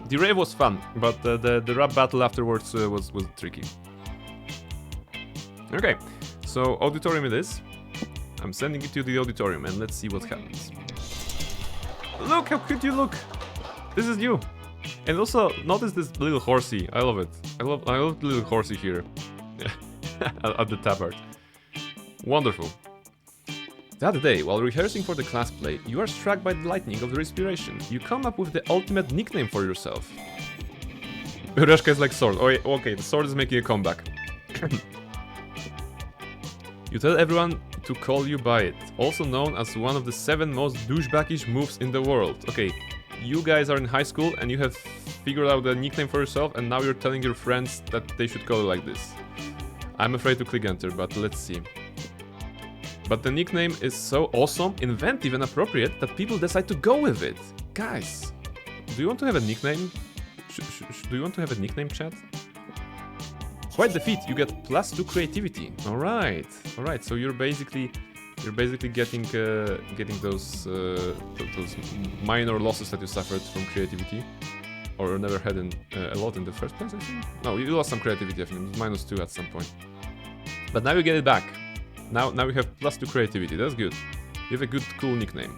the rave was fun, but the rap battle afterwards was tricky. Okay, so auditorium it is. I'm sending it to the auditorium, and let's see what happens. Look how cute you look. This is you. And also notice this little horsey. I love it. I love the little horsey here at the tabard. Wonderful. The other day, while rehearsing for the class play, you are struck by the lightning of the respiration. You come up with the ultimate nickname for yourself. Reshka is like sword. Oh, okay, the sword is making a comeback. You tell everyone to call you by it, also known as one of the 7 most douchebaggish moves in the world. Okay, you guys are in high school and you have figured out a nickname for yourself, and now you're telling your friends that they should call you like this. I'm afraid to click enter, but let's see. But the nickname is so awesome, inventive and appropriate that people decide to go with it. Guys, do you want to have a nickname? Do you want to have a nickname, chat? Quite the feat, you get +2 creativity. Alright, so you're basically You're basically getting those minor losses that you suffered from creativity, or never had a lot in the first place. I think. No, you lost some creativity. I think it was -2 at some point. But now you get it back. Now you have +2 creativity. That's good. You have a good, cool nickname.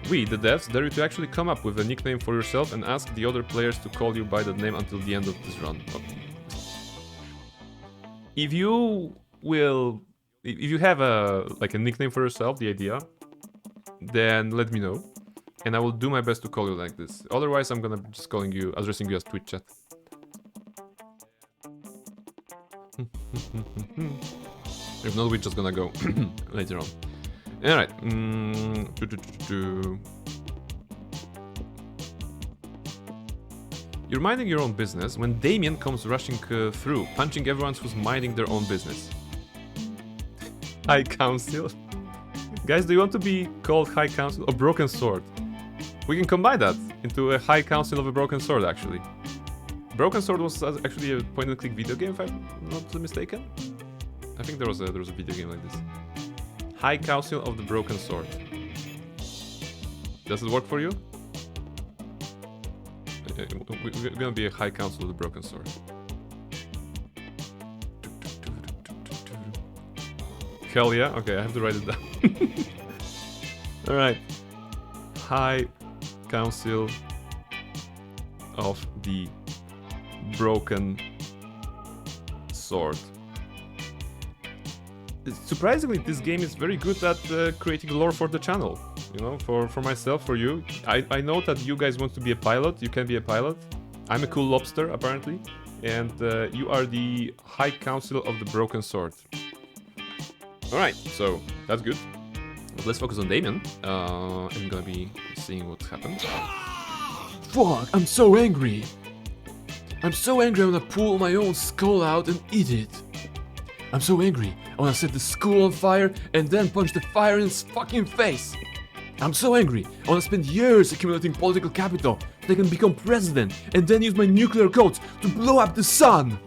We, the devs, dare you to actually come up with a nickname for yourself and ask the other players to call you by that name until the end of this run. Okay. If you have a nickname for yourself, the idea, then let me know, and I will do my best to call you like this. Otherwise, I'm gonna be just addressing you as Twitch chat. If not, we're just gonna go later on. Alright. You're minding your own business when Damien comes rushing through, punching everyone who's minding their own business. High Council. Guys, do you want to be called High Council or Broken Sword? We can combine that into a High Council of a Broken Sword, actually. Broken Sword was actually a point-and-click video game, if I'm not mistaken. I think there was a video game like this. High Council of the Broken Sword. Does it work for you? We're gonna be a High Council of the Broken Sword. Hell yeah? Okay, I have to write it down. Alright. High Council of the Broken Sword. Surprisingly, this game is very good at creating lore for the channel. You know, for myself, for you. I know that you guys want to be a pilot. You can be a pilot. I'm a cool lobster, apparently. And you are the High Council of the Broken Sword. Alright, so that's good. But let's focus on Damien. I'm gonna be seeing what happens. Fuck, I'm so angry. I'm so angry I wanna pull my own skull out and eat it. I'm so angry I wanna set the school on fire and then punch the fire in its fucking face. I'm so angry I wanna spend years accumulating political capital that I can become president and then use my nuclear codes to blow up the sun.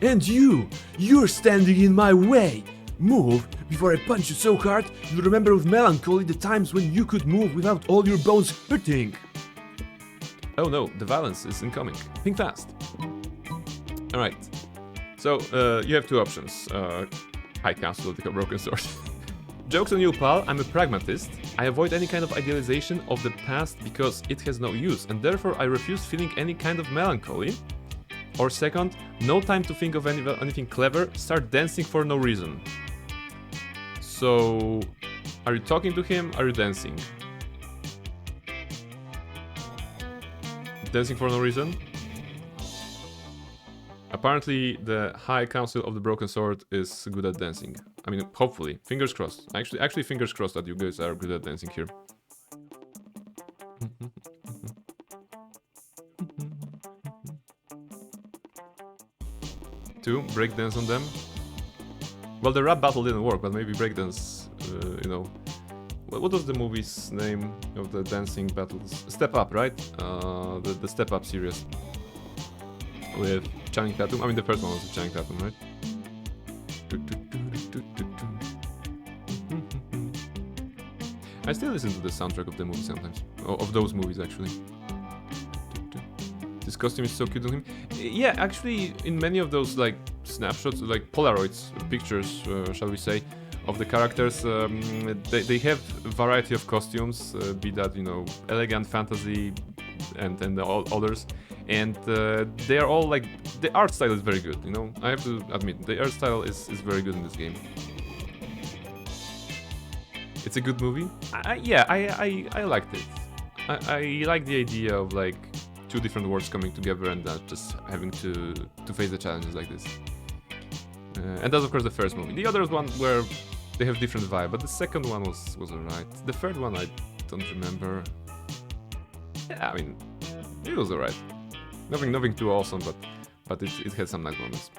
And you're standing in my way. Move before I punch you so hard you'll remember with melancholy the times when you could move without all your bones hurting. Oh no, the violence is incoming. Think fast. Alright. So, you have two options. High Council of the Broken Sword. Joke's on you, pal. I'm a pragmatist. I avoid any kind of idealization of the past because it has no use, and therefore I refuse feeling any kind of melancholy. Or second, no time to think of anything clever, start dancing for no reason. So, are you talking to him? Are you dancing? Dancing for no reason? Apparently, the High Council of the Broken Sword is good at dancing. I mean, hopefully. Fingers crossed. Actually, fingers crossed that you guys are good at dancing here. Two, breakdance on them. Well, the rap battle didn't work, but maybe breakdance, you know. What was the movie's name of the dancing battles? Step Up, right? The Step Up series. With Channing Tatum. I mean, the first one was with Channing Tatum, right? I still listen to the soundtrack of the movie sometimes. Of those movies, actually. This costume is so cute on him. Yeah, actually, in many of those, like, snapshots, like Polaroids, pictures, shall we say, of the characters, they have a variety of costumes, be that, you know, elegant fantasy and all others. And they are all like, the art style is very good, you know. I have to admit, the art style is very good in this game. It's a good movie. I liked it. I like the idea of like two different worlds coming together and just having to face the challenges like this. And that's of course the first movie. The other one where they have different vibe, but the second one was alright. The third one I don't remember. Yeah, I mean, it was alright. Nothing too awesome, but it had some nice moments.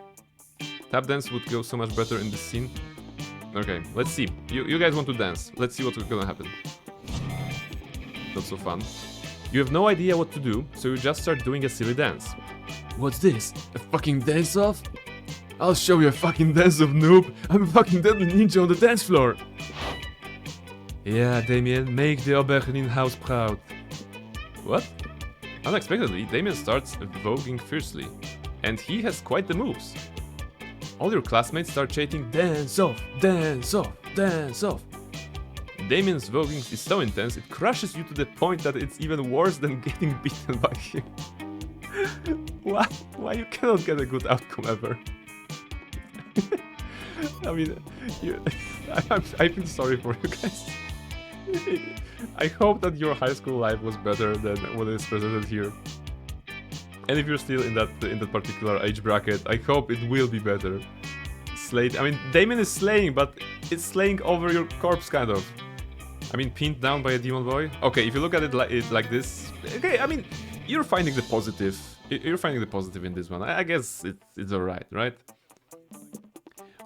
Tap dance would go so much better in this scene. Okay, let's see. You guys want to dance. Let's see what's gonna happen. Not so fun. You have no idea what to do, so you just start doing a silly dance. What's this? A fucking dance-off? I'll show you a fucking dance of noob. I'm a fucking deadly ninja on the dance floor. Yeah, Damien, make the Aubergine house proud. What? Unexpectedly, Damien starts voguing fiercely. And he has quite the moves. All your classmates start chanting, dance off, dance off, dance off. Damien's voguing is so intense, it crushes you to the point that it's even worse than getting beaten by him. Why you cannot get a good outcome ever? I mean, I feel sorry for you guys. I hope that your high school life was better than what is presented here. And if you're still in that particular age bracket, I hope it will be better. Slayed. I mean, Damien is slaying, but it's slaying over your corpse, kind of. I mean, pinned down by a demon boy. Okay, if you look at it like this, okay. I mean, you're finding the positive. You're finding the positive in this one. I guess it's alright, right?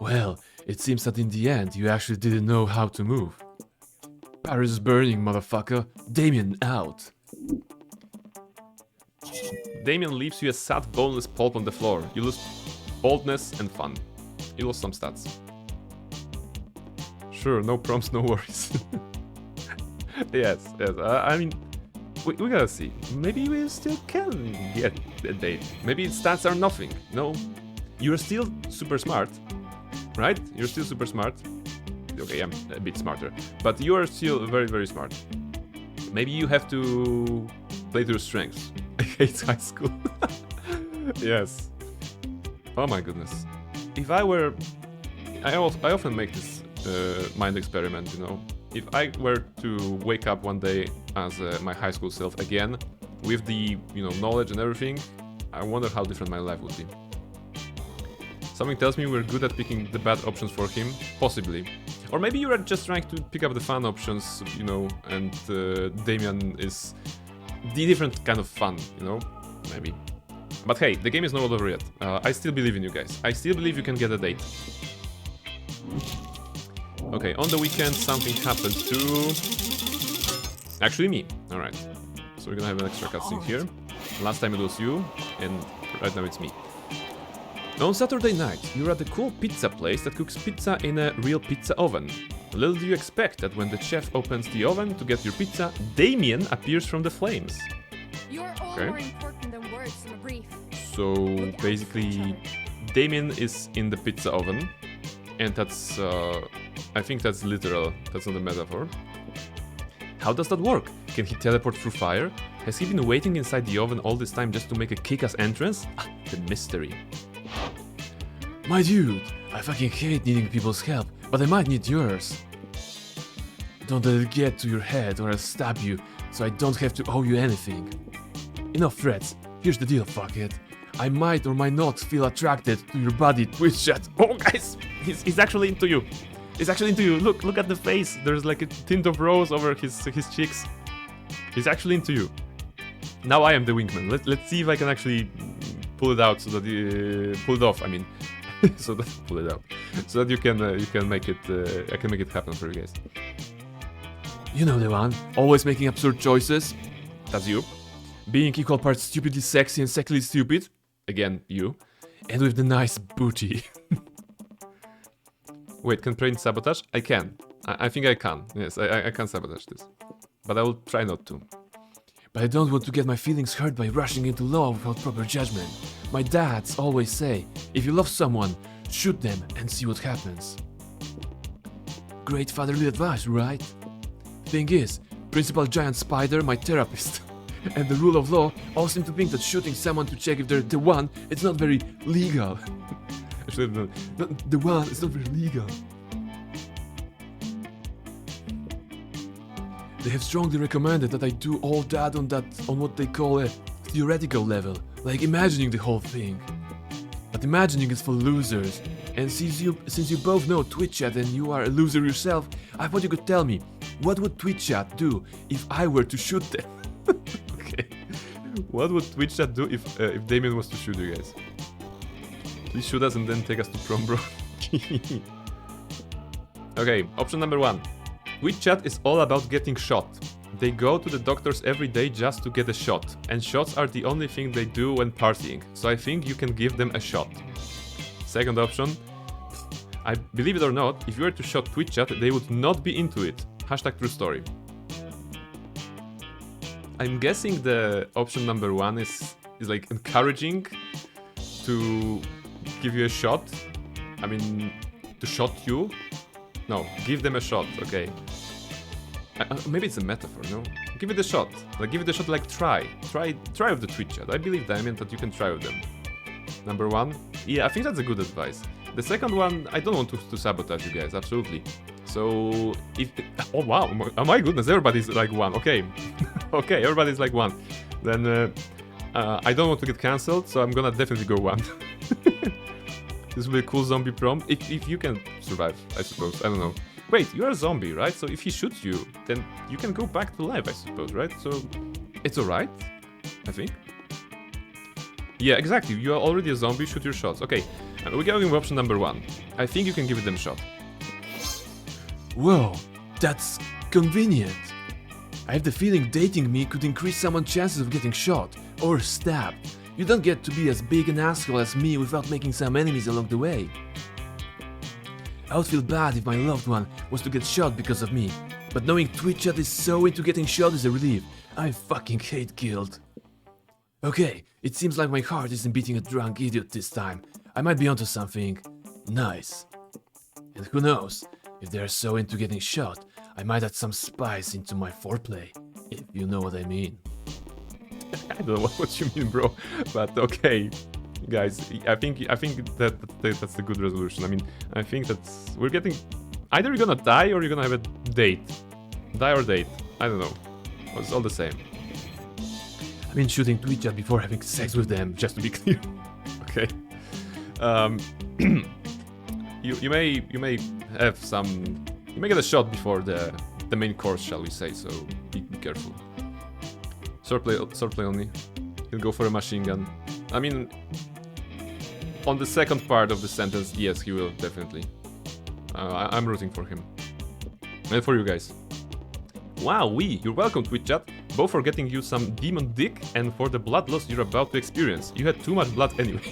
Well, it seems that in the end, you actually didn't know how to move. Paris is burning, motherfucker. Damien out. Damien leaves you a sad, boneless pulp on the floor. You lose boldness and fun. You lost some stats. Sure, no prompts, no worries. yes. I mean, we gotta see. Maybe we still can get a date. Maybe stats are nothing. No, you're still super smart, right? You're still super smart. Okay, I'm a bit smarter, but you are still very, very smart. Maybe you have to play to your strengths. I hate high school. Yes. Oh my goodness. If I were... I often make this mind experiment, you know. If I were to wake up one day as my high school self again, with the, knowledge and everything, I wonder how different my life would be. Something tells me we're good at picking the bad options for him, possibly. Or maybe you're just trying to pick up the fun options, and Damien is the different kind of fun, maybe. But hey, the game is not over yet. I still believe in you guys. I still believe you can get a date. Okay, on the weekend something happens to... Actually me. Alright. So we're gonna have an extra cutscene here. Last time it was you, and right now it's me. On Saturday night, you're at a cool pizza place that cooks pizza in a real pizza oven. Little do you expect that when the chef opens the oven to get your pizza, Damien appears from the flames. You're all more important than words in a brief. So basically, Damien is in the pizza oven, and that's, I think that's literal, that's not a metaphor. How does that work? Can he teleport through fire? Has he been waiting inside the oven all this time just to make a kick-ass entrance? Ah, the mystery. My dude, I fucking hate needing people's help, but I might need yours. Don't let it get to your head or I'll stab you, so I don't have to owe you anything. Enough threats, here's the deal, fuckhead. I might or might not feel attracted to your body Twitch chat. Oh guys, he's actually into you. He's actually into you. Look at the face. There's like a tint of rose over his cheeks. He's actually into you. Now I am the wingman. Let's see if I can actually pull it out so that you pull it off. I mean, so that pull it out so that you can make it. I can make it happen for you guys. You know the one, always making absurd choices. That's you. Being equal parts stupidly sexy and sexily stupid. Again, you. And with the nice booty. Wait, can Brain sabotage? I can. I think I can. Yes, I can sabotage this. But I will try not to. But I don't want to get my feelings hurt by rushing into love without proper judgment. My dads always say, if you love someone, shoot them and see what happens. Great fatherly advice, right? Thing is, Principal Giant Spider, my therapist, and the rule of law all seem to think that shooting someone to check if they're the one, it's not very legal. Actually, The one is not very legal. They have strongly recommended that I do all that on what they call a theoretical level, like imagining the whole thing. But imagining is for losers, and since you both know Twitch chat and you are a loser yourself, I thought you could tell me, what would Twitch chat do if I were to shoot them? okay. What would Twitch chat do if Damien was to shoot you guys? Please shoot us and then take us to prom, bro. Okay, option number 1. Twitch chat is all about getting shot. They go to the doctors every day just to get a shot, and shots are the only thing they do when partying, so I think you can give them a shot. Second option, I believe it or not, if you were to shot Twitch chat, they would not be into it. Hashtag true story. I'm guessing the option number one is like encouraging to give you a shot. I mean, to shot you. No, give them a shot. Okay. Maybe it's a metaphor. No, give it a shot. Like give it a shot. Like try with the Twitch chat. I believe, Damien, that you can try with them. Number one. Yeah, I think that's a good advice. The second one, I don't want to sabotage you guys. Absolutely. So if oh wow, oh my goodness, everybody's like one. Okay, okay, everybody's like one. Then I don't want to get cancelled, so I'm gonna definitely go one. This will be a cool zombie prom if you can survive, I suppose. I don't know. Wait, you're a zombie, right? So if he shoots you, then you can go back to life, I suppose, right? So it's alright, I think. Yeah, exactly. You are already a zombie. Shoot your shots. Okay, we're going with option number one. I think you can give them a shot. Whoa, that's convenient. I have the feeling dating me could increase someone's chances of getting shot or stabbed. You don't get to be as big an asshole as me without making some enemies along the way. I would feel bad if my loved one was to get shot because of me, but knowing Twitch chat is so into getting shot is a relief. I fucking hate guilt. Okay, it seems like my heart isn't beating a drunk idiot this time. I might be onto something nice. And who knows, if they're so into getting shot, I might add some spice into my foreplay, if you know what I mean. I don't know what you mean, bro, but okay, guys. I think that's a good resolution. I mean, I think we're getting either you're gonna die or you're gonna have a date, die or date. I don't know. It's all the same. I mean, shooting Twitch chat before having sex with them, just to be clear. Okay. You may have some. You may get a shot before the main course, shall we say? So be careful. Swordplay only. He'll go for a machine gun. I mean, on the second part of the sentence, yes, he will, definitely. I'm rooting for him. And for you guys. Wow, you're welcome, Twitch chat. Both for getting you some demon dick and for the blood loss you're about to experience. You had too much blood anyway.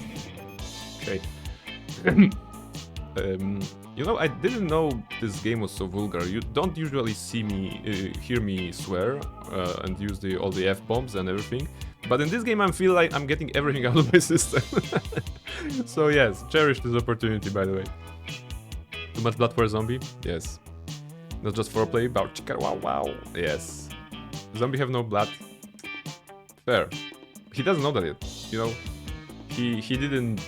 Okay. You know, I didn't know this game was so vulgar. You don't usually hear me swear and use all the F-bombs and everything. But in this game, I feel like I'm getting everything out of my system. So yes, cherish this opportunity, by the way. Too much blood for a zombie? Yes. Not just foreplay, but chicka wow wow. Yes. Zombie have no blood. Fair. He doesn't know that yet. You know, he didn't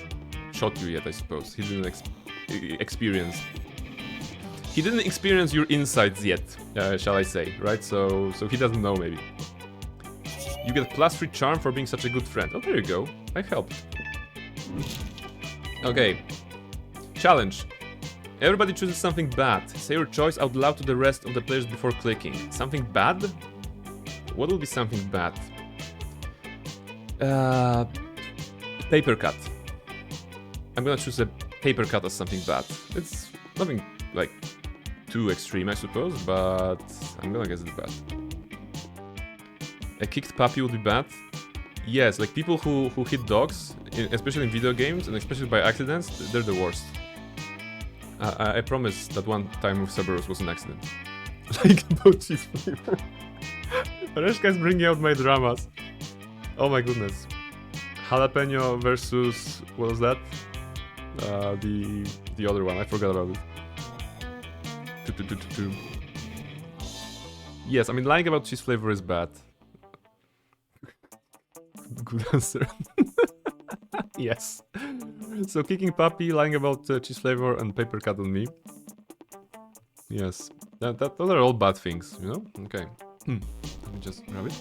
shot you yet, I suppose. He didn't experience. He didn't experience your insides yet, shall I say, right? So he doesn't know, maybe. You get +3 charm for being such a good friend. Oh, there you go. I helped. Okay. Challenge. Everybody chooses something bad. Say your choice out loud to the rest of the players before clicking. Something bad? What will be something bad? Paper cut. I'm gonna choose a paper cut as something bad. It's nothing like too extreme, I suppose, but I'm gonna guess it's bad. A kicked puppy would be bad. Yes, like people who hit dogs, especially in video games and especially by accidents, they're the worst. I promise that one time with Cerberus was an accident. Like about cheese flavor. Reszka is bringing out my dramas. Oh my goodness. Jalapeno versus what was that? The other one. I forgot about it. Yes, I mean lying about cheese flavor is bad. Good answer. Yes. So kicking puppy, lying about cheese flavor, and paper cut on me. Yes. Those are all bad things, you know? Okay. Let me just grab it.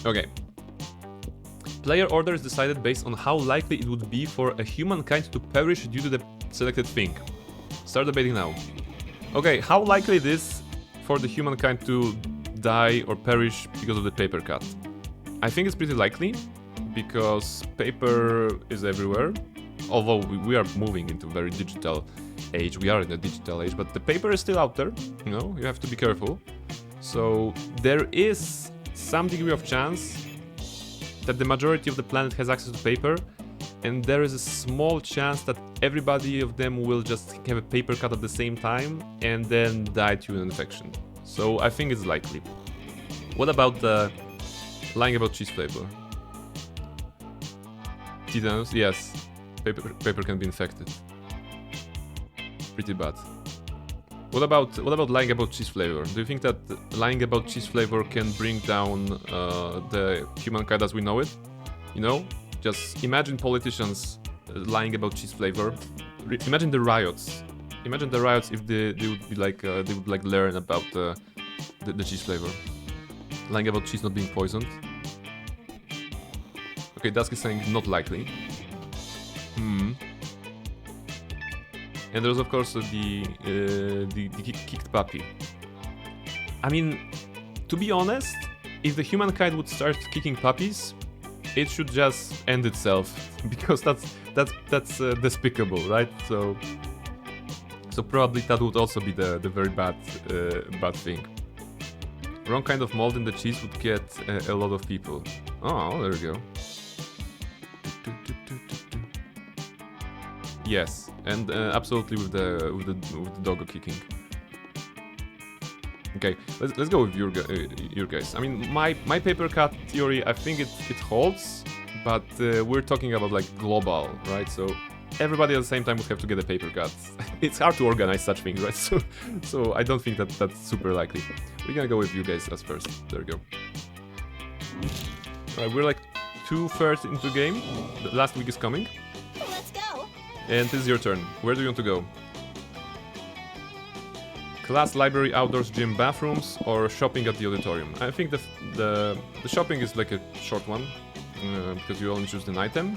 Okay. Player order is decided based on how likely it would be for a humankind to perish due to the selected thing. Start debating now. Okay, how likely it is for the humankind to die or perish because of the paper cut? I think it's pretty likely, because paper is everywhere. Although we are moving into a very digital age, we are in a digital age, but the paper is still out there, you know, you have to be careful. So there is some degree of chance that the majority of the planet has access to paper, and there is a small chance that everybody of them will just have a paper cut at the same time and then die to an infection. So I think it's likely. What about lying about cheese flavor? Tetanus? Yes. Paper can be infected. Pretty bad. What about lying about cheese flavor? Do you think that lying about cheese flavor can bring down the humankind as we know it? You know, just imagine politicians lying about cheese flavor. Imagine the riots. Imagine the riots if they would be like they would like learn about the cheese flavor. Lying about cheese not being poisoned. Okay, Dusk is saying not likely. And there's of course the kicked puppy. I mean, to be honest, if the humankind would start kicking puppies, it should just end itself because that's despicable, right? So probably that would also be the very bad thing. Wrong kind of mold in the cheese would get a lot of people. Oh, there we go. Yes, and absolutely with the doggo kicking. Okay, let's go with your guys. I mean, my paper cut theory, I think it holds, but we're talking about like global, right? So everybody at the same time would have to get a paper cut. It's hard to organize such things, right? So I don't think that's super likely. We're gonna go with you guys as first. There we go. Alright, we're like 2/3 into the game. The last week is coming. Let's go. And this is your turn. Where do you want to go? Class, library, outdoors, gym, bathrooms, or shopping at the auditorium? I think the shopping is like a short one, because you only choose an item.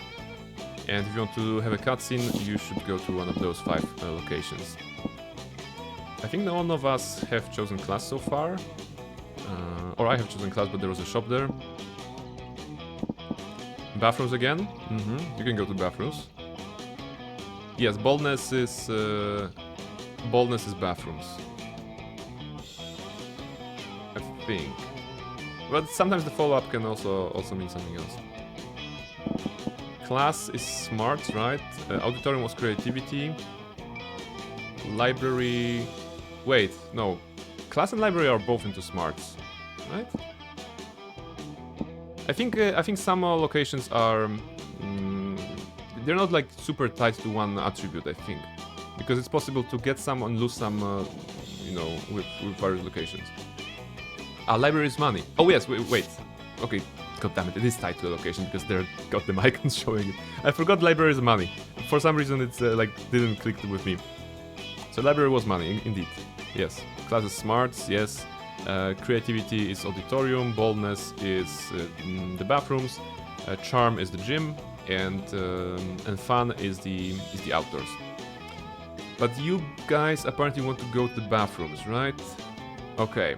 And if you want to have a cutscene, you should go to one of those 5 locations. I think none of us have chosen class so far. Or I have chosen class, but there was a shop there. Bathrooms again? You can go to bathrooms. Yes, boldness is bathrooms. I think. But sometimes the follow-up can also mean something else. Class is smart, right? Auditorium was creativity. Library... Wait, no. Class and library are both into smarts, right? I think some locations are... they're not like super tied to one attribute, I think. Because it's possible to get some and lose some, you know, with various locations. Library is money. Oh yes, wait. Okay, god damn it, it is tied to a location because they're got them icons showing it. I forgot library is money. For some reason it's like didn't click with me. So library was money, indeed. Yes. Class is smarts, yes. Creativity is auditorium, boldness is the bathrooms, charm is the gym, and fun is the outdoors. But you guys apparently want to go to the bathrooms, right? Okay.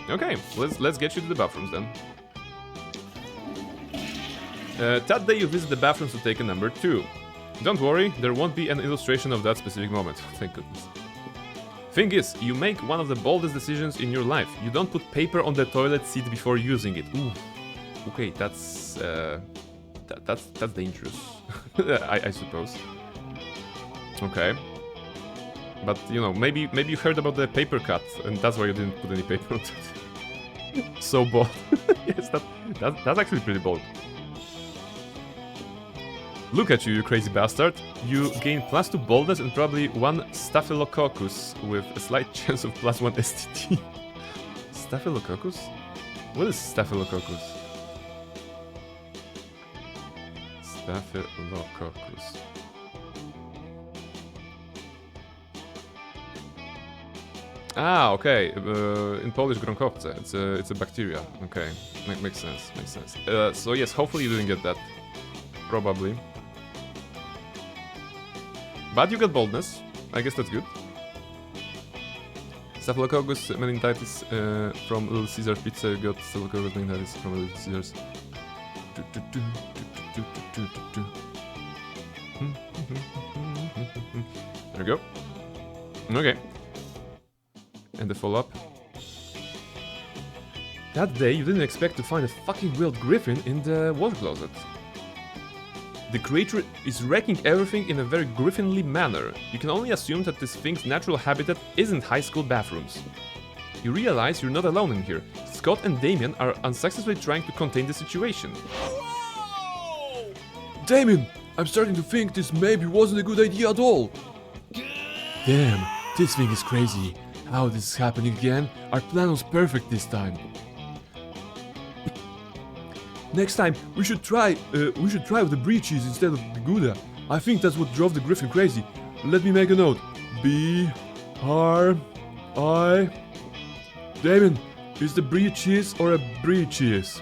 Okay, let's get you to the bathrooms then. That day you visit the bathrooms to take a number 2. Don't worry, there won't be an illustration of that specific moment. Thank goodness. Thing is, you make one of the boldest decisions in your life. You don't put paper on the toilet seat before using it. Ooh. Okay, that's dangerous. I suppose. Okay. But you know, maybe you heard about the paper cut, and that's why you didn't put any paper on it. So bold. Yes, that's actually pretty bold. Look at you, you crazy bastard. You gain +2 boldness and probably 1 staphylococcus with a slight chance of +1 STD. Staphylococcus? What is staphylococcus? Staphylococcus. Ah, okay. In Polish, gronkowce. It's a bacteria. Okay, makes sense. Makes sense. So yes, hopefully you didn't get that. Probably. But you got boldness. I guess that's good. Staphylococcus meningitis from Little Caesars Pizza. You got Staphylococcus meningitis from Little Caesars. There we go. Okay. And the follow-up. That day, you didn't expect to find a fucking wild griffin in the water closet. The creature is wrecking everything in a very griffinly manner. You can only assume that this thing's natural habitat isn't high school bathrooms. You realize you're not alone in here. Scott and Damien are unsuccessfully trying to contain the situation. Whoa! Damien, I'm starting to think this maybe wasn't a good idea at all. Damn, this thing is crazy. How this is happening again? Our plan was perfect this time. Next time, we should try with the brie cheese instead of the Gouda. I think that's what drove the griffin crazy. Let me make a note. B-R-I... Damien, is the brie cheese or a brie cheese?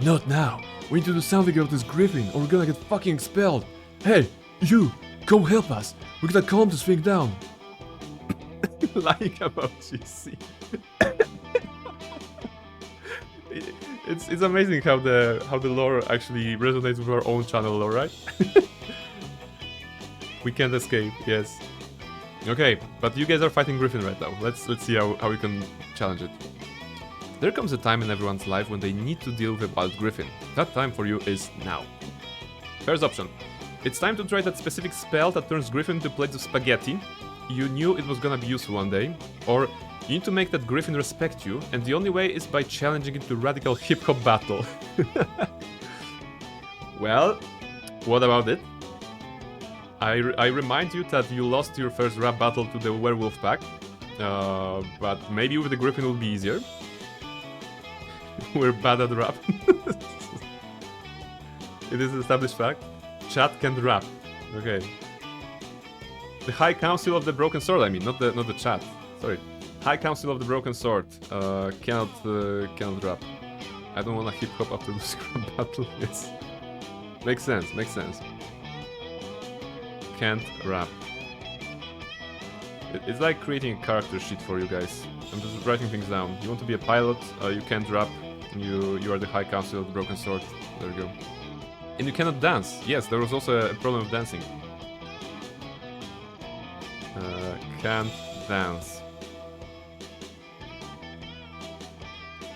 Not now. We need to do something about this griffin or we're gonna get fucking expelled. Hey, you, come help us. We gotta calm this thing down. Lying about GC. It's amazing how the lore actually resonates with our own channel lore, right? We can't escape, yes. Okay, but you guys are fighting Griffin right now. Let's see how we can challenge it. There comes a time in everyone's life when they need to deal with a wild Griffin. That time for you is now. First option. It's time to try that specific spell that turns Griffin into plates of spaghetti. You knew it was gonna be useful one day. Or you need to make that Griffin respect you, and the only way is by challenging it to radical hip-hop battle. Well, what about it? I remind you that you lost your first rap battle to the werewolf pack, but maybe with the Griffin it will be easier. We're bad at rap. It is an established fact. Chat can rap. Okay. The High Council of the Broken Sword, I mean, not the chat. Sorry. High Council of the Broken Sword cannot rap. I don't wanna hip hop after losing rap battle. Yes. Makes sense, makes sense. Can't rap. It's like creating a character sheet for you guys. I'm just writing things down. You want to be a pilot, you can't rap, you are the High Council of the Broken Sword. There you go. And you cannot dance. Yes, there was also a problem of dancing. Can't dance.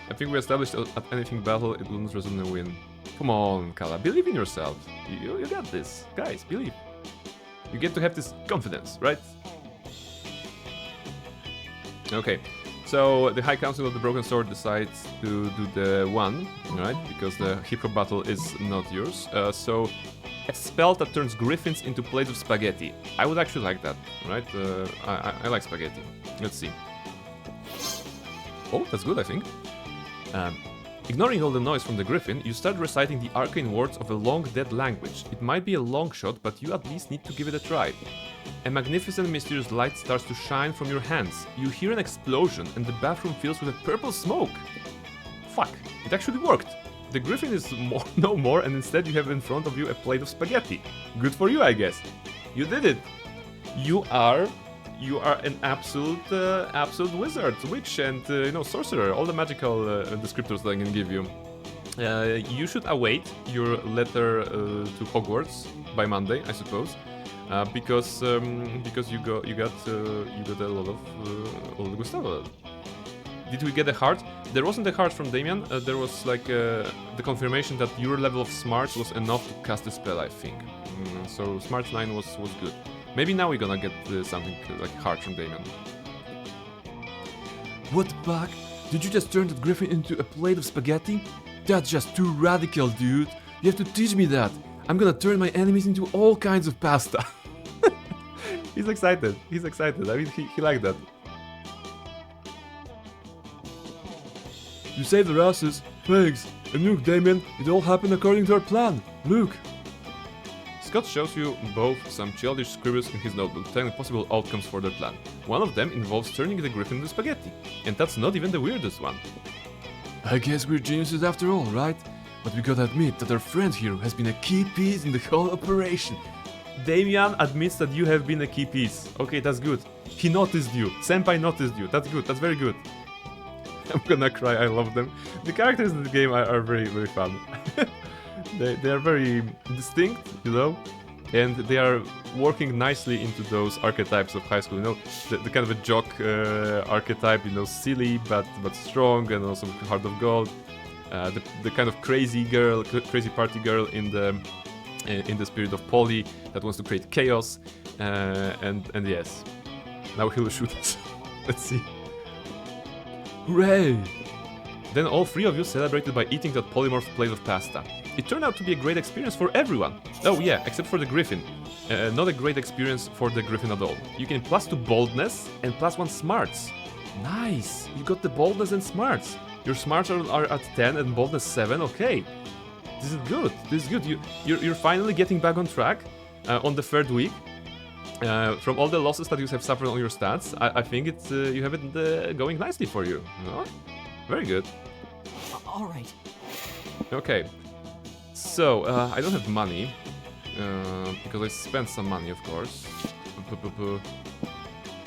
I think we established at anything battle it will not result in a win. Come on, Kala, believe in yourself. You got this. Guys, believe. You get to have this confidence, right? Okay, so the High Council of the Broken Sword decides to do the one, right? Because the hip-hop battle is not yours. So a spell that turns griffins into plates of spaghetti. I would actually like that, right? I like spaghetti. Let's see. Oh, that's good, I think. Ignoring all the noise from the griffin, you start reciting the arcane words of a long-dead language. It might be a long shot, but you at least need to give it a try. A magnificent mysterious light starts to shine from your hands. You hear an explosion, and the bathroom fills with a purple smoke. Fuck, it actually worked. The griffin is no more, and instead you have in front of you a plate of spaghetti. Good for you, I guess. You did it. You are an absolute wizard, witch, and sorcerer. All the magical descriptors that I can give you. You should await your letter to Hogwarts by Monday, I suppose, because you got a lot of good stuff. Did we get a heart? There wasn't a heart from Damien. There was like the confirmation that your level of smarts was enough to cast the spell, I think. So smarts 9 was good. Maybe now we're gonna get something like heart from Damien. What the fuck? Did you just turn that griffin into a plate of spaghetti? That's just too radical, dude. You have to teach me that. I'm gonna turn my enemies into all kinds of pasta. He's excited. He's excited. I mean, he liked that. You saved our asses. Thanks. And look, Damien, it all happened according to our plan. Look. Scott shows you both some childish scribbles in his notebook telling possible outcomes for their plan. One of them involves turning the griffin into spaghetti. And that's not even the weirdest one. I guess we're geniuses after all, right? But we gotta admit that our friend here has been a key piece in the whole operation. Damien admits that you have been a key piece. Okay, that's good. He noticed you. Senpai noticed you. That's good. That's very good. I'm gonna cry. I love them. The characters in the game are very, very fun. They are very distinct, you know. and they are working nicely into those archetypes of high school. You know, the kind of a jock archetype. You know, silly but strong, and also heart of gold. The kind of crazy girl, crazy party girl in the spirit of Polly that wants to create chaos, and yes, now he'll shoot us. Let's see. Hooray! Then all three of you celebrated by eating that polymorph plate of pasta. It turned out to be a great experience for everyone. Oh yeah, except for the Griffin. Not a great experience for the Griffin at all. You gain +2 boldness and +1 smarts. Nice! You got the boldness and smarts. Your smarts are at 10 and boldness 7. Okay, this is good. This is good. You're finally getting back on track on the 3rd week. From all the losses that you have suffered on your stats, I think it's you have it going nicely for you. No? Very good. All right. Okay. So I don't have money because I spent some money, of course.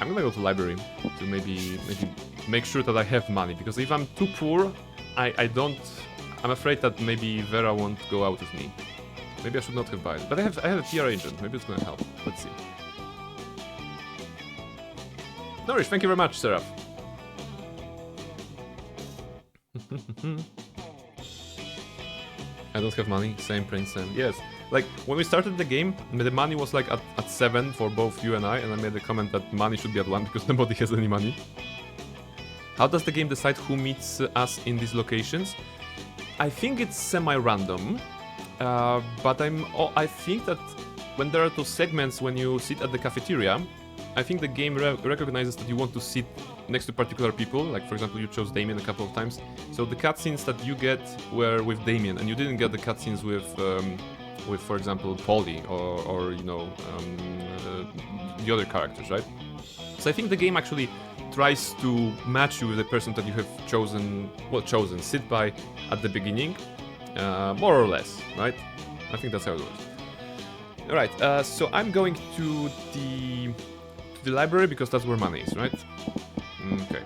I'm gonna go to library to maybe make sure that I have money, because if I'm too poor, I'm afraid that maybe Vera won't go out with me. Maybe I should not have bought it. But I have a TR agent. Maybe it's gonna help. Let's see. Nourish, thank you very much, Seraph. I don't have money. Same, Prince Sam. Yes. Like, when we started the game, the money was like at 7 for both you and I made the comment that money should be at 1 because nobody has any money. How does the game decide who meets us in these locations? I think it's semi-random, but I think that when there are those segments when you sit at the cafeteria, I think the game recognizes that you want to sit next to particular people. Like, for example, you chose Damien a couple of times. So the cutscenes that you get were with Damien, and you didn't get the cutscenes with, for example, Polly or you know, the other characters, right? So I think the game actually tries to match you with the person that you have chosen, sit by at the beginning, more or less, right? I think that's how it works. All right, so I'm going to the library because that's where money is, right? Okay.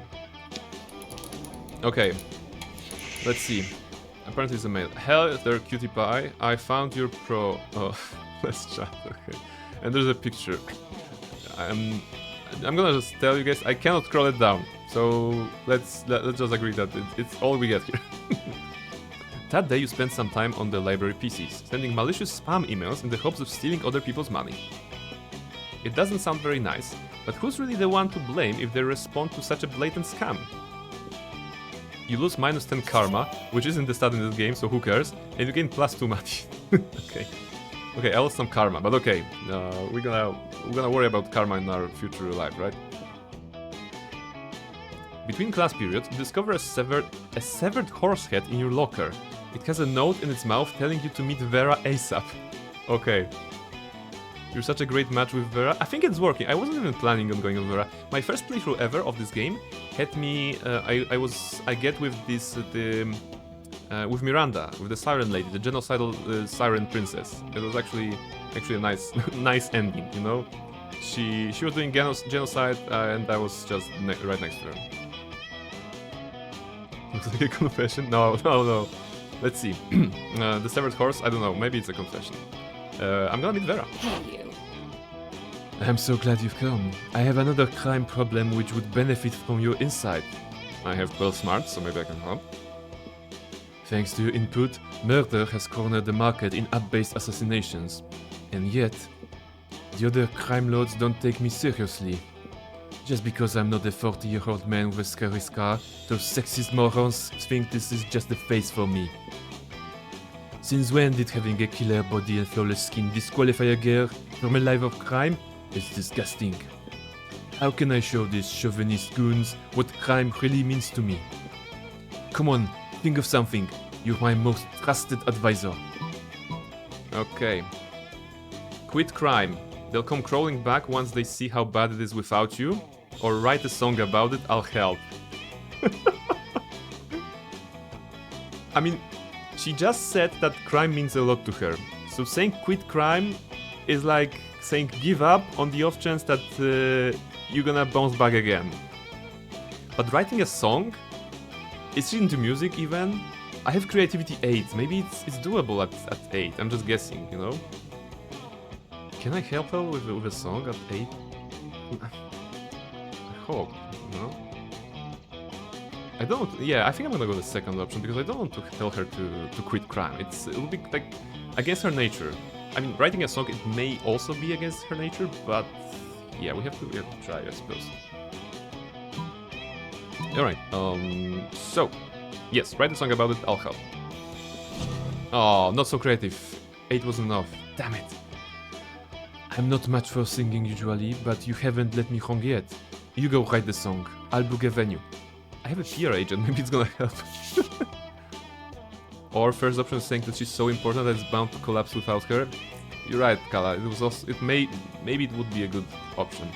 Okay. Let's see. Apparently it's a mail. Hell there, cutie pie. I found your pro. Oh, let's chat. Okay. And there's a picture. I'm gonna just tell you guys I cannot scroll it down. So let's just agree that it's all we get here. That day you spent some time on the library PCs, sending malicious spam emails in the hopes of stealing other people's money. It doesn't sound very nice, but who's really the one to blame if they respond to such a blatant scam? You lose -10 karma, which isn't the stat in this game, so who cares? And you gain +2 money. Okay. Okay, I lost some karma, but okay. We're gonna worry about karma in our future life, right? Between class periods, you discover a severed horse head in your locker. It has a note in its mouth telling you to meet Vera ASAP. Okay. You're such a great match with Vera. I think it's working. I wasn't even planning on going on Vera. My first playthrough ever of this game had me. I get with this with Miranda, with the Siren Lady, the genocidal Siren Princess. It was actually a nice nice ending, you know. She was doing genocide, and I was just right next to her. Looks like a confession. No. Let's see. The severed horse. I don't know. Maybe it's a confession. I'm gonna meet Vera. Hey, you. I'm so glad you've come. I have another crime problem which would benefit from your insight. I have 12 smarts, so maybe I can help. Thanks to your input, murder has cornered the market in app-based assassinations. And yet, the other crime lords don't take me seriously. Just because I'm not a 40-year-old man with a scary scar, those sexist morons think this is just a phase for me. Since when did having a killer body and flawless skin disqualify a girl from a life of crime? It's disgusting. How can I show these chauvinist goons what crime really means to me? Come on, think of something. You're my most trusted advisor. Okay. Quit crime. They'll come crawling back once they see how bad it is without you. Or write a song about it, I'll help. I mean, she just said that crime means a lot to her. So saying quit crime is like saying give up on the off chance that you're gonna bounce back again. But writing a song? Is she into music even? I have creativity 8. Maybe it's doable at 8. I'm just guessing, you know? Can I help her with a song at 8? I hope, no? I don't, yeah, I think I'm gonna go the second option because I don't want to tell her to quit crime. It will be like against her nature. I mean, writing a song, it may also be against her nature, but yeah, we have to try, I suppose. Alright, so, yes, write a song about it, I'll help. Oh, not so creative. 8 was enough. Damn it. I'm not much for singing usually, but you haven't let me hung yet. You go write the song. I'll book a venue. I have a PR agent, maybe it's gonna help. Or first option is saying that she's so important that it's bound to collapse without her. You're right, Kala. It was also, maybe it would be a good option.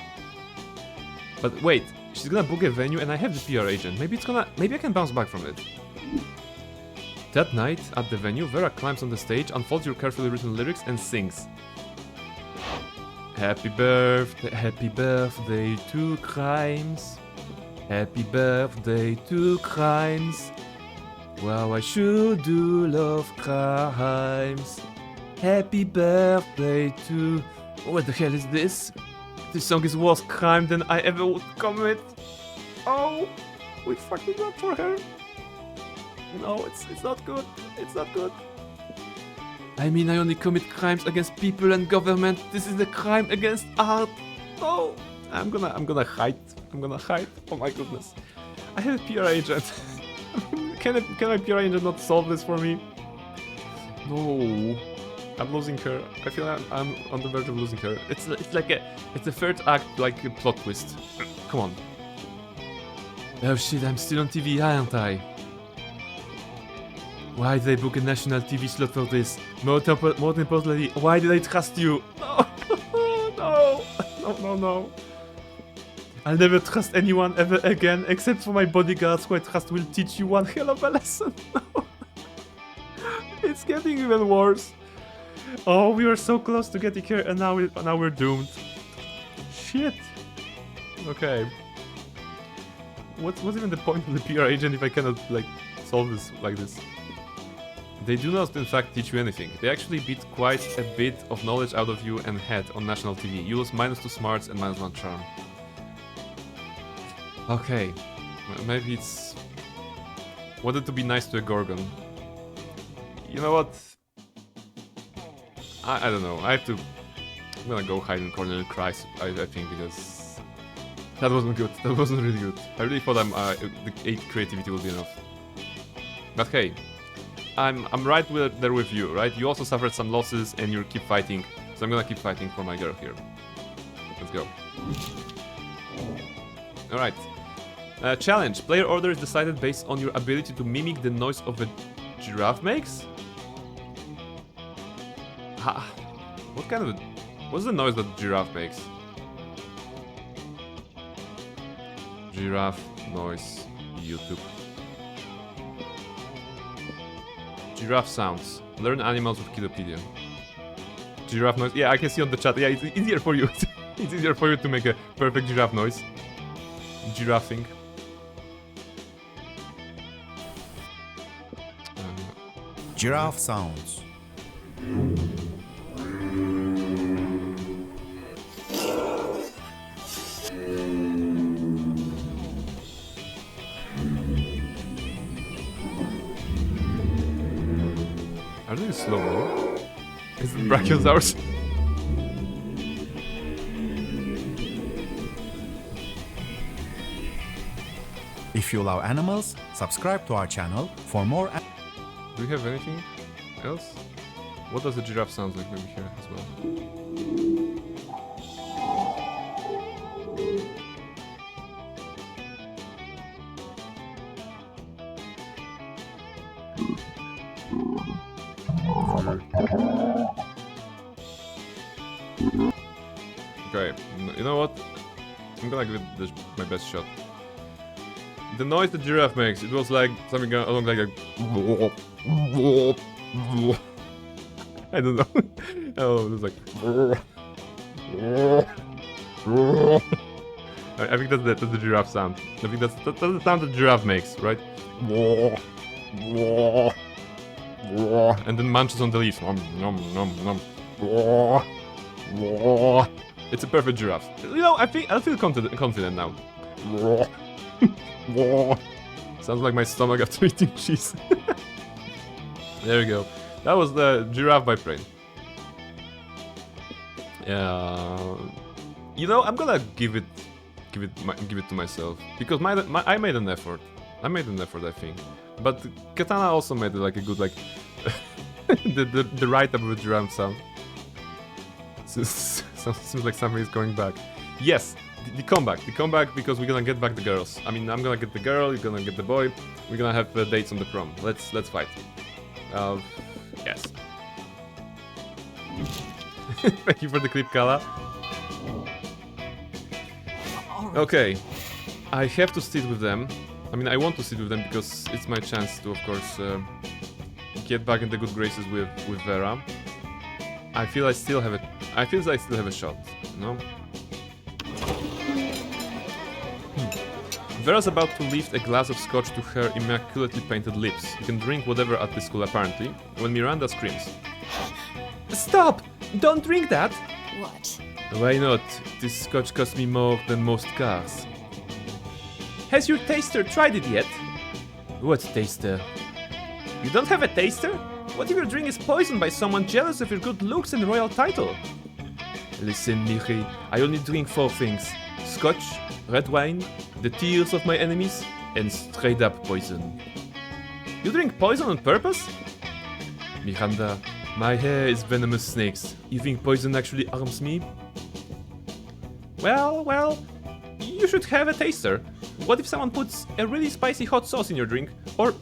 But wait, she's gonna book a venue and I have the PR agent. Maybe I can bounce back from it. That night, at the venue, Vera climbs on the stage, unfolds your carefully written lyrics and sings. Happy birthday to crimes. Happy birthday to crimes. Wow, I sure do love crimes. Happy birthday to... What the hell is this? This song is worse crime than I ever would commit. Oh, we fucked it up for her. No, it's not good. It's not good. I mean, I only commit crimes against people and government. This is a crime against art. No, I'm gonna hide. I'm gonna hide. Oh my goodness. I have a PR agent. Can my PR agent not solve this for me? No. I'm losing her. I feel I'm on the verge of losing her. It's like it's a third act, like a plot twist. Come on. Oh shit, I'm still on TV, aren't I? Why did I book a national TV slot for this? More importantly, why did I trust you? No. I'll never trust anyone ever again, except for my bodyguards who I trust will teach you one hell of a lesson. It's getting even worse. Oh, we were so close to getting here, and now we're doomed. Shit. Okay. What's even the point of the PR agent if I cannot like solve this like this? They do not in fact teach you anything. They actually beat quite a bit of knowledge out of you and head on national TV. You lose -2 smarts and -1 charm. Okay. Maybe it's... Wanted to be nice to a Gorgon. You know what? I don't know. I'm gonna go hide in the corner and cry, I think, because... That wasn't good. That wasn't really good. I really thought the 8 creativity would be enough. But hey, I'm right there with you, right? You also suffered some losses and you keep fighting, so I'm gonna keep fighting for my girl here. Let's go. Alright. Challenge. Player order is decided based on your ability to mimic the noise of a giraffe makes? What's the noise that giraffe makes? Giraffe noise YouTube. Giraffe sounds. Learn animals with Kidopedia. Giraffe noise. Yeah, I can see on the chat. Yeah, it's easier for you. It's easier for you to make a perfect giraffe noise. Giraffing. Giraffe sounds. Are they slow-mo? Is it Brachiosaurus? If you love animals, subscribe to our channel for more. Do we have anything else? What does a giraffe sound like? Maybe here as well. Okay, you know what? I'm gonna give it my best shot. The noise the giraffe makes, it was like something along like a... I don't know. Oh, it was like... I think that's the giraffe sound. I think that's the sound the giraffe makes, right? And then munches on the leaves. Nom, nom, nom, nom. It's a perfect giraffe. You know, I feel confident now. Sounds like my stomach after eating cheese. There we go. That was the giraffe by Brain. You know, I'm gonna give it to myself because I made an effort. I think. But Katana also made like a good the right up of a giraffe sound. Seems like something is going back. Yes, the comeback because we're gonna get back the girls. I mean, I'm gonna get the girl, you're gonna get the boy. We're gonna have dates on the prom. Let's fight. Yes. Thank you for the clip, Kala. Okay, I have to sit with them. I mean, I want to sit with them because it's my chance to, of course, get back in the good graces with Vera. I feel I still have a shot. No. Vera's about to lift a glass of scotch to her immaculately painted lips. You can drink whatever at this school, apparently. When Miranda screams, "Stop! Don't drink that!" What? Why not? This scotch cost me more than most cars. Has your taster tried it yet? What taster? You don't have a taster? What if your drink is poisoned by someone jealous of your good looks and royal title? Listen, Miri, I only drink 4 things. Scotch, red wine, the tears of my enemies, and straight up poison. You drink poison on purpose? Miranda, my hair is venomous snakes. You think poison actually harms me? Well, you should have a taster. What if someone puts a really spicy hot sauce in your drink? Or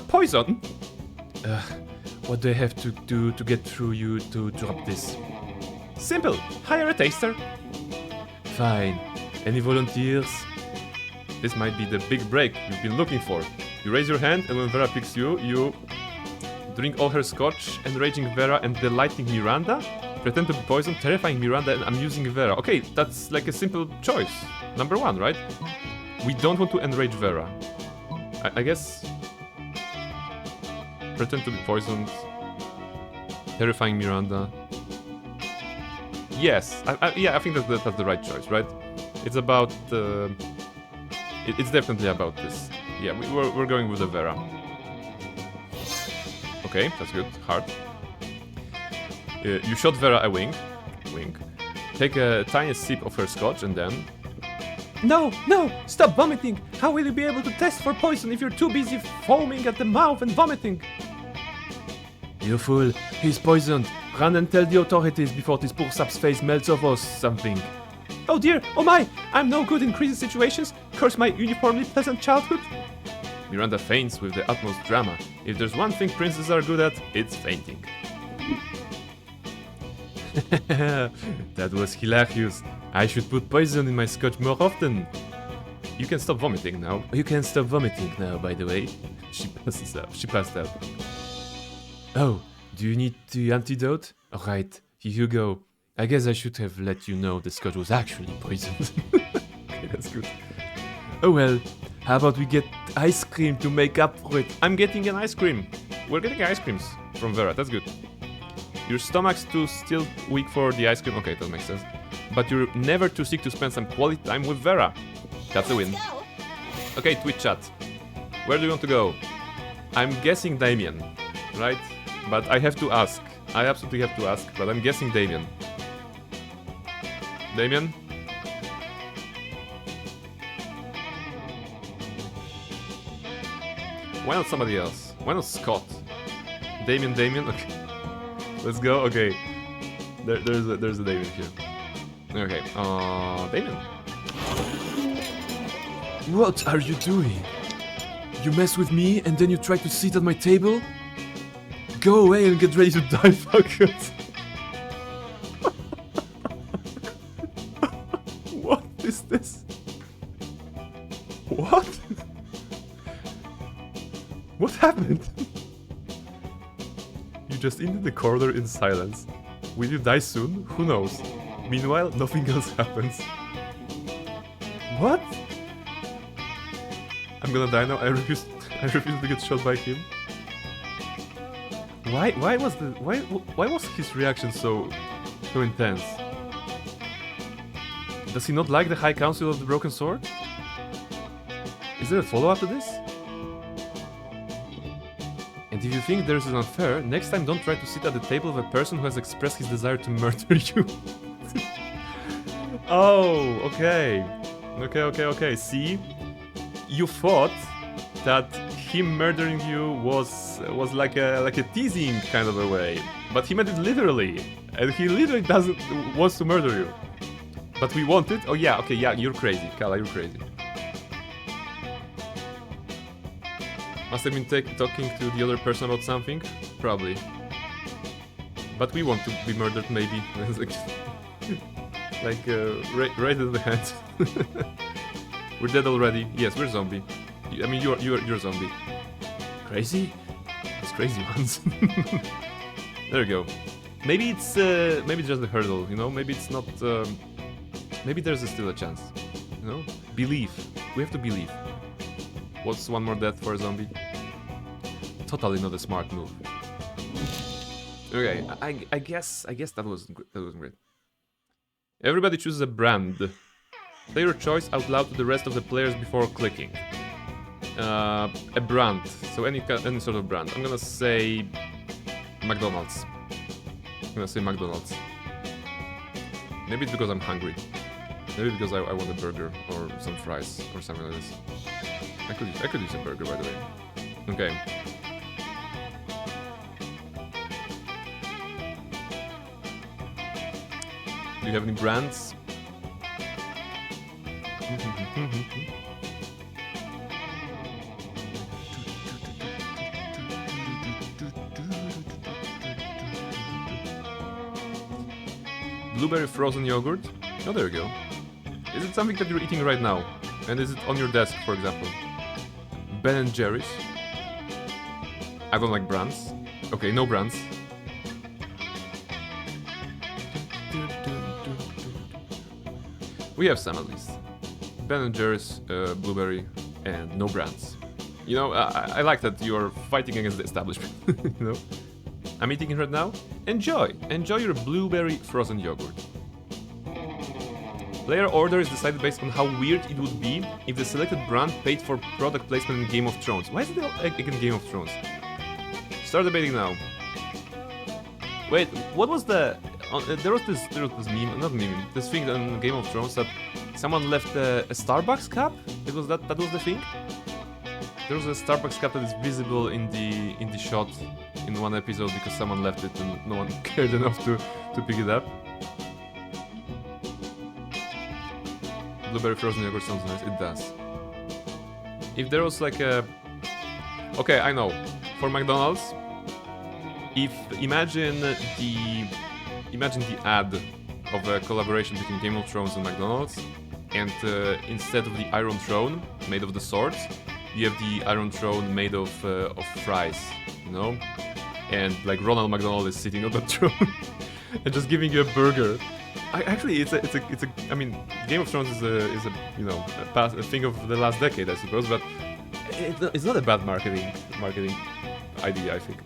poison? What do I have to do to get through you to drop this? Simple, hire a taster. Fine. Any volunteers? This might be the big break you've been looking for. You raise your hand and when Vera picks you, you drink all her scotch, enraging Vera and delighting Miranda? Pretend to be poisoned, terrifying Miranda and amusing Vera. Okay, that's like a simple choice. Number 1, right? We don't want to enrage Vera. I guess... Pretend to be poisoned. Terrifying Miranda. Yes, I think that's the right choice, right? It's about... it's definitely about this. Yeah, we're going with the Vera. Okay, that's good. Hard. You shot Vera a wink. Wink. Take a tiny sip of her scotch and then... No! Stop vomiting! How will you be able to test for poison if you're too busy foaming at the mouth and vomiting? You fool, he's poisoned. Run and tell the authorities before this poor sap's face melts off or something. Oh dear, oh my! I'm no good in crisis situations. Curse my uniformly pleasant childhood. Miranda faints with the utmost drama. If there's one thing princes are good at, it's fainting. That was hilarious. I should put poison in my scotch more often. You can stop vomiting now. You can stop vomiting now, by the way. She passed out. Oh, do you need the antidote? Alright, here you go. I guess I should have let you know the scotch was actually poisoned. Okay, that's good. Oh well, how about we get ice cream to make up for it? I'm getting an ice cream. We're getting ice creams from Vera, that's good. Your stomach's still weak for the ice cream. Okay, that makes sense. But you're never too sick to spend some quality time with Vera. That's a win. Let's go. Okay, Twitch chat. Where do you want to go? I'm guessing Damien, right? But I have to ask. I absolutely have to ask, but I'm guessing Damien. Damien? Why not somebody else? Why not Scott? Damien? Okay. Let's go. Okay. There's a Damien here. Okay. Damien. What are you doing? You mess with me and then you try to sit at my table? Go away and get ready to die, fuckers. What is this? What? What happened? You just ended the corner in silence. Will you die soon? Who knows? Meanwhile, nothing else happens. What? I'm gonna die now. I refuse to get shot by him. Why was his reaction so intense? Does he not like the High Council of the Broken Sword? Is there a follow-up to this? And if you think theirs is unfair, next time don't try to sit at the table of a person who has expressed his desire to murder you. Oh, okay. Okay. See? You thought that him murdering you was like a teasing kind of a way. But he meant it literally. And he literally wants to murder you. But we want it? Oh yeah, okay, yeah, you're crazy. Kala, you're crazy. Must have been talking to the other person about something? Probably. But we want to be murdered, maybe. Right at the hand. We're dead already. Yes, we're zombie. I mean, you're zombie. Crazy? Those crazy ones. There we go. Maybe it's just a hurdle, you know? Maybe it's not... maybe there's still a chance, you know? Believe. We have to believe. What's one more death for a zombie? Totally not a smart move. Okay, I guess that wasn't great. Everybody chooses a brand. Say your choice out loud to the rest of the players before clicking. A brand. So any sort of brand. I'm gonna say McDonald's. Maybe it's because I'm hungry. Maybe because I want a burger or some fries or something like this. I could use a burger, by the way. Okay. Do you have any brands? Blueberry frozen yogurt? Oh, there you go. Is it something that you're eating right now? And is it on your desk, for example? Ben & Jerry's? I don't like brands. Okay, no brands. We have some at least. Ben & Jerry's, blueberry, and no brands. You know, I like that you're fighting against the establishment, you know? I'm eating it right now. Enjoy! Enjoy your blueberry frozen yogurt. Player order is decided based on how weird it would be if the selected brand paid for product placement in Game of Thrones. Why is it again Game of Thrones? Start debating now. Wait, what was the... there was this meme, not meme, this thing on Game of Thrones that someone left a Starbucks cup? It was that was the thing? There was a Starbucks cup that is visible in the shot in one episode because someone left it and no one cared enough to pick it up. Blueberry frozen yogurt sounds nice. It does. If there was like a... Okay, I know. For McDonald's, imagine the ad of a collaboration between Game of Thrones and McDonald's, and instead of the Iron Throne made of the swords, you have the Iron Throne made of fries, you know, and like Ronald McDonald is sitting on the throne and just giving you a burger. Actually, I mean, Game of Thrones is a you know a thing of the last decade, I suppose, but it's not a bad marketing idea, I think.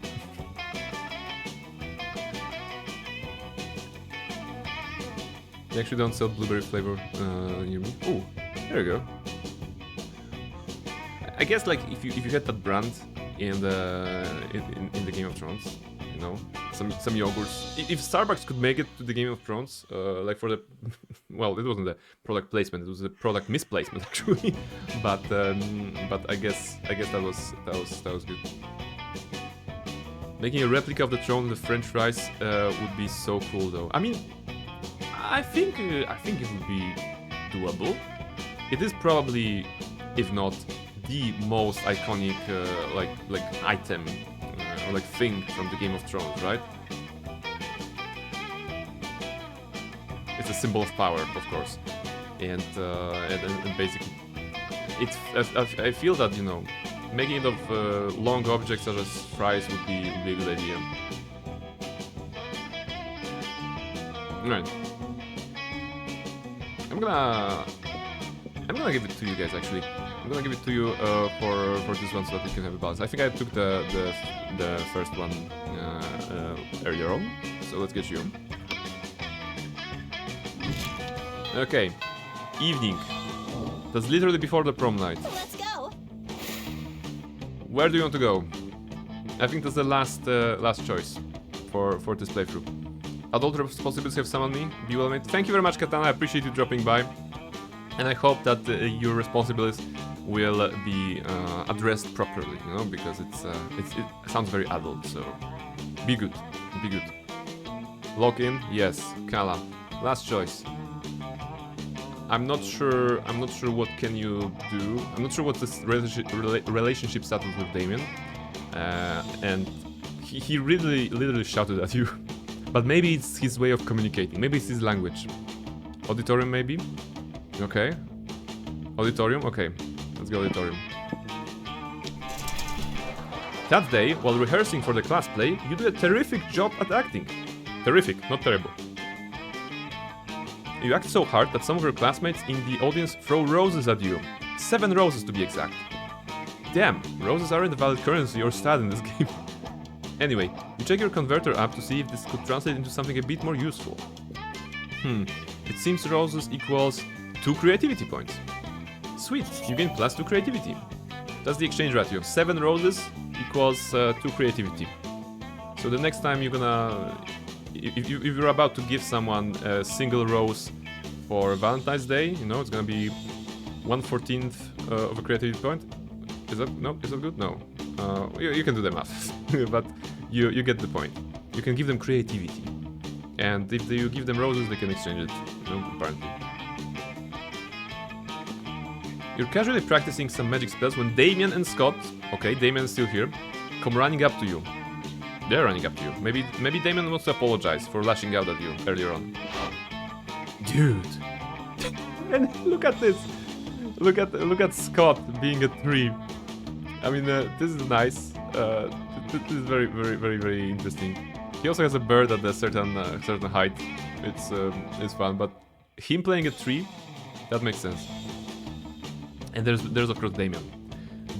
They actually don't sell blueberry flavor near me. Oh, there you go. I guess like if you had that brand in the Game of Thrones, you know, some yogurts. If Starbucks could make it to the Game of Thrones, like for the, well, it wasn't a product placement, it was a product misplacement actually. but I guess that was good. Making a replica of the throne and the French fries would be so cool, though. I mean, I think it would be doable. It is probably, if not the most iconic like item or like thing from the Game of Thrones, right? It's a symbol of power, of course, and basically, I feel that, you know, making it of long objects such as fries would be a good idea. Alright. I'm gonna give it to you guys, actually. I'm gonna give it to you for this one so that we can have a balance. I think I took the first one earlier on, so let's get you. Okay, evening. That's literally before the prom night. Let's go. Where do you want to go? I think that's the last choice for this playthrough. Adult responsibilities have summoned me. Be well made. Thank you very much, Katana. I appreciate you dropping by. And I hope that your responsibilities will be addressed properly, you know, because it sounds very adult, so be good. Be good. Lock in? Yes. Kala. Last choice. I'm not sure what can you do. I'm not sure what this relationship status with Damien. And he really literally shouted at you. But maybe it's his way of communicating. Maybe it's his language. Auditorium, maybe? Okay. Auditorium? Okay. Let's go auditorium. That day, while rehearsing for the class play, you do a terrific job at acting. Terrific, not terrible. You act so hard that some of your classmates in the audience throw roses at you. 7 roses to be exact. Damn, roses aren't a valid currency or stat in this game. Anyway, you check your converter app to see if this could translate into something a bit more useful. It seems roses equals 2 creativity points. Sweet, you gain +2 creativity. That's the exchange ratio. 7 roses equals 2 creativity. So the next time you're gonna... If you're about to give someone a single rose for Valentine's Day, you know, it's gonna be 1/14 of a creativity point. Is that good? No. You can do the math, but you get the point. You can give them creativity, and if you give them roses, they can exchange it. You know, apparently. You're casually practicing some magic spells when Damien and Scott, okay, Damien is still here, come running up to you. They're running up to you. Maybe Damien wants to apologize for lashing out at you earlier on. Dude. And look at this. Look at Scott being a tree. I mean, this is nice. This is very, very, very, very interesting. He also has a bird at a certain height. It's fun, but him playing a tree, that makes sense. And there's of course Damien.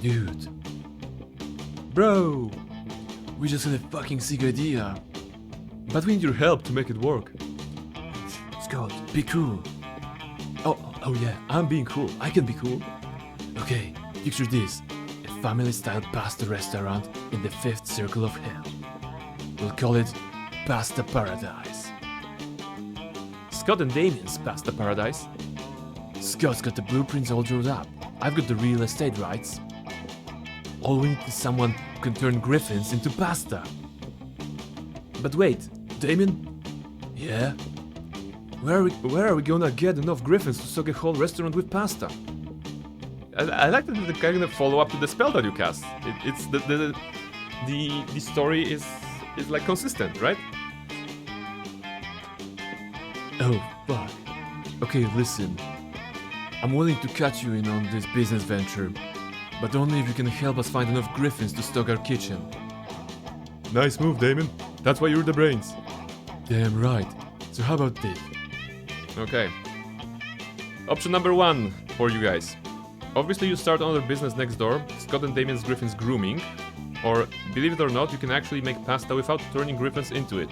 Dude. Bro. We just had a fucking sick idea. But we need your help to make it work. Scott, be cool. Oh yeah, I'm being cool. I can be cool. Okay, picture this. A family-style pasta restaurant in the 5th circle of hell. We'll call it Pasta Paradise. Scott and Damien's Pasta Paradise. Scott's got the blueprints all drawn up. I've got the real estate rights. All we need is someone who can turn griffins into pasta. But wait, Damien? Yeah? Where are we gonna get enough griffins to stock a whole restaurant with pasta? I like that the kind of follow up to the spell that you cast. It's the story is like consistent, right? Oh fuck. Okay, listen. I'm willing to cut you in on this business venture, but only if you can help us find enough griffins to stock our kitchen. Nice move, Damien. That's why you're the brains. Damn right. So how about this? Okay. Option number 1 for you guys. Obviously you start another business next door, Scott and Damien's Griffins Grooming, or believe it or not, you can actually make pasta without turning griffins into it.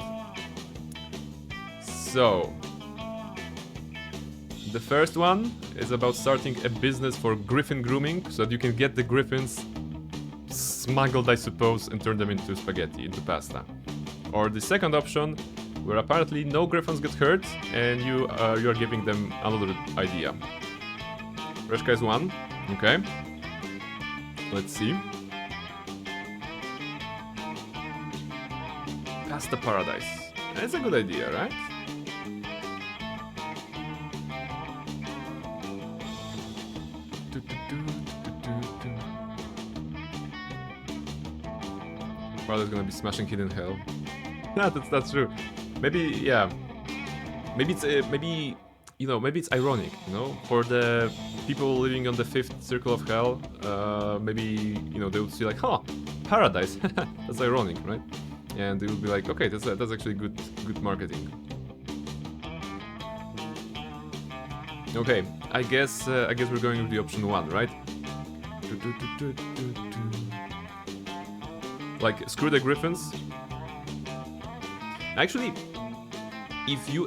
So, the first one is about starting a business for griffin grooming, so that you can get the griffins smuggled, I suppose, and turn them into spaghetti, into pasta. Or the second option, where apparently no griffins get hurt, and you are giving them another idea. Reshka is 1. Okay. Let's see. Pasta Paradise. That's a good idea, right? Paradise gonna be smashing Hidden Hell. Yeah, that's true. Maybe, yeah. Maybe it's maybe it's ironic, you know, for the people living on the 5th circle of hell. Maybe, you know, they would see like, huh, paradise. That's ironic, right? And they would be like, okay, that's actually good marketing. Okay, I guess we're going with the option 1, right? Like, screw the griffins. Actually, if you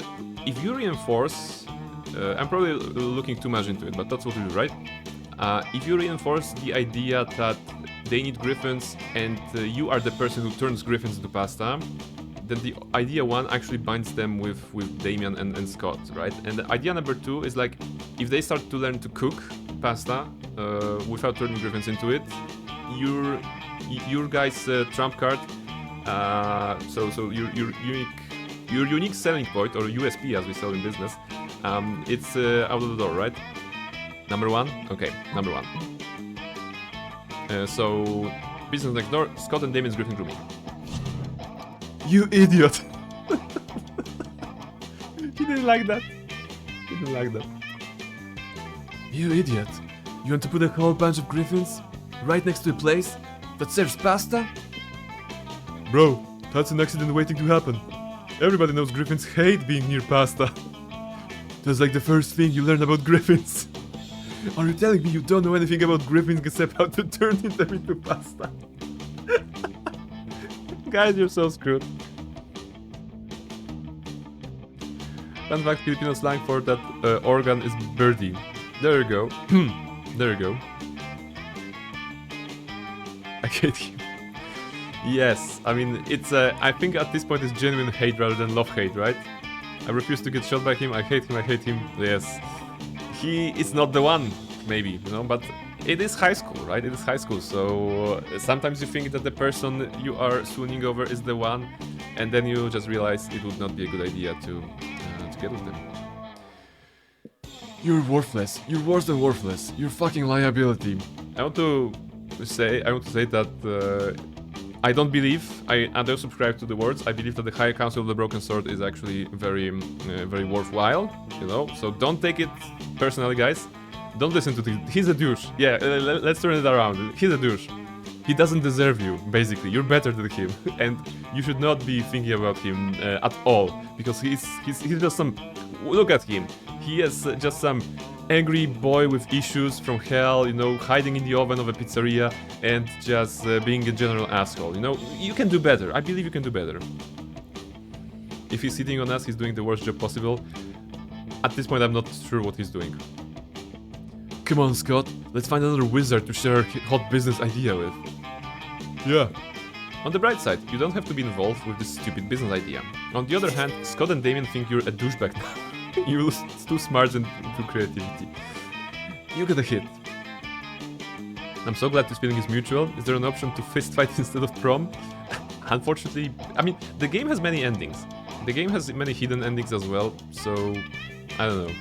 reinforce I'm probably looking too much into it, but that's what we do, right? If you reinforce the idea that they need griffins and you are the person who turns griffins into pasta, then the idea one actually binds them with Damien and Scott, right? And the idea number two is like, if they start to learn to cook pasta without turning griffins into it, your guy's trump card, so your unique selling point, or USP as we sell in business, it's out of the door, right? Number one? Okay, number one. So, business next door, Scott and Damien's Griffin grooming. You idiot! He didn't like that. He didn't like that. You idiot! You want to put a whole bunch of griffins right next to a place that serves pasta? Bro, that's an accident waiting to happen. Everybody knows griffins hate being near pasta. That's like the first thing you learn about griffins. Are you telling me you don't know anything about griffins except how to turn them into pasta? Guys, you're so screwed. Fun fact, Filipino slang for that organ is birdie. There you go. There you go. I hate him. Yes, I mean, it's I think at this point it's genuine hate rather than love-hate, right? I refuse to get shot by him, I hate him, yes. He is not the one, maybe, you know, but it is high school, right? It is high school, so sometimes you think that the person you are swooning over is the one, and then you just realize it would not be a good idea to get with them. You're worthless. You're worse than worthless. You're fucking liability. I want to say that I don't believe, I don't subscribe to the words. I believe that the High Council of the Broken Sword is actually very worthwhile, you know. So don't take it personally, guys. Don't listen to him. He's a douche. Yeah, let's turn it around. He's a douche. He doesn't deserve you, basically. You're better than him, and you should not be thinking about him at all, because he's just some. Look at him. He is just some angry boy with issues from hell, you know, hiding in the oven of a pizzeria and just being a general asshole. You know, you can do better. I believe you can do better. If he's sitting on us, he's doing the worst job possible. At this point, I'm not sure what he's doing. Come on, Scott. Let's find another wizard to share a hot business idea with. Yeah. On the bright side, you don't have to be involved with this stupid business idea. On the other hand, Scott and Damien think you're a douchebag now. You're too smart and too creativity. You get a hit. I'm so glad this feeling is mutual. Is there an option to fist fight instead of prom? Unfortunately, I mean, the game has many endings. The game has many hidden endings as well, so I don't know.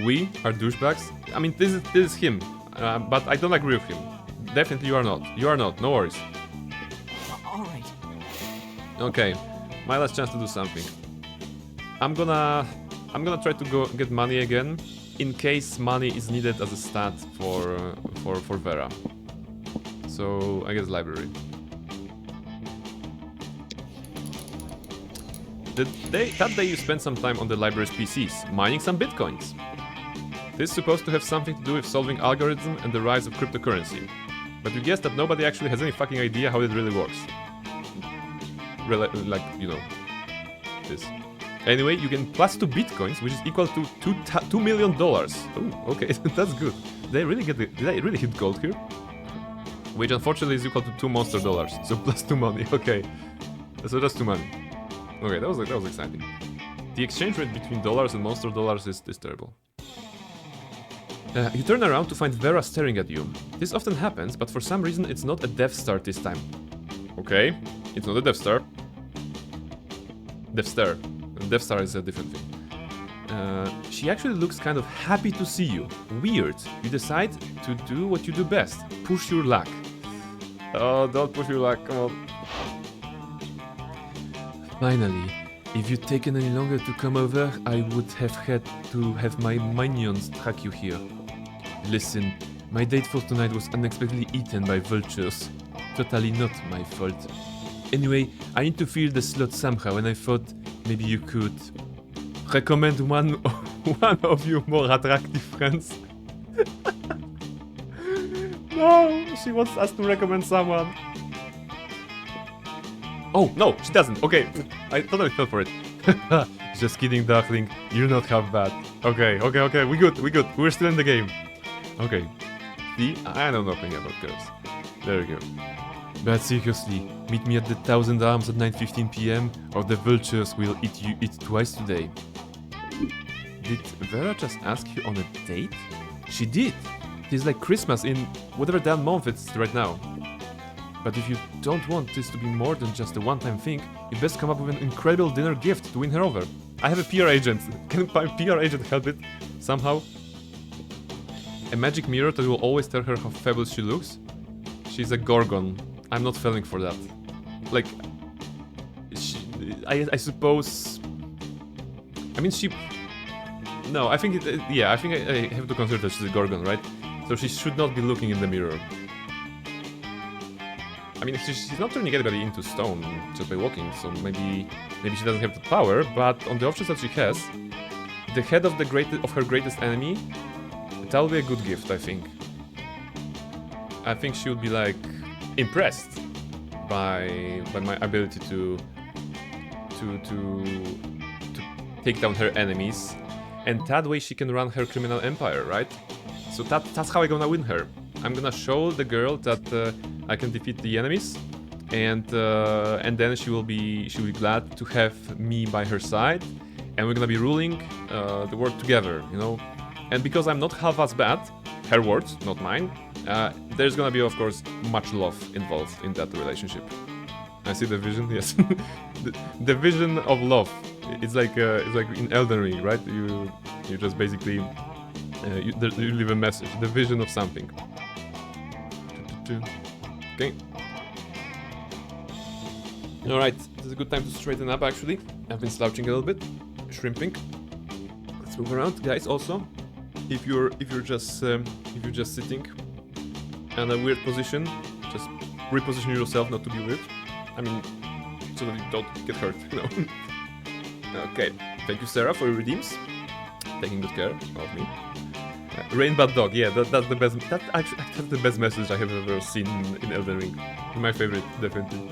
We are douchebags. I mean, this is him, but I don't agree with him. Definitely you are not. You are not, no worries. Alright. Okay, my last chance to do something. I'm gonna try to go get money again, in case money is needed as a stat for Vera. So I guess library. That day you spent some time on the library's PCs, mining some bitcoins. This is supposed to have something to do with solving algorithm and the rise of cryptocurrency. But you guess that nobody actually has any fucking idea how it really works. Like, you know, this. Anyway, you gain +2 bitcoins, which is equal to $2 million. Oh, okay, that's good. Did they really hit gold here? Which unfortunately is equal to 2 monster dollars, so +2 money. Okay, so that's 2 money. Okay, that was exciting. The exchange rate between dollars and monster dollars is terrible. You turn around to find Vera staring at you. This often happens, but for some reason it's not a Death Star this time. Okay, it's not a Death Star. Death Star. Death Star is a different thing. She actually looks kind of happy to see you. Weird. You decide to do what you do best. Push your luck. Oh, don't push your luck, come on. Finally, if you'd taken any longer to come over, I would have had to have my minions track you here. Listen, my date for tonight was unexpectedly eaten by vultures. Totally not my fault. Anyway, I need to fill the slot somehow, and I thought maybe you could recommend one of your more attractive friends. No, she wants us to recommend someone. Oh, no, she doesn't. Okay, I totally fell for it. Just kidding, Duckling. You're not half bad. Okay, okay, okay. We good, we good. We're still in the game. Okay. See? I know nothing about girls. There we go. But seriously, meet me at the Thousand Arms at 9:15 p.m. or the vultures will eat twice today. Did Vera just ask you on a date? She did! It is like Christmas in whatever damn month it's right now. But if you don't want this to be more than just a one-time thing, you best come up with an incredible dinner gift to win her over. I have a PR agent. Can my PR agent help it? Somehow? A magic mirror that will always tell her how fabulous she looks? She's a gorgon. I'm not falling for that. Like... I suppose... I mean, she... No, I think yeah, I think I have to consider that she's a gorgon, right? So she should not be looking in the mirror. I mean, she's not turning anybody into stone just by walking, so maybe she doesn't have the power, but on the options that she has, the head of her greatest enemy, that will be a good gift, I think. I think she would be like impressed by my ability to take down her enemies, and that way she can run her criminal empire, right? So that's how I'm gonna win her. I'm gonna show the girl that I can defeat the enemies, and then she will be glad to have me by her side, and we're gonna be ruling the world together, you know. And because I'm not half as bad, her words, not mine, there's gonna be, of course, much love involved in that relationship. I see the vision, yes. the vision of love. It's like in Elden Ring, right? You just basically you leave a message, the vision of something. Okay. All right, this is a good time to straighten up. Actually, I've been slouching a little bit, shrimping. Let's move around, guys. Also, if you're just sitting in a weird position, just reposition yourself not to be weird. I mean, so that you don't get hurt, you know. Okay, thank you, Sarah, for your redeems. Taking good care of me. Rainbow Dog, yeah, that's the best. That's the best message I have ever seen in Elden Ring. My favorite, definitely,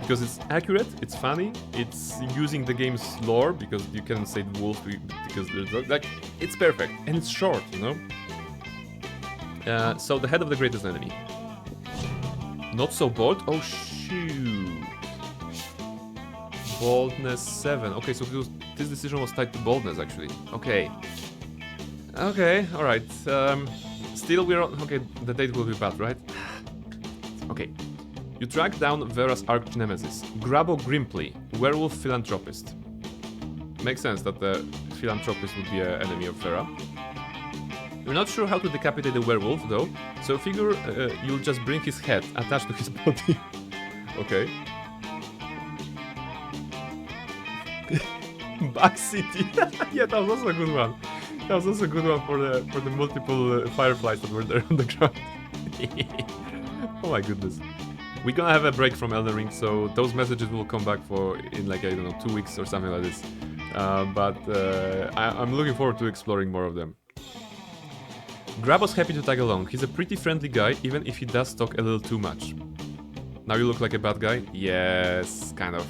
because it's accurate, it's funny, it's using the game's lore because you can say the wolf because there's dog. Like, it's perfect and it's short, you know. So the head of the greatest enemy. Not so bold. Oh shoot. Boldness 7. Okay, so this decision was tied to boldness actually. Okay. Okay, alright. Still we're on... Okay, the date will be bad, right? Okay. You track down Vera's arch nemesis, Grabo Grimpley, werewolf philanthropist. Makes sense that the philanthropist would be an enemy of Vera. You're not sure how to decapitate the werewolf, though, so figure you'll just bring his head attached to his body. Okay. Back City. Yeah, that was also a good one. That was also a good one for the multiple fireflies that were there on the ground. Oh my goodness. We're gonna have a break from Elden Ring, so those messages will come back in like, I don't know, 2 weeks or something like this. But I'm looking forward to exploring more of them. Grabo's happy to tag along. He's a pretty friendly guy, even if he does talk a little too much. Now you look like a bad guy? Yes, kind of.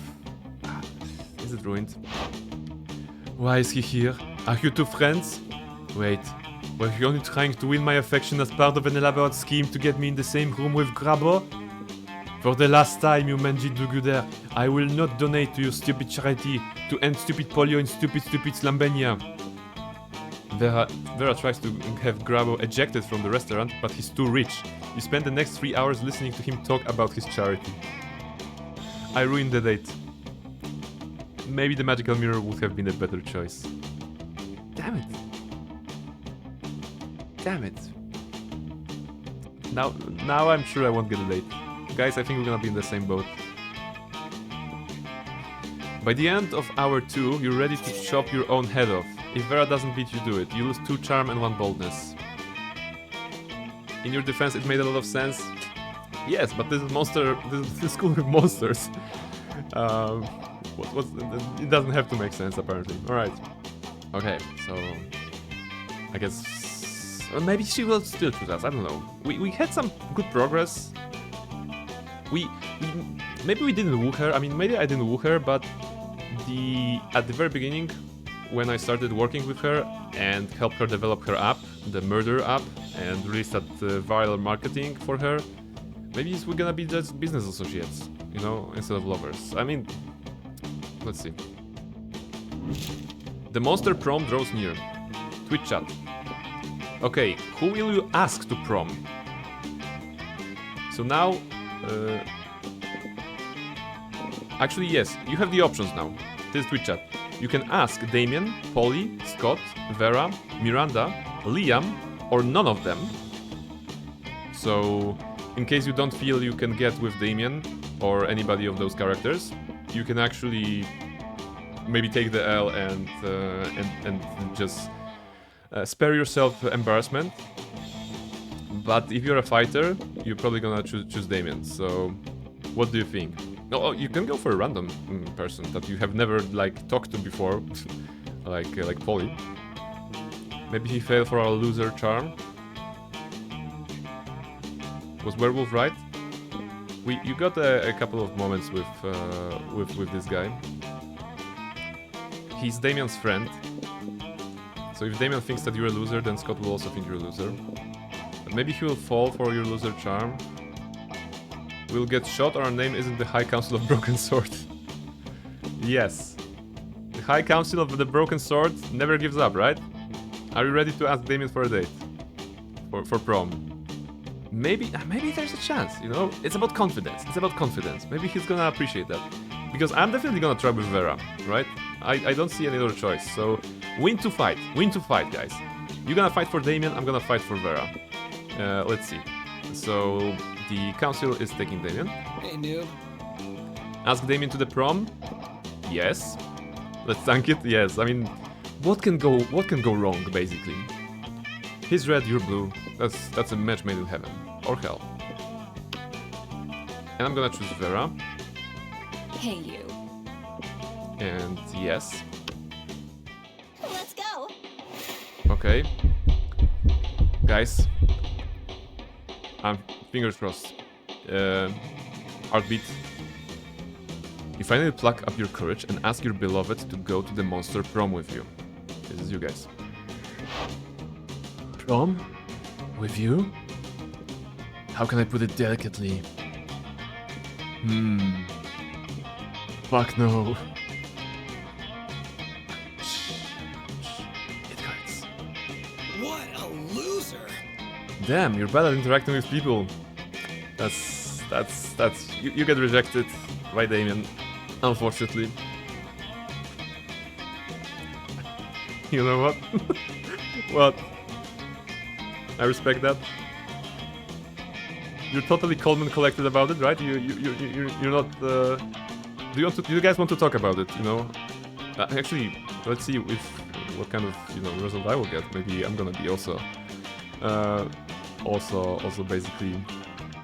Is it ruined? Why is he here? Are you two friends? Wait, were you only trying to win my affection as part of an elaborate scheme to get me in the same room with Grabo? For the last time, you mangy do-gooder, I will not donate to your stupid charity to end stupid polio in stupid Slambenia. Vera tries to have Grabo ejected from the restaurant, but he's too rich. You spend the next 3 hours listening to him talk about his charity. I ruined the date. Maybe the magical mirror would have been a better choice. Damn it. Damn it. Now I'm sure I won't get a date. Guys, I think we're gonna be in the same boat. By the end of hour 2, you're ready to chop your own head off. If Vera doesn't beat you to it, you lose 2 charm and 1 boldness. In your defense, it made a lot of sense. Yes, but this is cool with monsters. It doesn't have to make sense, apparently. Alright. Okay, so... I guess... maybe she will still choose us, I don't know. We had some good progress. Maybe we didn't woo her. I mean, maybe I didn't woo her, but at the very beginning, when I started working with her and helped her develop her app, the Murder app, and released that viral marketing for her, maybe we're gonna be just business associates, you know, instead of lovers. I mean, let's see. The monster prom draws near. Twitch chat. Okay, who will you ask to prom? So now... actually, yes, you have the options now. This is Twitch chat. You can ask Damien, Polly, Scott, Vera, Miranda, Liam, or none of them. So, in case you don't feel you can get with Damien or anybody of those characters, you can actually maybe take the L and just spare yourself embarrassment. But if you're a fighter, you're probably gonna choose Damien. So, what do you think? No, you can go for a random person that you have never like talked to before, like Polly. Maybe he failed for our loser charm. Was Werewolf right? You got a couple of moments with this guy. He's Damien's friend. So if Damien thinks that you're a loser, then Scott will also think you're a loser. But maybe he will fall for your loser charm. We'll get shot or our name isn't the High Council of Broken Sword. Yes. The High Council of the Broken Sword never gives up, right? Are you ready to ask Damien for a date? For prom? Maybe there's a chance, you know? It's about confidence. It's about confidence. Maybe he's gonna appreciate that. Because I'm definitely gonna try with Vera, right? I don't see any other choice. So, win to fight. Win to fight, guys. You're gonna fight for Damien, I'm gonna fight for Vera. Let's see. So, the council is taking Damien. Hey, noob. Ask Damien to the prom? Yes. Let's thank it. Yes. I mean, what can go wrong, basically? He's red, you're blue. That's a match made in heaven or hell. And I'm gonna choose Vera. Hey, you. And yes. Let's go. Okay. Guys. I'm fingers crossed. Heartbeat. You finally pluck up your courage and ask your beloved to go to the monster prom with you. This is you guys. Prom? With you? How can I put it delicately? Fuck no. It hurts. What a loser! Damn, you're bad at interacting with people. You get rejected by Damien, unfortunately. You know what? What? I respect that. You're totally calm and collected about it, right? You're not. Do you guys want to talk about it? You know. Actually, let's see what kind of result I will get. Maybe I'm gonna be also basically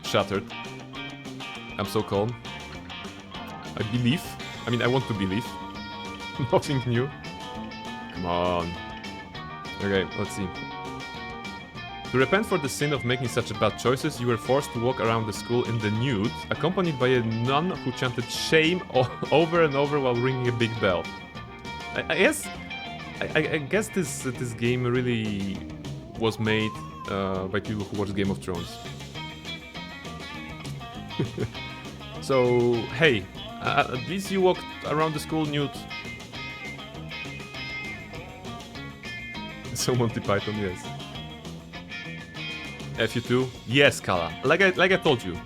shattered. I'm so calm. I believe. I mean, I want to believe. Nothing new. Come on. Okay, let's see. To repent for the sin of making such bad choices, you were forced to walk around the school in the nude, accompanied by a nun who chanted shame over and over while ringing a big bell. I guess this game really was made by people who watch Game of Thrones. So, hey, at least you walked around the school nude. So Monty Python, yes. FU2? Yes, Kala. Like I told you,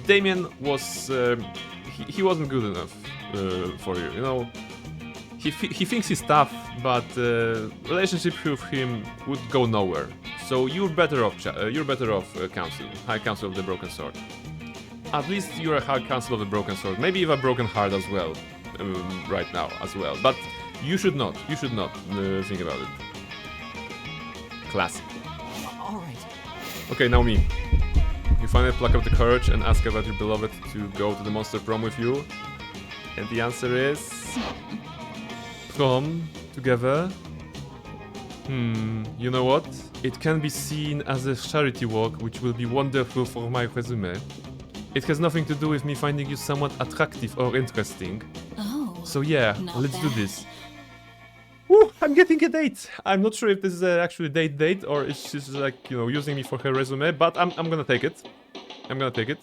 Damien was he wasn't good enough for you. You know, he thinks he's tough, but relationship with him would go nowhere. So you're better off. Council, High Council of the Broken Sword. At least you're a High Council of the Broken Sword. Maybe you have a broken heart as well, right now as well. But you should not. You should not think about it. Classic. All right. Okay, now me. You finally pluck up the courage and ask about your beloved to go to the monster prom with you. And the answer is... Prom together? You know what? It can be seen as a charity walk, which will be wonderful for my resume. It has nothing to do with me finding you somewhat attractive or interesting. Oh. So yeah, Not let's do bad. this. Woo, I'm getting a date. I'm not sure if this is actually date or if she's like, you know, using me for her resume, but I'm gonna take it. I'm gonna take it.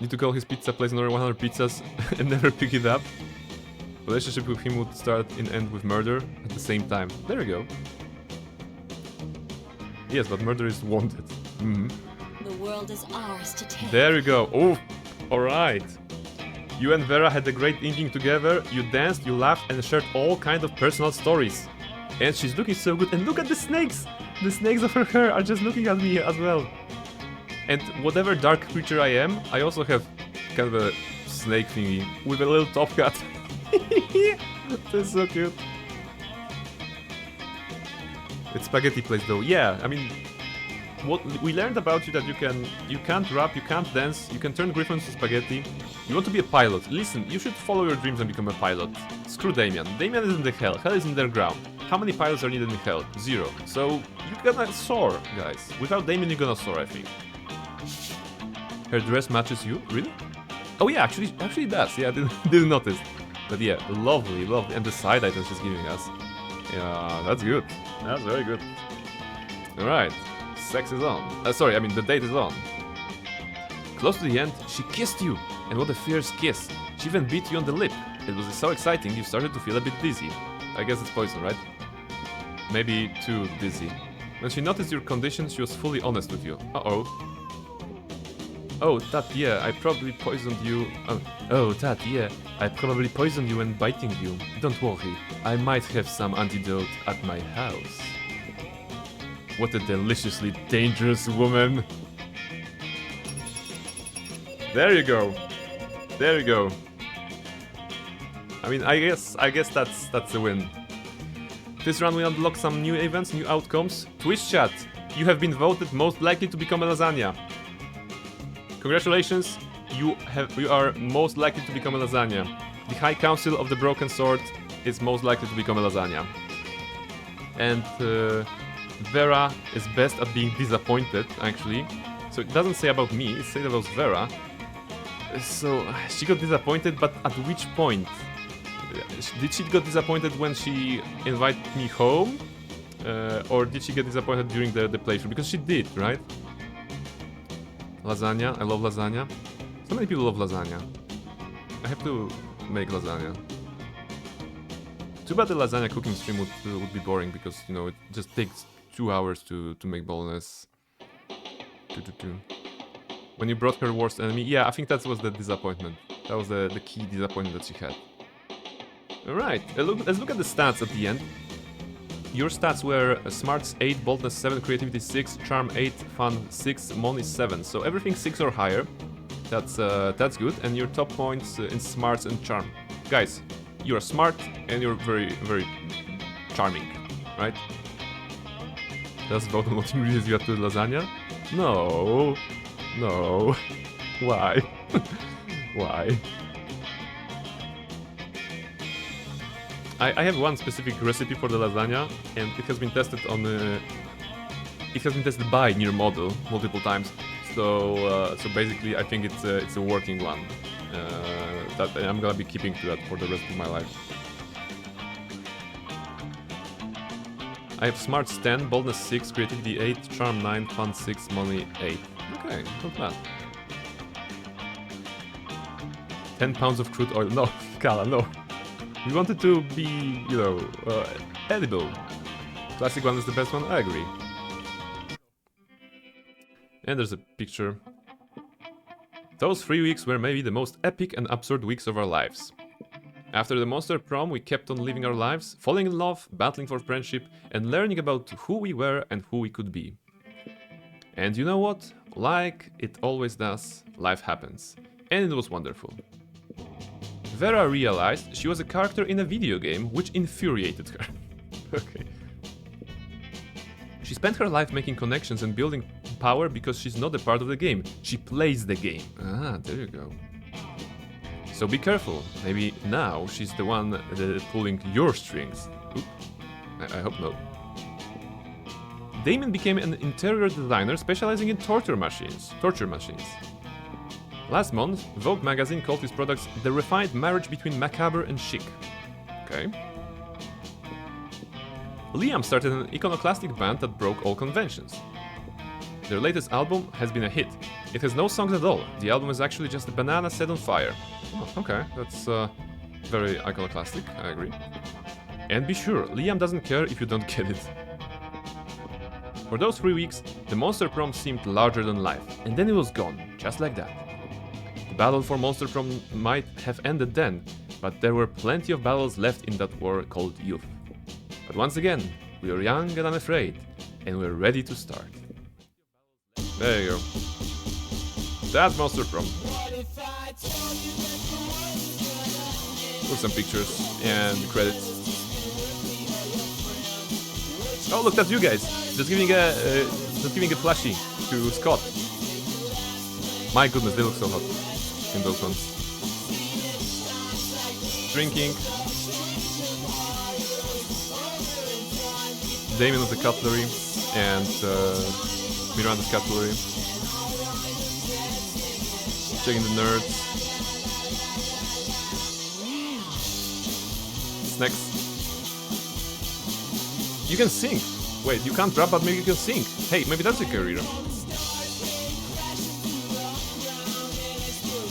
Need to call his pizza place and order 100 pizzas and never pick it up. Relationship with him would start and end with murder at the same time. There we go. Yes, but murder is wanted. The world is ours to take. There you go. Oh, alright. You and Vera had a great evening together. You danced, you laughed, and shared all kinds of personal stories. And she's looking so good. And look at the snakes! The snakes of her hair are just looking at me as well. And whatever dark creature I am, I also have kind of a snake thingy with a little top hat. That's so cute. It's spaghetti place though. Yeah, I mean, what we learned about you that you can't rap, you can't dance, you can turn griffins to spaghetti. You want to be a pilot. Listen, you should follow your dreams and become a pilot. Screw Damien. Damien is in the hell. Hell is underground. How many pilots are needed in hell? 0. So you're gonna soar, guys. Without Damien, you're gonna soar, I think. Her dress matches you? Really? Oh yeah, actually it does. Yeah, I didn't notice. But yeah, lovely, lovely. And the side items she's giving us. Yeah, that's good. That's very good. Alright. Sex is on. Sorry, I mean the date is on. Close to the end, she kissed you. And what a fierce kiss. She even beat you on the lip. It was so exciting you started to feel a bit dizzy. I guess it's poison, right? Maybe too dizzy. When she noticed your condition, she was fully honest with you. Uh-oh. Oh, Tat, yeah, I probably poisoned you. Oh, Tat, yeah, I probably poisoned you when biting you. Don't worry, I might have some antidote at my house. What a deliciously dangerous woman. There you go. There you go. I mean, I guess that's a win. This round we unlock some new events, new outcomes. Twitch chat, you have been voted most likely to become a lasagna. Congratulations, you are most likely to become a lasagna. The High Council of the Broken Sword is most likely to become a lasagna. And Vera is best at being disappointed, actually. So it doesn't say about me, it says about Vera. So she got disappointed, but at which point? Did she get disappointed when she invited me home? Or did she get disappointed during the playthrough? Because she did, right? Lasagna, I love lasagna. So many people love lasagna. I have to make lasagna. Too bad the lasagna cooking stream would be boring because, you know, it just takes 2 hours to make bolognese. When you brought her worst enemy, yeah, I think that was the disappointment. That was the key disappointment that she had. Alright, let's look at the stats at the end. Your stats were Smarts 8, Boldness 7, Creativity 6, Charm 8, Fun 6, Money 7. So everything 6 or higher. That's good. And your top points in Smarts and Charm. Guys, you're smart and you're very, very charming, right? Does vote on what ingredients you add to the lasagna? No. No. Why? Why? I have one specific recipe for the lasagna, and it has been tested on. It has been tested by Near Model multiple times. So basically, I think it's a working one. That I'm gonna be keeping to that for the rest of my life. I have Smarts 10, Boldness 6, Creativity 8, Charm 9, Fun 6, Money 8. Okay, not bad. 10 pounds of crude oil. No, Kala, no. We want it to be, you know, edible. Classic one is the best one, I agree. And there's a picture. Those 3 weeks were maybe the most epic and absurd weeks of our lives. After the monster prom, we kept on living our lives, falling in love, battling for friendship, and learning about who we were and who we could be. And you know what? Like it always does, life happens. And it was wonderful. Vera realized she was a character in a video game, which infuriated her. Okay. She spent her life making connections and building power because she's not a part of the game. She plays the game. Ah, there you go. So be careful. Maybe now she's the one pulling your strings. Oop. I hope not. Damon became an interior designer specializing in torture machines. Last month, Vogue magazine called his products the refined marriage between macabre and chic. Okay. Liam started an iconoclastic band that broke all conventions. Their latest album has been a hit. It has no songs at all. The album is actually just a banana set on fire. Oh, okay, that's very iconoclastic, I agree. And be sure, Liam doesn't care if you don't get it. For those 3 weeks, the Monster Prom seemed larger than life, and then it was gone, just like that. The battle for Monster Prom might have ended then, but there were plenty of battles left in that war called youth. But once again, we are young and unafraid, and we're ready to start. There you go. That's Monster Prom. With some pictures and credits. Oh look, that's you guys! Just giving a plushie to Scott. My goodness, they look so hot in those ones. Drinking. Damien with the cutlery and Miranda's cutlery. Checking the nerds. Snacks. You can sing. Wait, you can't rap, but maybe you can sing. Hey, maybe that's a career.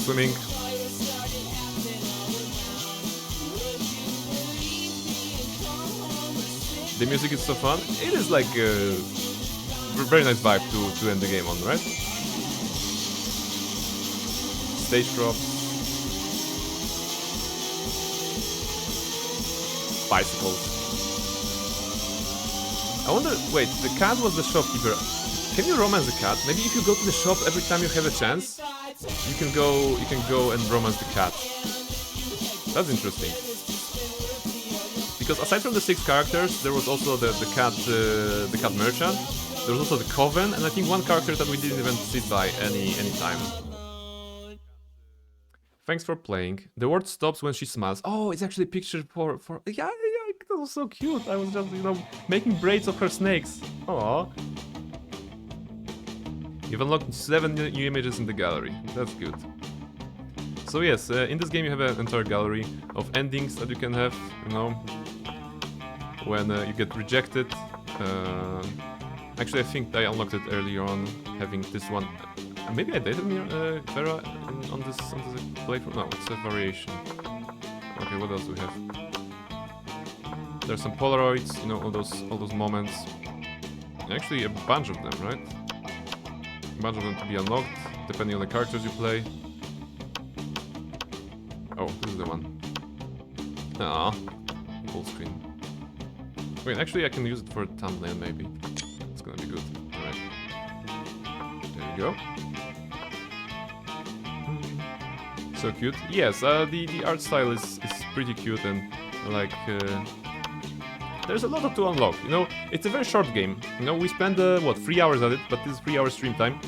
Swimming. The music is so fun. It is like a very nice vibe to end the game on, right? Stage drop. Bicycles. I wonder, wait, the cat was the shopkeeper. Can you romance the cat? Maybe if you go to the shop every time you have a chance, you can go and romance the cat. That's interesting. Because aside from the 6 characters, there was also the cat merchant. There was also the coven, and I think one character that we didn't even sit by any time. Thanks for playing. The word stops when she smiles. Oh, it's actually a picture for yeah, that was so cute. I was just, making braids of her snakes. Aww. You've unlocked 7 new images in the gallery. That's good. So yes, in this game you have an entire gallery of endings that you can have, when you get rejected. Actually, I think I unlocked it earlier on, having this one. Maybe I dated Vera on this playthrough. No, it's a variation. Okay, what else do we have? There's some Polaroids, all those moments. Actually, a bunch of them, right? A bunch of them to be unlocked, depending on the characters you play. Oh, this is the one. Ah, full screen. Wait, actually, I can use it for a thumbnail, maybe. It's gonna be good. Alright. There you go. So cute. Yes, the art style is pretty cute, and like there's a lot to unlock. It's a very short game. We spend 3 hours at it, but this is 3 hours stream time.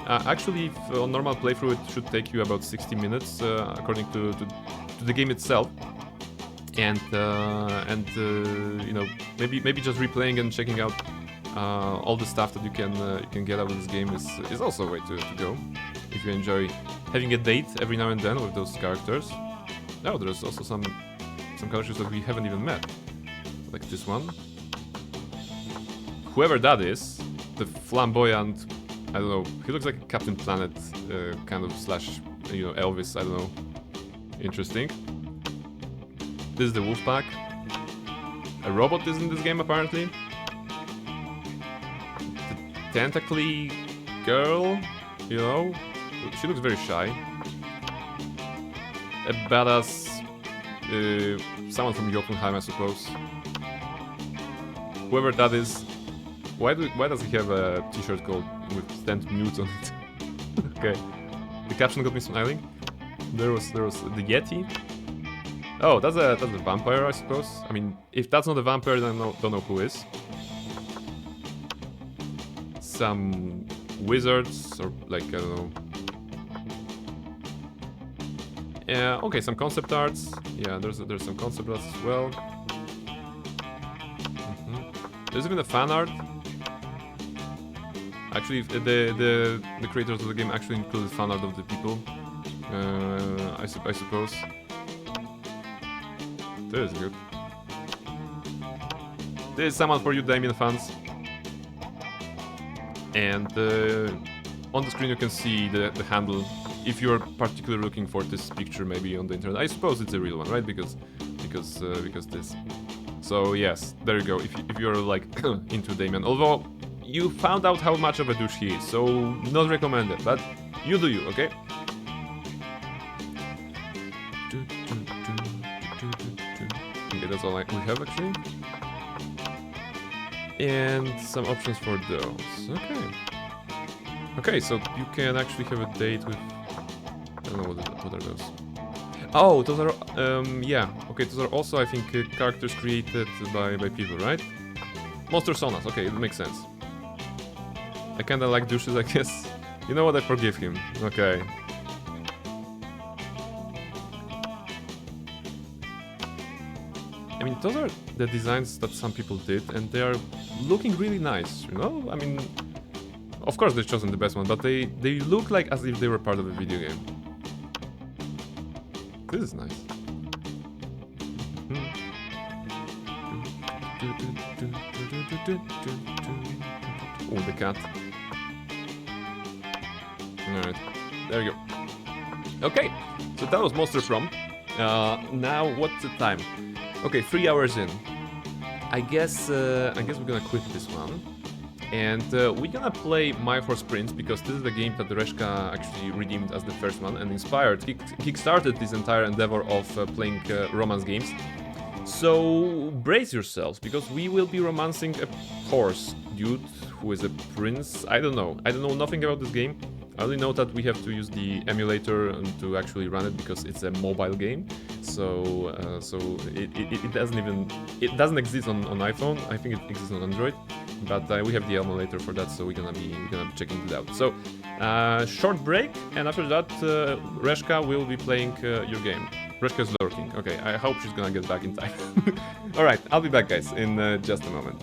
Actually, on normal playthrough, it should take you about 60 minutes, according to the game itself. And maybe just replaying and checking out all the stuff that you can get out of this game is also a way to go. If you enjoy having a date every now and then with those characters. Oh, there's also some characters that we haven't even met, like this one. Whoever that is, the flamboyant, I don't know. He looks like Captain Planet, kind of slash, Elvis. I don't know. Interesting. This is the Wolfpack. A robot is in this game apparently. The tentacly girl, she looks very shy. A badass, someone from Jotunheim, I suppose. Whoever that is. Why does he have a t-shirt called with stand mute on it? Okay. The caption got me smiling. There was the Yeti. Oh, that's a vampire, I suppose. I mean, if that's not a vampire, then I don't know who is. Some wizards, or like, I don't know. Yeah, okay, some concept arts. Yeah, there's some concept arts as well. There's even a fan art. Actually, the creators of the game actually included fan art of the people. I suppose. That is good. There's someone for you, Damien fans. And on the screen you can see the handle. If you're particularly looking for this picture, maybe on the internet, I suppose it's a real one, right? Because this. So yes, there you go. If you're like into Damien, although you found out how much of a douche he is, so not recommended. But you do you, okay? Okay, that's all we have actually. And some options for those. Okay. Okay, so you can actually have a date with. I don't know what are those. Oh, those are yeah. Okay, those are also I think characters created by people, right? Monster Sonas. Okay, it makes sense. I kinda like douches, I guess. You know what? I forgive him. Okay. I mean, those are the designs that some people did, and they are looking really nice, you know? I mean, of course they've chosen the best one, but they look like as if they were part of a video game. This is nice. Oh, the cat. Alright, there we go. Okay, so that was Monster Prom. Now, what's the time? Okay, 3 hours in. I guess we're gonna quit this one. And we're gonna play My Horse Prince, because this is the game that Reshka actually redeemed as the first one and inspired. He started this entire endeavor of playing romance games. So brace yourselves, because we will be romancing a horse dude who is a prince. I don't know nothing about this game. I only know that we have to use the emulator to actually run it, because it's a mobile game. So it doesn't exist on iPhone. I think it exists on Android, but we have the emulator for that, so we're gonna be checking it out. So short break, and after that Reshka will be playing your game. Reshka is lurking. Okay, I hope she's gonna get back in time. All right, I'll be back, guys, in just a moment.